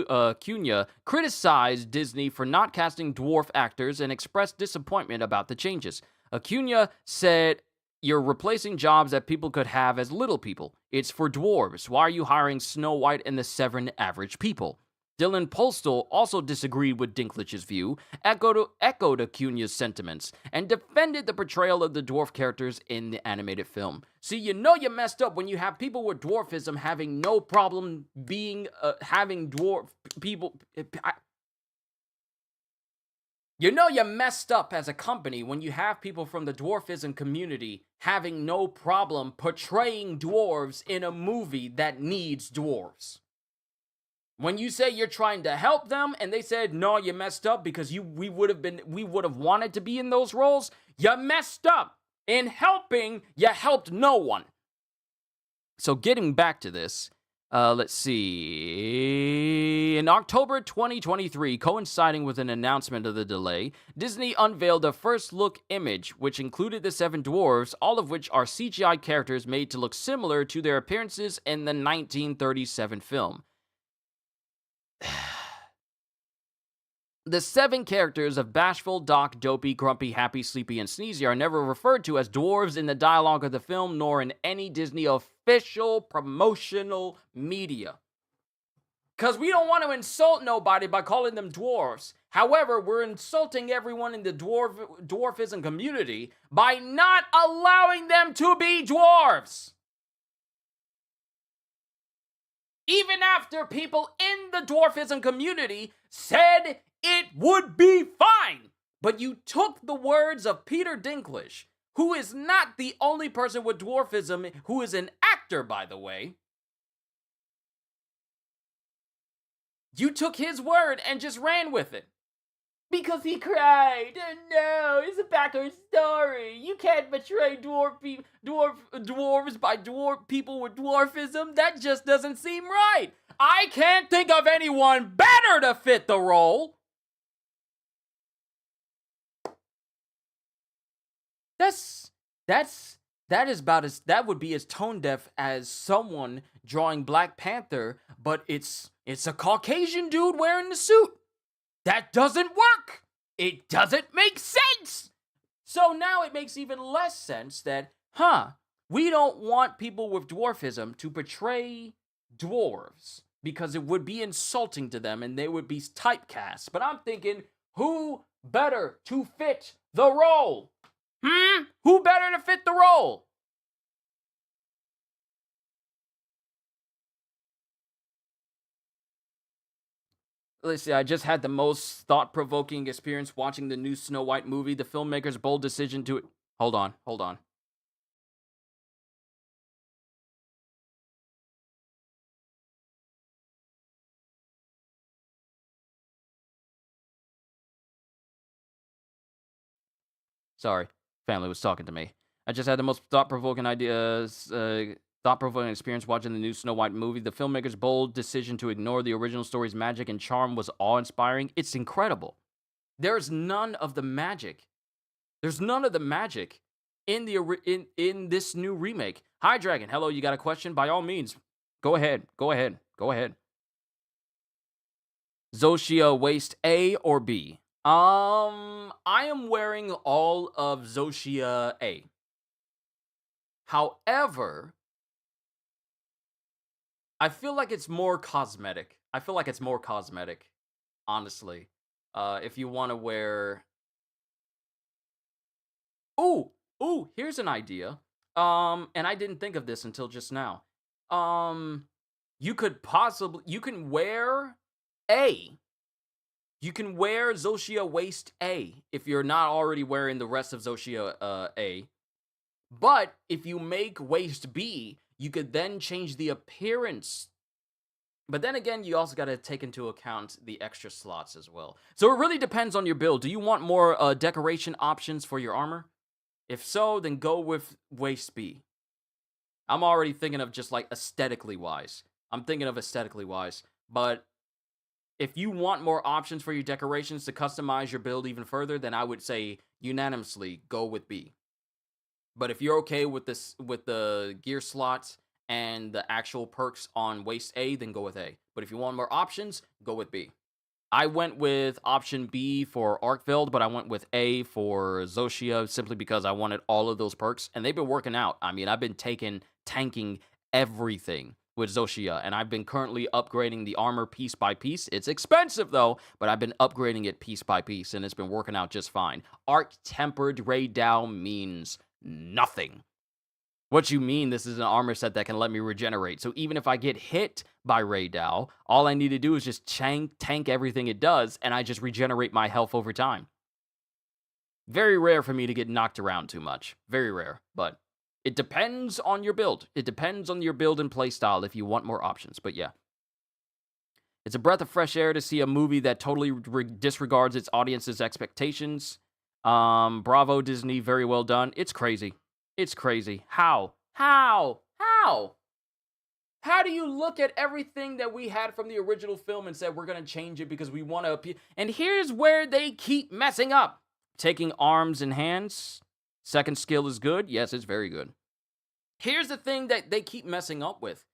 Acuna criticized Disney for not casting dwarf actors and expressed disappointment about the changes. Acuna said, "You're replacing jobs that people could have as little people. It's for dwarves. Why are you hiring Snow White and the 7 average people?" Dylan Postl also disagreed with Dinklage's view, echoed Acuna's sentiments, and defended the portrayal of the dwarf characters in the animated film. See, you know you messed up when you have people with dwarfism having no problem being having dwarf people. You know you messed up as a company when you have people from the dwarfism community having no problem portraying dwarves in a movie that needs dwarves. When you say you're trying to help them and they said, no, you messed up because we would have wanted to be in those roles, you messed up. In helping, you helped no one. So getting back to this, let's see. In October 2023, coinciding with an announcement of the delay, Disney unveiled a first look image, which included the 7 dwarves, all of which are CGI characters made to look similar to their appearances in the 1937 film. The 7 characters of Bashful, Doc, Dopey, Grumpy, Happy, Sleepy, and Sneezy are never referred to as dwarves in the dialogue of the film, nor in any Disney official promotional media. Because we don't want to insult nobody by calling them dwarves. However, we're insulting everyone in the dwarfism community by not allowing them to be dwarves. Even after people in the dwarfism community said it would be fine. But you took the words of Peter Dinklage, who is not the only person with dwarfism, who is an actor, by the way. You took his word and just ran with it. Because he cried. Oh no, it's a backwards story. You can't betray dwarves by people with dwarfism. That just doesn't seem right. I can't think of anyone better to fit the role. That would be as tone deaf as someone drawing Black Panther, but it's a Caucasian dude wearing the suit. That doesn't work. It doesn't make sense. So now it makes even less sense that, we don't want people with dwarfism to portray dwarves because it would be insulting to them and they would be typecast. But I'm thinking, who better to fit the role? Who better to fit the role? Let's see, I just had the most thought-provoking experience watching the new Snow White movie. The filmmaker's bold decision to... Hold on. Sorry, family was talking to me. I just had the most thought-provoking experience watching the new Snow White movie. The filmmaker's bold decision to ignore the original story's magic and charm was awe-inspiring. It's incredible. There's none of the magic. There's none of the magic in in this new remake. Hi, Dragon. Hello, you got a question? By all means, go ahead. Zoshia Waste A or B? I am wearing all of Zoshia A. However, I feel like it's more cosmetic. Honestly. If you want to wear... Ooh, here's an idea. And I didn't think of this until just now. You can wear A. You can wear Zoshia Waste A if you're not already wearing the rest of Zoshia A. But if you make Waste B, you could then change the appearance. But then again, you also got to take into account the extra slots as well. So it really depends on your build. Do you want more decoration options for your armor? If so, then go with Waste B. I'm already thinking of just like aesthetically wise. But if you want more options for your decorations to customize your build even further, then I would say unanimously go with B. But if you're okay with this, with the gear slots and the actual perks on Waste A, then go with A. But if you want more options, go with B. I went with option B for Arkveld, but I went with A for Zoshia simply because I wanted all of those perks, and they've been working out. I mean, I've been tanking everything with Zoshia, and I've been currently upgrading the armor piece by piece. It's expensive, though, but I've been upgrading it piece by piece, and it's been working out just fine. Arc-tempered Ray Dow means nothing. What you mean? This is an armor set that can let me regenerate. So even if I get hit by Ray Dow, all I need to do is just tank everything it does, and I just regenerate my health over time. Very rare for me to get knocked around too much. Very rare. But it depends on your build. It depends on your build and play style if you want more options. But yeah. It's a breath of fresh air to see a movie that totally disregards its audience's expectations. Bravo, Disney. Very well done. It's crazy. It's crazy. How? How? How? How do you look at everything that we had from the original film and said we're going to change it because we want to appeal? And here's where they keep messing up. Taking arms and hands. Second skill is good. Yes, it's very good. Here's the thing that they keep messing up with.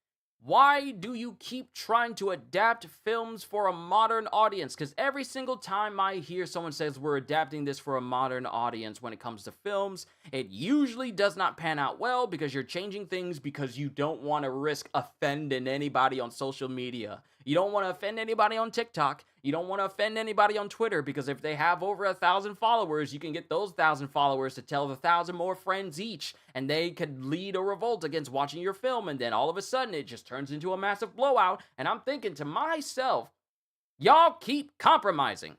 Why do you keep trying to adapt films for a modern audience? Because every single time I hear someone says we're adapting this for a modern audience when it comes to films, it usually does not pan out well because you're changing things because you don't want to risk offending anybody on social media. You don't want to offend anybody on TikTok. You don't want to offend anybody on Twitter because if they have over 1,000 followers, you can get those 1,000 followers to tell 1,000 more friends each, and they could lead a revolt against watching your film, and then all of a sudden it just turns into a massive blowout. And I'm thinking to myself, y'all keep compromising.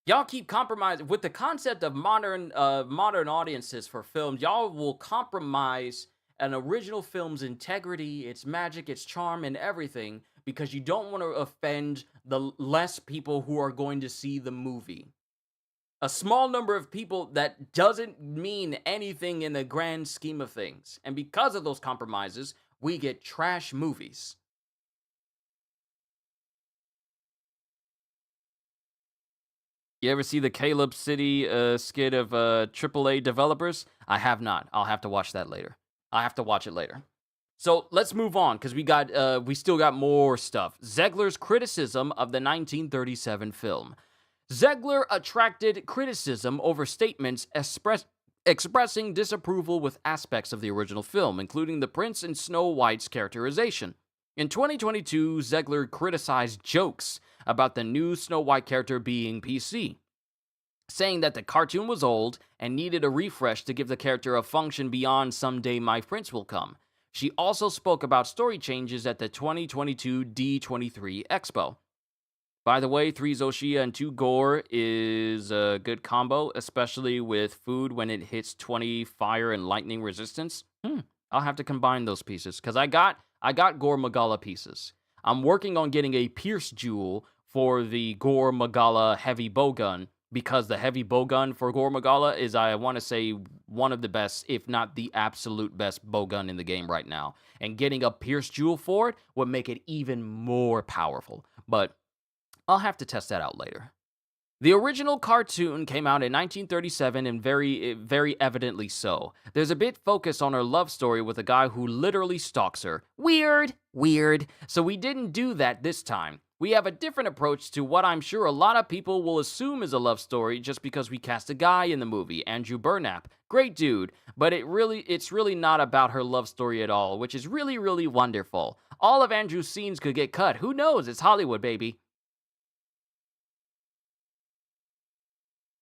Y'all keep compromising with the concept of modern audiences for films. Y'all will compromise an original film's integrity, its magic, its charm, and everything because you don't want to offend the less people who are going to see the movie. A small number of people that doesn't mean anything in the grand scheme of things. And because of those compromises, we get trash movies. You ever see the Caleb City skit of AAA developers? I have not. I'll have to watch that later. I have to watch it later. So let's move on because we still got more stuff. Zegler's criticism of the 1937 film. Zegler attracted criticism over statements expressing disapproval with aspects of the original film, including the Prince and Snow White's characterization. In 2022, Zegler criticized jokes about the new Snow White character being PC, saying that the cartoon was old and needed a refresh to give the character a function beyond Someday My Prince Will Come. She also spoke about story changes at the 2022 D23 Expo. By the way, 3 Zoshia and 2 Gore is a good combo, especially with food when it hits 20 fire and lightning resistance. I'll have to combine those pieces because I got Gore Magala pieces. I'm working on getting a Pierce Jewel for the Gore Magala heavy bowgun because the heavy bowgun for Gore Magala is, I want to say, one of the best, if not the absolute best bowgun in the game right now. And getting a Pierce Jewel for it would make it even more powerful. But I'll have to test that out later. The original cartoon came out in 1937 and very evidently so. There's a bit focus on her love story with a guy who literally stalks her. Weird. So we didn't do that this time. We have a different approach to what I'm sure a lot of people will assume is a love story just because we cast a guy in the movie, Andrew Burnap. Great dude, but it's really not about her love story at all, which is really wonderful. All of Andrew's scenes could get cut. Who knows? It's Hollywood, baby.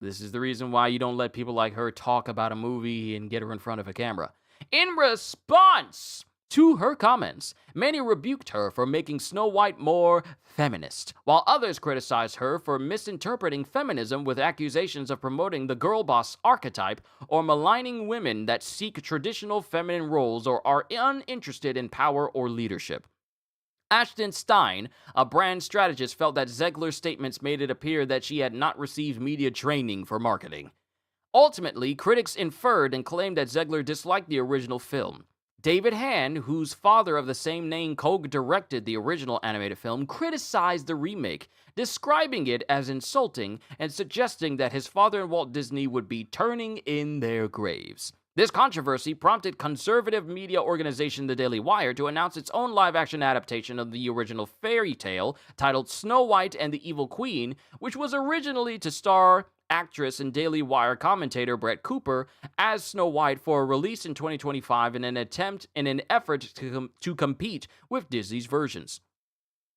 This is the reason why you don't let people like her talk about a movie and get her in front of a camera. In response to her comments, many rebuked her for making Snow White more feminist, while others criticized her for misinterpreting feminism with accusations of promoting the girl boss archetype or maligning women that seek traditional feminine roles or are uninterested in power or leadership. Ashton Stein, a brand strategist, felt that Zegler's statements made it appear that she had not received media training for marketing. Ultimately, critics inferred and claimed that Zegler disliked the original film. David Hand, whose father of the same name co-directed the original animated film, criticized the remake, describing it as insulting and suggesting that his father and Walt Disney would be turning in their graves. This controversy prompted conservative media organization The Daily Wire to announce its own live-action adaptation of the original fairy tale titled Snow White and the Evil Queen, which was originally to star actress and Daily Wire commentator Brett Cooper as Snow White for a release in 2025 in an effort to compete with Disney's versions.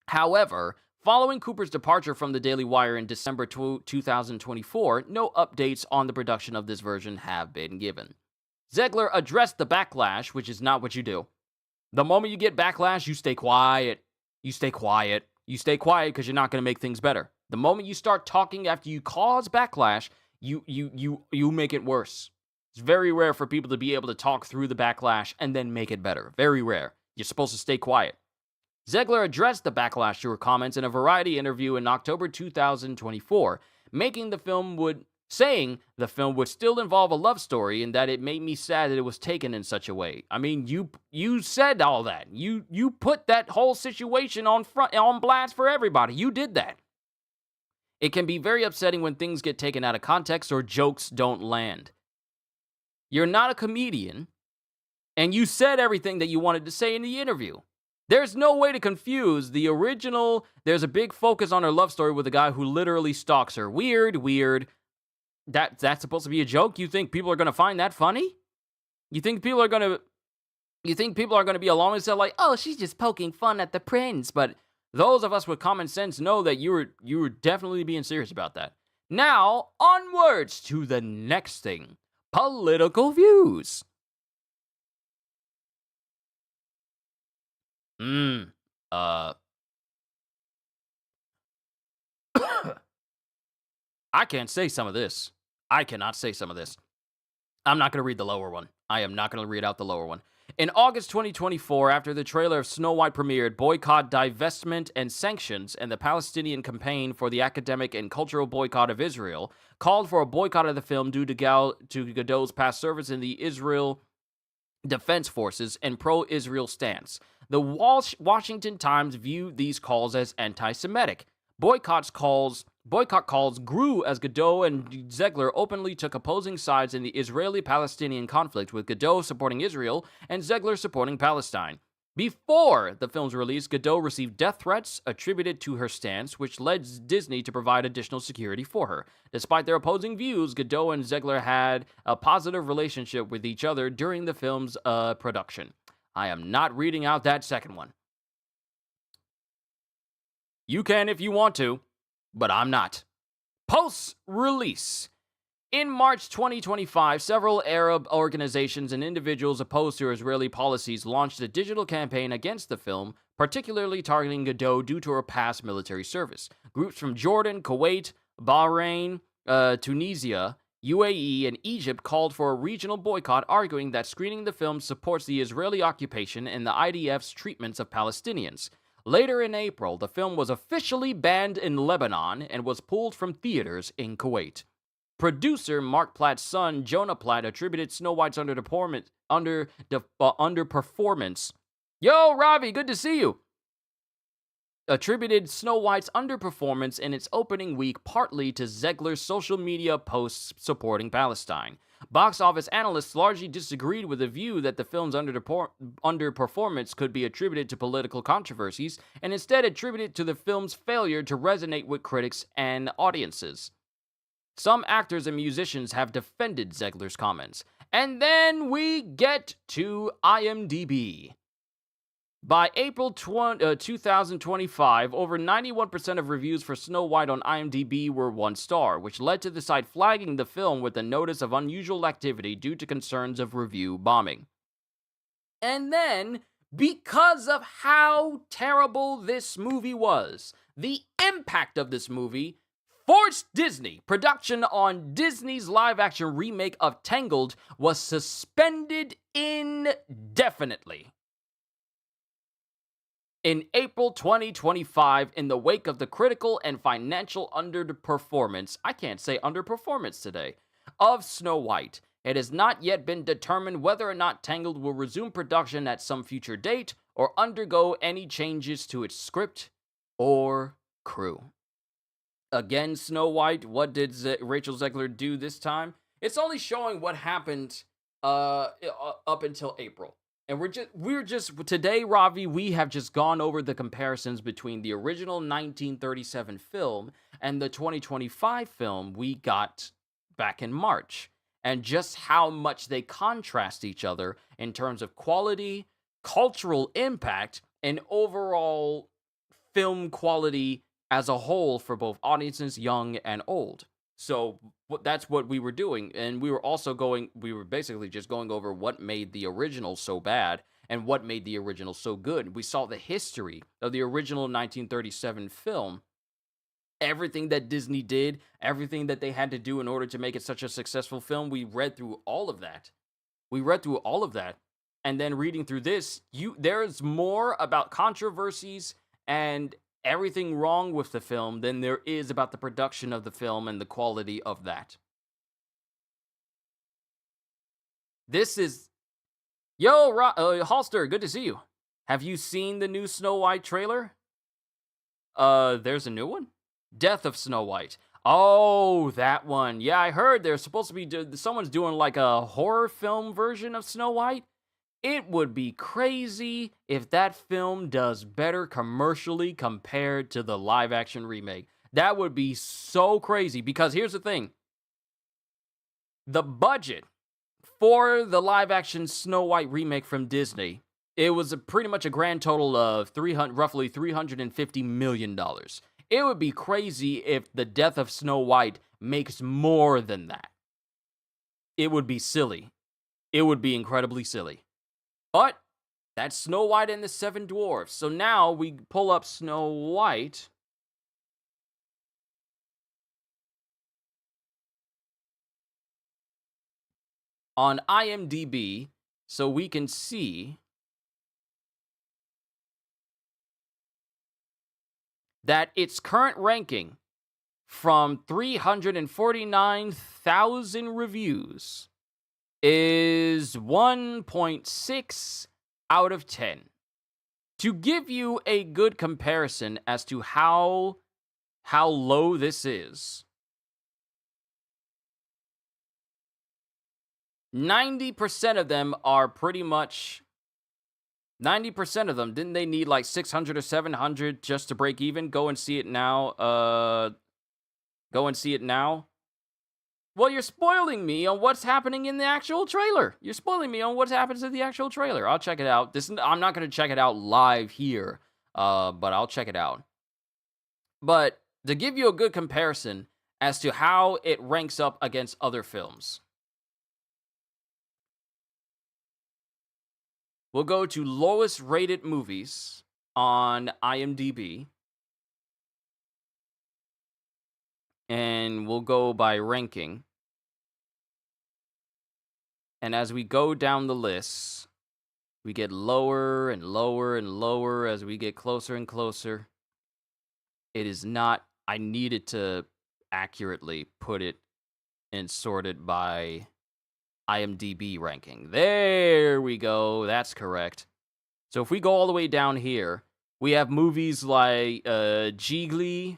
However, following Cooper's departure from The Daily Wire in December 2024, no updates on the production of this version have been given. Zegler addressed the backlash, which is not what you do. The moment you get backlash, you stay quiet. You stay quiet because you're not going to make things better. The moment you start talking after you cause backlash, you make it worse. It's very rare for people to be able to talk through the backlash and then make it better. Very rare. You're supposed to stay quiet. Zegler addressed the backlash to her comments in a Variety interview in October 2024, saying the film would still involve a love story and that it made me sad that it was taken in such a way. I mean, you said all that. You put that whole situation on blast for everybody. You did that. It can be very upsetting when things get taken out of context or jokes don't land. You're not a comedian, and you said everything that you wanted to say in the interview. There's no way to confuse the original. There's a big focus on her love story with a guy who literally stalks her. Weird. That's supposed to be a joke? You think people are going to find that funny? You think people are going to be along and say like, "Oh, she's just poking fun at the prince." But those of us with common sense know that you were definitely being serious about that. Now, onwards to the next thing. Political views. I can't say some of this. I cannot say some of this. I'm not going to read the lower one. I am not going to read out the lower one. In August 2024, after the trailer of Snow White premiered, boycott, divestment, and sanctions, and the Palestinian campaign for the academic and cultural boycott of Israel called for a boycott of the film due to Gadot's past service in the Israel Defense Forces and pro-Israel stance. The Washington Times viewed these calls as anti-Semitic. Boycott calls grew as Gadot and Zegler openly took opposing sides in the Israeli-Palestinian conflict, with Gadot supporting Israel and Zegler supporting Palestine. Before the film's release, Gadot received death threats attributed to her stance, which led Disney to provide additional security for her. Despite their opposing views, Gadot and Zegler had a positive relationship with each other during the film's production. I am not reading out that second one. You can if you want to, but I'm not. Post-release. In March 2025, several Arab organizations and individuals opposed to Israeli policies launched a digital campaign against the film, particularly targeting Gadot due to her past military service. Groups from Jordan, Kuwait, Bahrain, Tunisia, UAE, and Egypt called for a regional boycott, arguing that screening the film supports the Israeli occupation and the IDF's treatments of Palestinians. Later in April, the film was officially banned in Lebanon and was pulled from theaters in Kuwait. Producer Mark Platt's son, Jonah Platt, attributed Snow White's underperformance. Yo, Ravi, good to see you. Attributed Snow White's underperformance in its opening week partly to Zegler's social media posts supporting Palestine. Box office analysts largely disagreed with the view that the film's underperformance could be attributed to political controversies, and instead attributed to the film's failure to resonate with critics and audiences. Some actors and musicians have defended Zegler's comments. And then we get to IMDb. By April 2025, over 91% of reviews for Snow White on IMDb were 1 star, which led to the site flagging the film with a notice of unusual activity due to concerns of review bombing. And then, because of how terrible this movie was, the impact of this movie forced Disney. Production on Disney's live-action remake of Tangled was suspended indefinitely. In April 2025, in the wake of the critical and financial underperformance, I can't say underperformance today, of Snow White, it has not yet been determined whether or not Tangled will resume production at some future date or undergo any changes to its script or crew. Again, Snow White, what did Rachel Zegler do this time? It's only showing what happened up until April. And we're just today, Ravi, we have just gone over the comparisons between the original 1937 film and the 2025 film we got back in March, and just how much they contrast each other in terms of quality, cultural impact, and overall film quality as a whole for both audiences, young and old. So that's what we were doing, and we were basically just going over what made the original so bad and what made the original so good. We saw the history of the original 1937 film everything that Disney did, everything that they had to do in order to make it such a successful film. We read through all of that. And then reading through this, there's more about controversies and everything wrong with the film than there is about the production of the film and the quality of that. This is Halster, good to see you. Have you seen the new Snow White trailer? There's a new one? Death of Snow White. Oh, that one. Yeah, I heard there's supposed to be someone's doing like a horror film version of Snow White. It would be crazy if that film does better commercially compared to the live action remake. That would be so crazy because here's the thing. The budget for the live action Snow White remake from Disney, it was pretty much a grand total of roughly $350 million. It would be crazy if the Death of Snow White makes more than that. It would be silly. It would be incredibly silly. But that's Snow White and the Seven Dwarfs. So now we pull up Snow White. On IMDb, so we can see that its current ranking from 349,000 reviews is 1.6 out of 10. To give you a good comparison as to how low this is, 90% of them are pretty much 90% of them, didn't they need like 600 or 700 just to break even? Go and see it now. Well, you're spoiling me on what's happening in the actual trailer. You're spoiling me on what happens in the actual trailer. I'll check it out. I'm not going to check it out live here, but I'll check it out. But to give you a good comparison as to how it ranks up against other films, we'll go to lowest rated movies on IMDb. And we'll go by ranking. And as we go down the list, we get lower and lower and lower as we get closer and closer. It is not, I needed to accurately put it and sort it by IMDb ranking. There we go. That's correct. So if we go all the way down here, we have movies like Jiggly.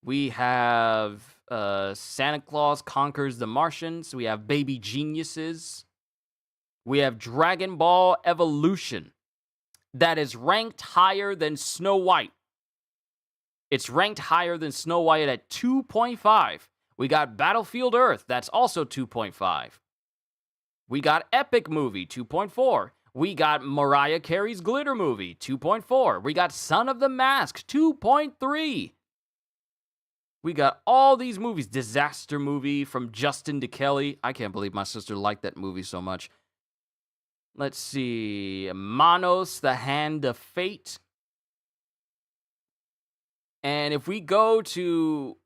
We have Santa Claus Conquers the Martians. We have Baby Geniuses. We have Dragon Ball Evolution. That is ranked higher than Snow White. It's ranked higher than Snow White at 2.5. We got Battlefield Earth. That's also 2.5. We got Epic Movie, 2.4. We got Mariah Carey's Glitter Movie, 2.4. We got Son of the Mask, 2.3. We got all these movies. Disaster Movie from Justin to Kelly. I can't believe my sister liked that movie so much. Let's see. Manos, The Hand of Fate. And if we go to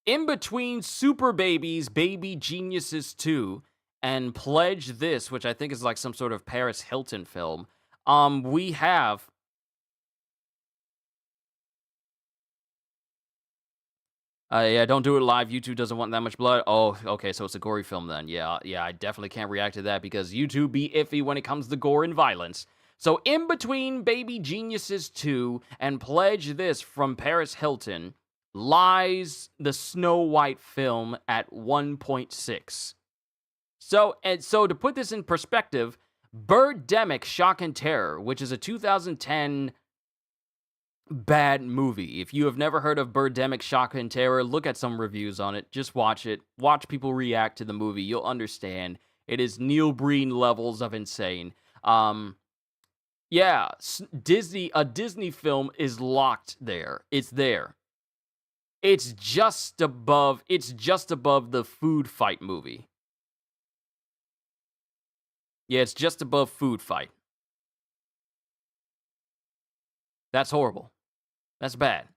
in between Super Babies, Baby Geniuses 2, and Pledge This, which I think is like some sort of Paris Hilton film, we have yeah, don't do it live. YouTube doesn't want that much blood. Oh, okay, so it's a gory film then. Yeah, I definitely can't react to that because YouTube be iffy when it comes to gore and violence. So in between Baby Geniuses 2 and Pledge This from Paris Hilton lies the Snow White film at 1.6. So to put this in perspective, Birdemic Shock and Terror, which is a 2010 bad movie. If you have never heard of Birdemic Shock and Terror, look at some reviews on it. Just watch it. Watch people react to the movie. You'll understand. It is Neil Breen levels of insane. Yeah, a Disney film is locked there. It's there. It's just above the Food Fight movie. Yeah, it's just above Food Fight. That's horrible. That's bad.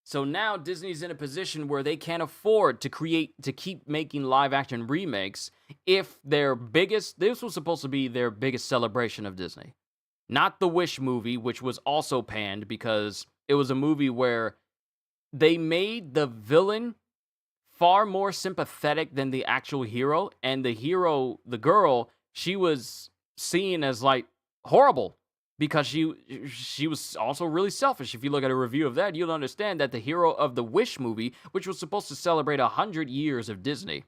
So now Disney's in a position where they can't afford to keep making live action remakes if this was supposed to be their biggest celebration of Disney. Not the Wish movie, which was also panned because it was a movie where they made the villain far more sympathetic than the actual hero, and the hero, the girl, she was seen as like horrible because she was also really selfish. If you look at a review of that, you'll understand that the hero of the Wish movie, which was supposed to celebrate 100 years of Disney,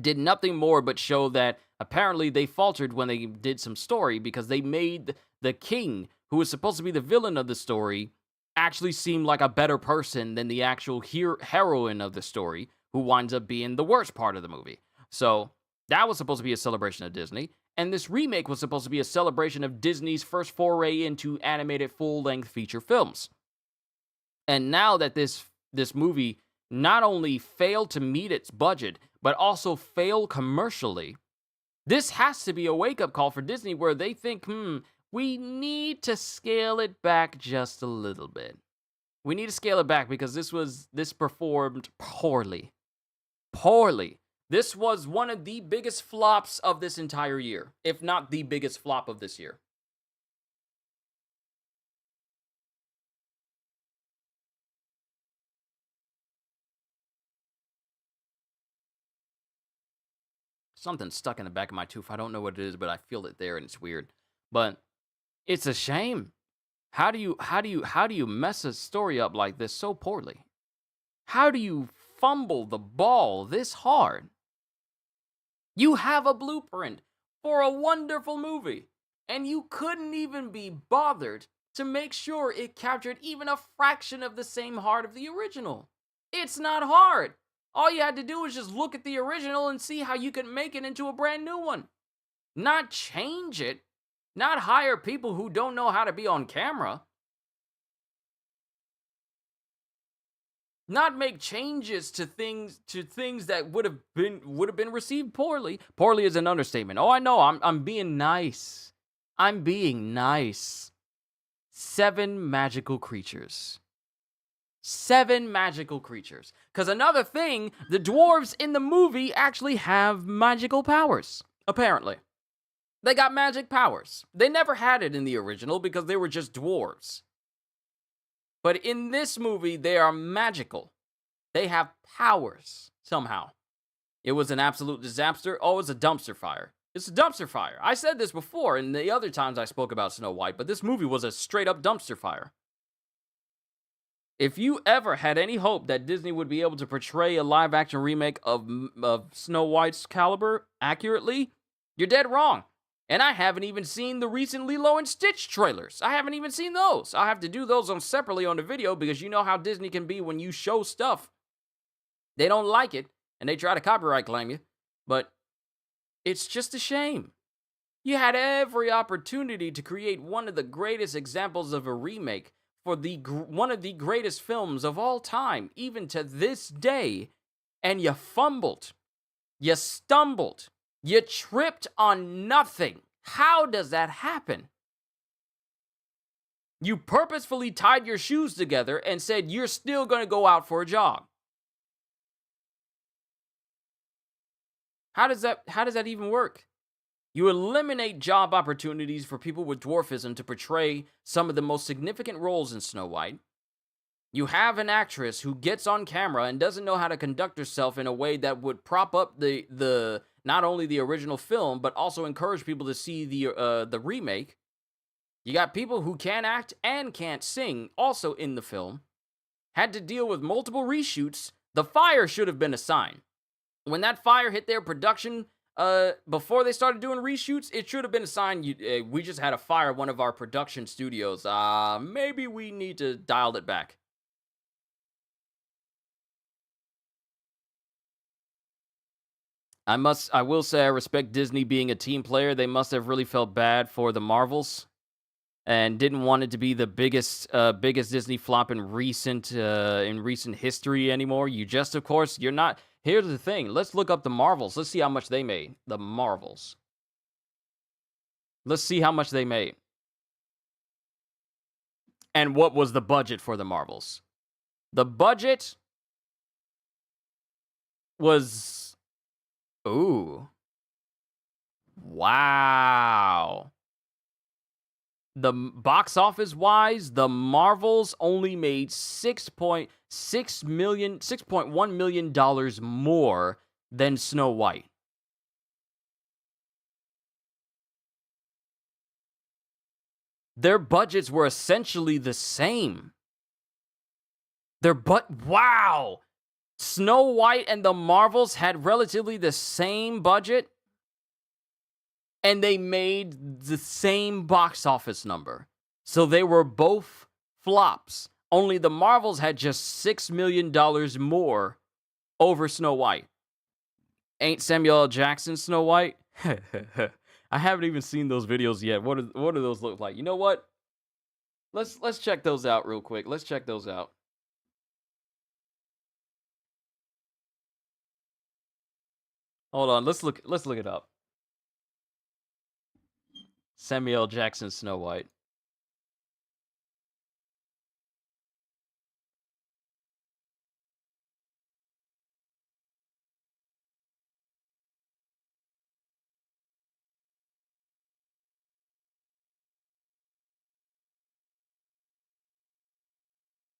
did nothing more but show that apparently they faltered when they did some story because they made the king, who was supposed to be the villain of the story, actually seem like a better person than the actual heroine of the story, who winds up being the worst part of the movie. So that was supposed to be a celebration of Disney, and this remake was supposed to be a celebration of Disney's first foray into animated full-length feature films. And now that this movie not only failed to meet its budget, but also failed commercially, this has to be a wake-up call for Disney where they think, we need to scale it back just a little bit. We need to scale it back because this performed poorly. This was one of the biggest flops of this entire year, if not the biggest flop of this year. Something stuck in the back of my tooth. I don't know what it is, but I feel it there and it's weird. But it's a shame. How do you mess a story up like this so poorly? How do you fumble the ball this hard? You have a blueprint for a wonderful movie, and you couldn't even be bothered to make sure it captured even a fraction of the same heart of the original. It's not hard. All you had to do was just look at the original and see how you could make it into a brand new one. Not change it. Not hire people who don't know how to be on camera. Not make changes to things that would have been received poorly. Poorly is an understatement. Oh, I know. I'm being nice. I'm being nice. 7 magical creatures. 7 magical creatures. Because another thing, the dwarves in the movie actually have magical powers. Apparently. They got magic powers. They never had it in the original because they were just dwarves. But in this movie, they are magical. They have powers, somehow. It was an absolute disaster. Oh, it's a dumpster fire. It's a dumpster fire. I said this before in the other times I spoke about Snow White, but this movie was a straight-up dumpster fire. If you ever had any hope that Disney would be able to portray a live-action remake of Snow White's caliber accurately, you're dead wrong. And I haven't even seen the recent Lilo and Stitch trailers. I haven't even seen those. I'll have to do those separately on the video because you know how Disney can be when you show stuff. They don't like it, and they try to copyright claim you. But it's just a shame. You had every opportunity to create one of the greatest examples of a remake for one of the greatest films of all time, even to this day, and you fumbled. You stumbled. You tripped on nothing. How does that happen? You purposefully tied your shoes together and said you're still going to go out for a jog. How does that even work? You eliminate job opportunities for people with dwarfism to portray some of the most significant roles in Snow White. You have an actress who gets on camera and doesn't know how to conduct herself in a way that would prop up the not only the original film, but also encourage people to see the remake. You got people who can't act and can't sing also in the film. Had to deal with multiple reshoots. The fire should have been a sign. When that fire hit their production, before they started doing reshoots, it should have been a sign. We just had a fire at one of our production studios. Maybe we need to dial it back. I will say I respect Disney being a team player. They must have really felt bad for the Marvels and didn't want it to be the biggest Disney flop in recent history anymore. You're not. Here's the thing. Let's look up the Marvels. Let's see how much they made. The Marvels. Let's see how much they made. And what was the budget for the Marvels? The budget was, ooh, wow. The box office wise, the Marvels only made $6.1 million more than Snow White. Their budgets were essentially the same. Wow! Snow White and the Marvels had relatively the same budget, and they made the same box office number. So they were both flops. Only the Marvels had just $6 million more over Snow White. Ain't Samuel L. Jackson Snow White? I haven't even seen those videos yet. What do those look like? You know what? Let's check those out real quick. Let's check those out. Hold on. Let's look it up. Samuel L. Jackson Snow White.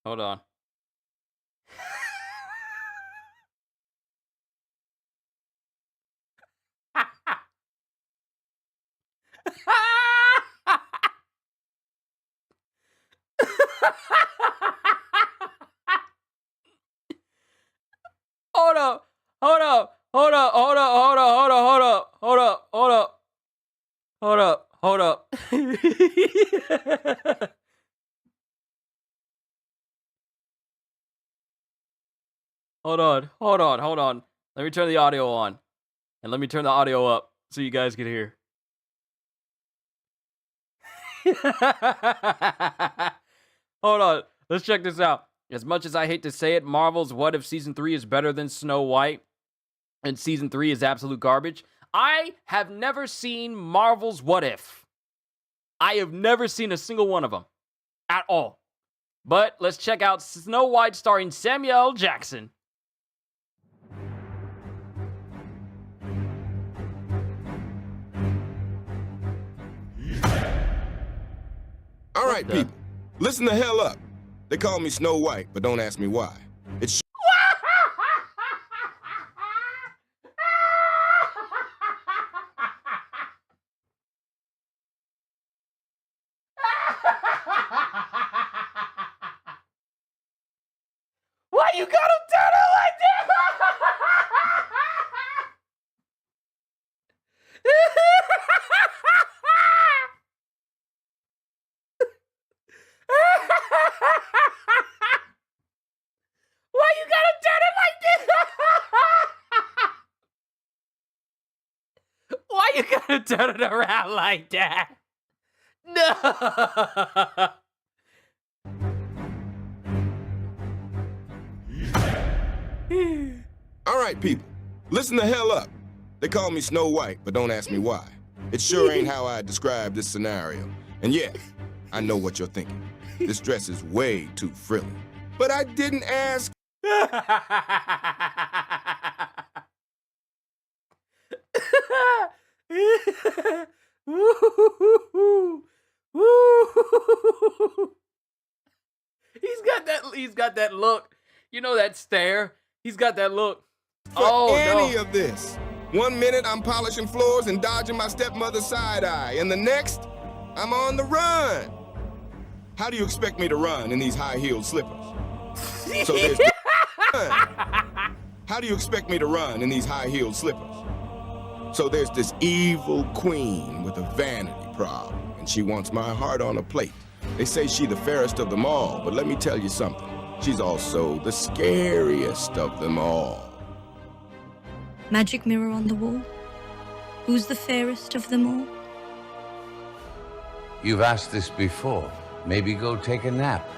Hold on. Hold up. Hold up. Hold up. Hold up. Hold up. Hold up. Hold up. Hold up. Hold up. Hold up. Hold up. Hold on. Hold on. Hold on. Let me turn the audio on. And let me turn the audio up so you guys can hear. Hold on. Let's check this out. As much as I hate to say it, Marvel's What If Season 3 is better than Snow White, and Season 3 is absolute garbage. I have never seen Marvel's What If. I have never seen a single one of them. At all. But let's check out Snow White starring Samuel L. Jackson. All right, people, listen the hell up. They call me Snow White, but don't ask me why. It's Why you gotta turn it like that? Why you gotta turn it like this? Why you gotta turn it around like that? No. all right, people, listen the hell up. They call me Snow White, but don't ask me why. It sure ain't how I describe this scenario. And yeah, I know what you're thinking. This dress is way too frilly. But I didn't ask. He's got that look. You know that stare? He's got that look. For any of this. 1 minute I'm polishing floors and dodging my stepmother's side eye, and the next, I'm on the run. How do you expect me to run in these high-heeled slippers? So there's How do you expect me to run in these high-heeled slippers? So there's this evil queen with a vanity problem, and she wants my heart on a plate. They say she's the fairest of them all, but let me tell you something. She's also the scariest of them all. Magic mirror on the wall. Who's the fairest of them all? You've asked this before. Maybe go take a nap.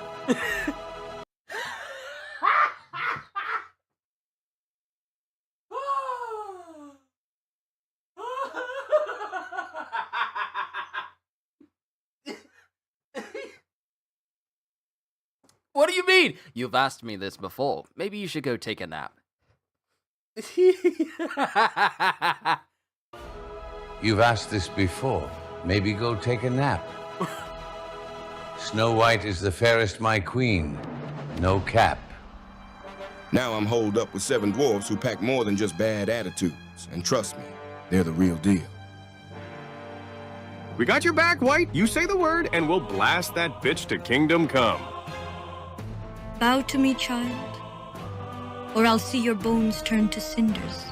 What do you mean? You've asked me this before. Maybe you should go take a nap. You've asked this before. Maybe go take a nap. Snow White is the fairest, my queen. No cap. Now I'm holed up with 7 dwarves who pack more than just bad attitudes. And trust me, they're the real deal. We got your back, White. You say the word, and we'll blast that bitch to kingdom come. Bow to me, child, or I'll see your bones turn to cinders.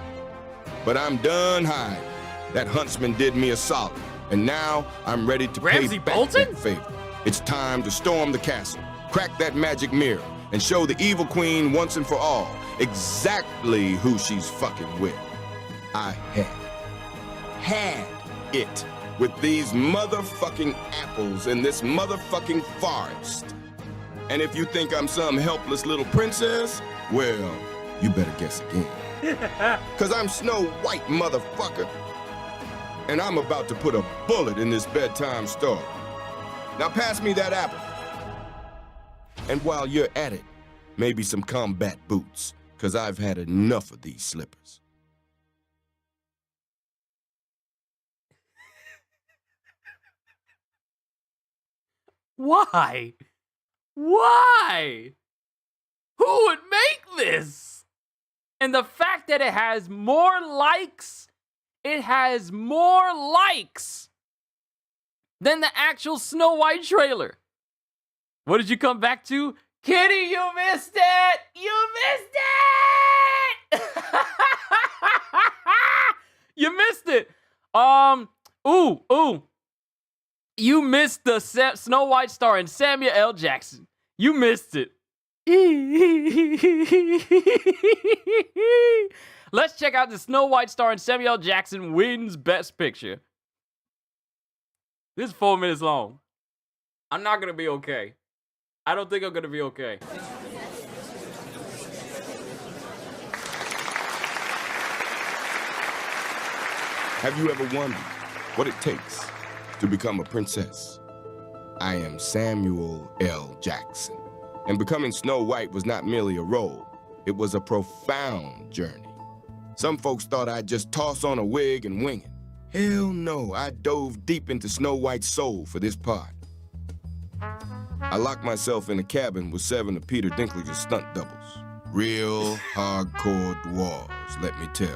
But I'm done hiding. That huntsman did me a solid, and now I'm ready to pay Ramsay back Bolton? that favor. It's time to storm the castle, crack that magic mirror, and show the evil queen once and for all exactly who she's fucking with. I had it with these motherfucking apples in this motherfucking forest. And if you think I'm some helpless little princess, well, you better guess again. Cause I'm Snow White, motherfucker. And I'm about to put a bullet in this bedtime story. Now pass me that apple. And while you're at it, maybe some combat boots, cause I've had enough of these slippers. Why? Why? Who would make this? And the fact that it has more likes, than the actual Snow White trailer. What did you come back to? Kitty, you missed it! You missed it! You missed it! You missed the Snow White starring Samuel L. Jackson. You missed it. Let's check out the Snow White starring Samuel L. Jackson wins Best Picture. This is 4 minutes long. I'm not gonna be okay. I don't think I'm gonna be okay. Have you ever wondered what it takes to become a princess? I am Samuel L. Jackson. And becoming Snow White was not merely a role, it was a profound journey. Some folks thought I'd just toss on a wig and wing it. Hell no, I dove deep into Snow White's soul for this part. I locked myself in a cabin with 7 of Peter Dinklage's stunt doubles. Real hardcore dwarves, let me tell you.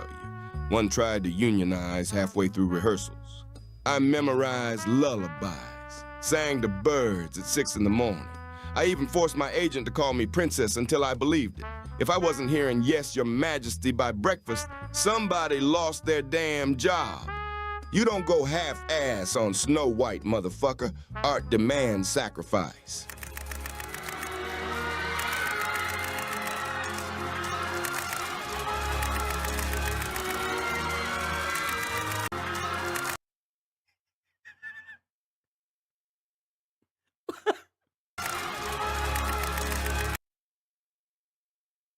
One tried to unionize halfway through rehearsals. I memorized lullabies, sang to birds at 6 in the morning. I even forced my agent to call me princess until I believed it. If I wasn't hearing "Yes, Your Majesty" by breakfast, somebody lost their damn job. You don't go half-ass on Snow White, motherfucker. Art demands sacrifice.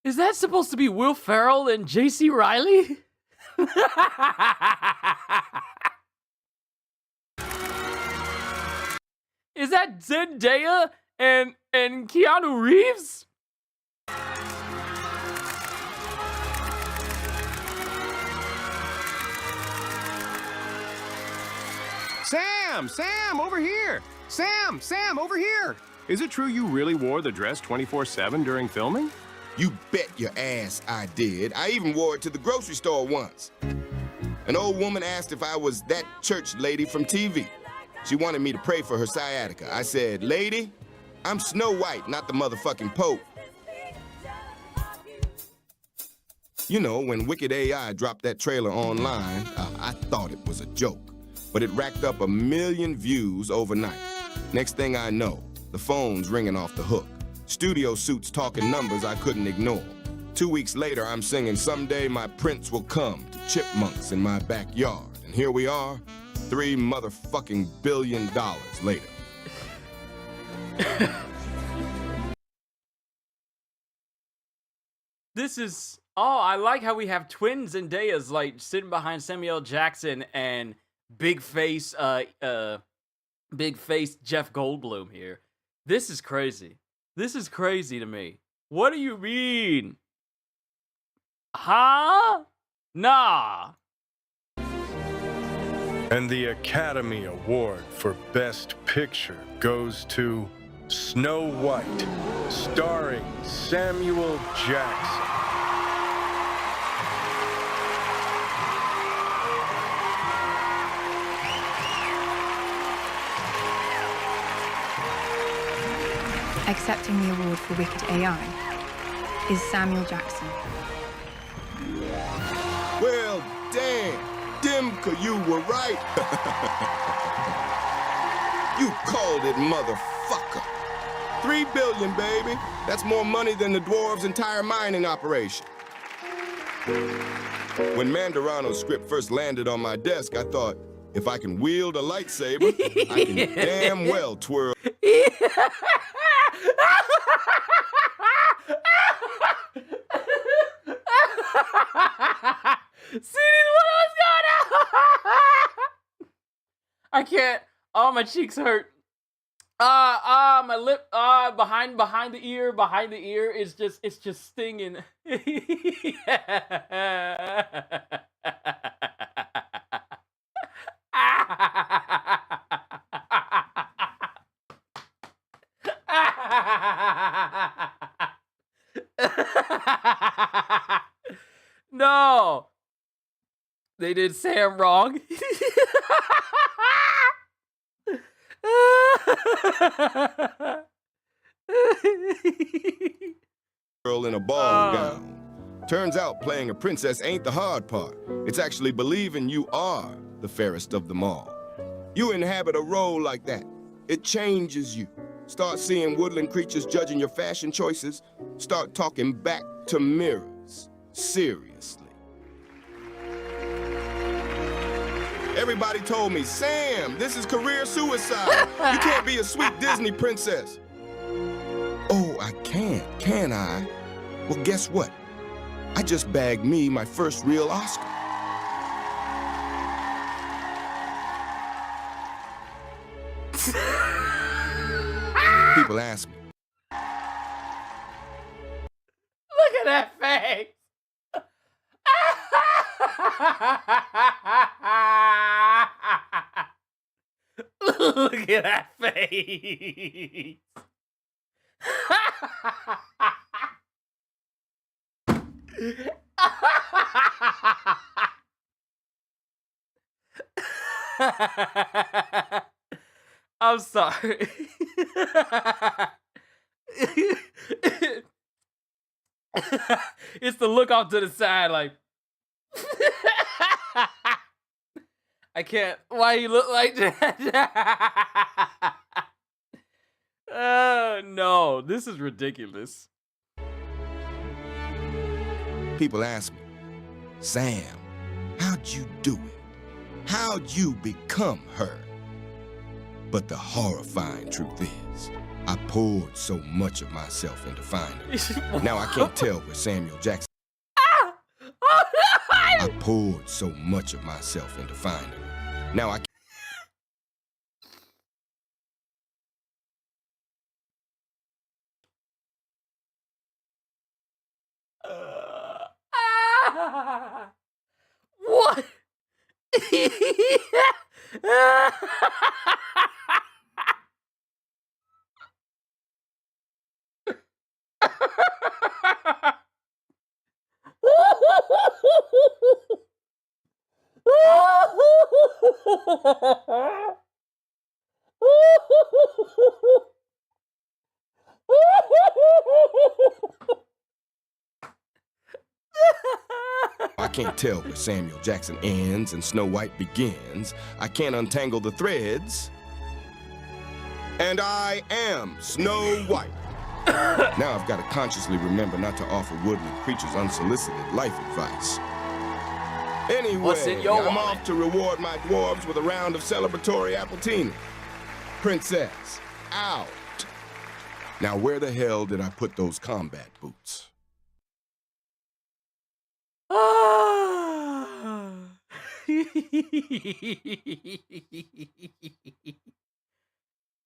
Is that supposed to be Will Ferrell and J.C. Riley? Is that Zendaya and Keanu Reeves? Sam, over here! Sam, over here! Is it true you really wore the dress 24/7 during filming? You bet your ass I did. I even wore it to the grocery store once. An old woman asked if I was that church lady from TV. She wanted me to pray for her sciatica. I said, "Lady, I'm Snow White, not the motherfucking Pope." You know, when Wicked AI dropped that trailer online, I thought it was a joke. But it racked up 1 million views overnight. Next thing I know, the phone's ringing off the hook. Studio suits talking numbers I couldn't ignore. 2 weeks later, I'm singing "Someday My Prince Will Come" to chipmunks in my backyard. And here we are, $3 motherfucking billion later. This is... Oh, I like how we have twins Zendaya's like sitting behind Samuel L. Jackson and big face Jeff Goldblum here. This is crazy. This is crazy to me. What do you mean? Huh? Nah. And the Academy Award for Best Picture goes to Snow White, starring Samuel Jackson. Accepting the award for Wicked AI is Samuel Jackson. Well, damn. Dimka, you were right. You called it, motherfucker. 3 billion, baby. That's more money than the dwarves' entire mining operation. When Mandarano's script first landed on my desk, I thought, if I can wield a lightsaber, I can damn well twirl. See what was going on? I can't. Oh, my cheeks hurt. My lip, behind the ear is just, it's just stinging. No, they did Sam wrong. Girl in a ball gown. Turns out playing a princess ain't the hard part. It's actually believing you are the fairest of them all. You inhabit a role like that. It changes you. Start seeing woodland creatures judging your fashion choices. Start talking back to mirrors. Seriously. Everybody told me, Sam, this is career suicide. You can't be a sweet Disney princess. Oh, I can I? Well, guess what? I just bagged me my first real Oscar. People ask me. Look at that face. Look at that face. I'm sorry. It's the look off to the side, like. I can't. Why you look like that? No, this is ridiculous. People ask me, Sam, how'd you do it? How'd you become her? But the horrifying truth is, I poured so much of myself into finding her. Now I can't tell where Samuel Jackson. I poured so much of myself into finding her. Now I. What? I can't tell where Samuel Jackson ends and Snow White begins. I can't untangle the threads. And I am Snow White. Now I've got to consciously remember not to offer woodland creatures unsolicited life advice. Anyway, What's in your I'm wallet? off to reward my dwarves with a round of celebratory appletini. Princess, out. Now where the hell did I put those combat boots?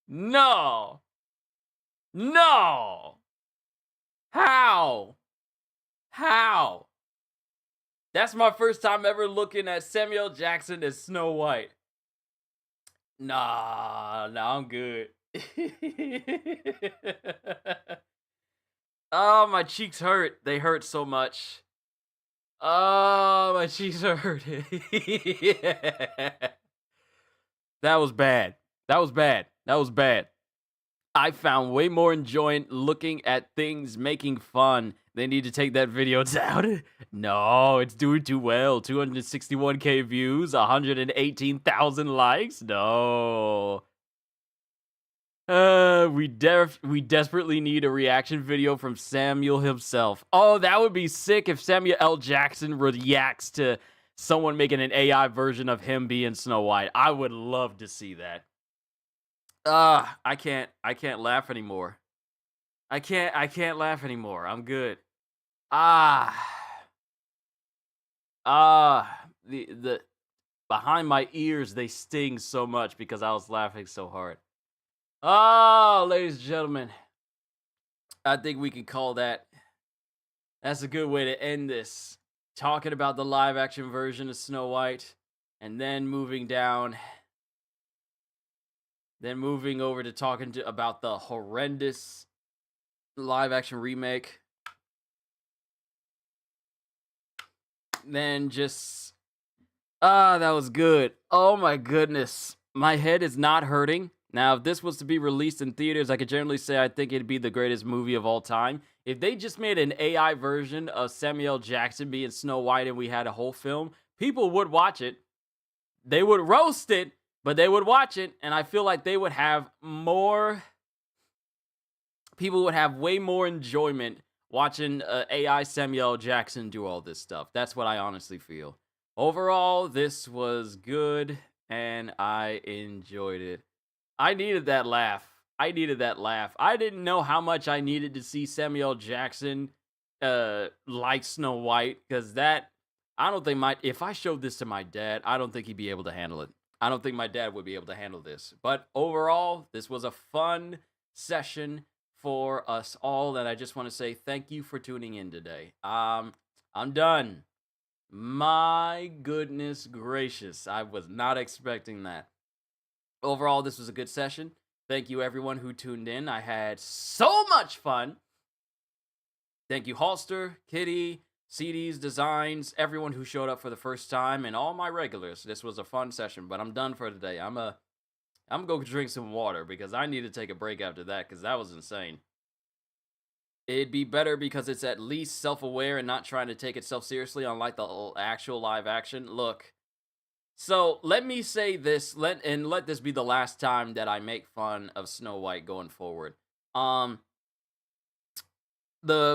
No. No! How? How? That's my first time ever looking at Samuel Jackson as Snow White. Nah, I'm good. Oh, my cheeks hurt. They hurt so much. Oh, my cheeks are hurting. Yeah. That was bad. That was bad. That was bad. I found way more enjoyment looking at things making fun. They need to take that video down. No, it's doing too well. 261K views, 118,000 likes. No. We desperately need a reaction video from Samuel himself. Oh, that would be sick if Samuel L. Jackson reacts to someone making an AI version of him being Snow White. I would love to see that. I can't laugh anymore. I can't laugh anymore. I'm good. The behind my ears, they sting so much because I was laughing so hard. Oh, ladies and gentlemen, I think we can call that. That's a good way to end this. Talking about the live action version of Snow White, and then moving down. Then moving over to talking about the horrendous live action remake. Then just, that was good. Oh my goodness. My head is not hurting. Now, if this was to be released in theaters, I could generally say I think it'd be the greatest movie of all time. If they just made an AI version of Samuel Jackson being Snow White and we had a whole film, people would watch it. They would roast it, but they would watch it, and I feel like they would have more. People would have way more enjoyment watching AI Samuel Jackson do all this stuff. That's what I honestly feel. Overall, this was good, and I enjoyed it. I needed that laugh. I didn't know how much I needed to see Samuel Jackson like Snow White, because that, I don't think if I showed this to my dad, I don't think he'd be able to handle it. I don't think my dad would be able to handle this. But overall, this was a fun session for us all, and I just want to say thank you for tuning in today. I'm done. My goodness gracious, I was not expecting that. Overall, this was a good session. Thank you everyone who tuned in. I had so much fun. Thank you Halster, Kitty, CDs, Designs, everyone who showed up for the first time, and all my regulars. This was a fun session, but I'm done for today. I'm gonna go drink some water because I need to take a break after that because that was insane. It'd be better because it's at least self-aware and not trying to take itself seriously, unlike the actual live action. Look, so let me say this, let this be the last time that I make fun of Snow White going forward. The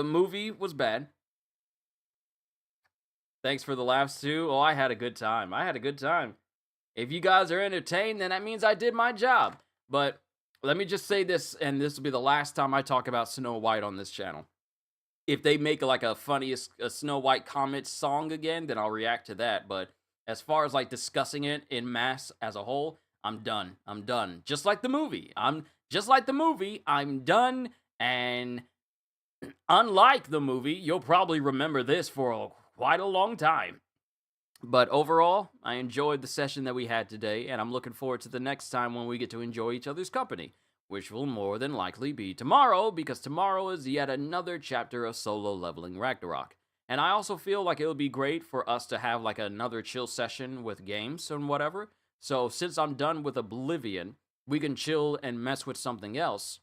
movie was bad. Thanks for the laughs too. Oh, I had a good time. If you guys are entertained, then that means I did my job. But let me just say this, and this will be the last time I talk about Snow White on this channel. If they make like a Snow White comic song again, then I'll react to that. But as far as like discussing it in mass as a whole, I'm done. Just like the movie. I'm done. And unlike the movie, you'll probably remember this for quite a long time. But overall, I enjoyed the session that we had today, and I'm looking forward to the next time when we get to enjoy each other's company, which will more than likely be tomorrow, because tomorrow is yet another chapter of Solo Leveling Ragnarok. And I also feel like it would be great for us to have like another chill session with games and whatever. So since I'm done with Oblivion, we can chill and mess with something else.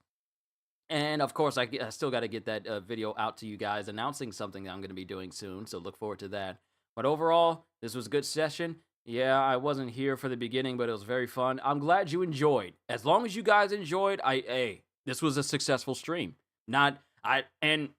And of course, I still got to get that video out to you guys announcing something that I'm going to be doing soon, so look forward to that. But overall, this was a good session. Yeah, I wasn't here for the beginning, but it was very fun. I'm glad you enjoyed. As long as you guys enjoyed, this was a successful stream. And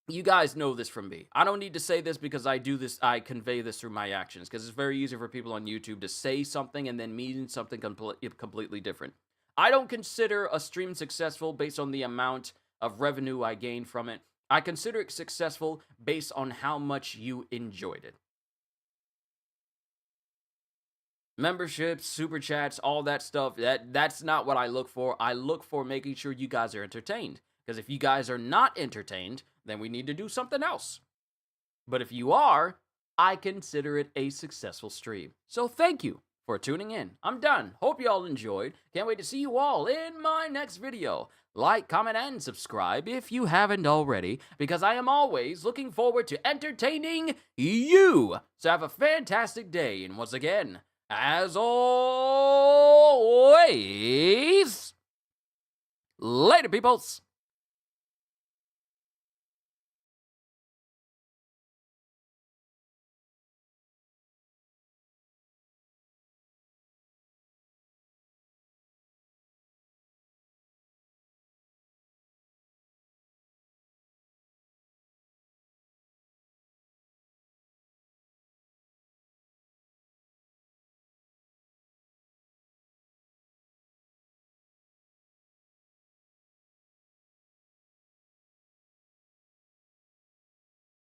you guys know this from me. I don't need to say this because I do this, I convey this through my actions, because it's very easy for people on YouTube to say something and then mean something completely different. I don't consider a stream successful based on the amount of revenue I gain from it. I consider it successful based on how much you enjoyed it. memberships, super chats, all that stuff. That's not what I look for. I look for making sure you guys are entertained. Because if you guys are not entertained, then we need to do something else. But if you are, I consider it a successful stream. So thank you for tuning in. I'm done. Hope you all enjoyed. Can't wait to see you all in my next video. Like, comment, and subscribe if you haven't already, because I am always looking forward to entertaining you. So have a fantastic day, and once again, as always, later, peoples.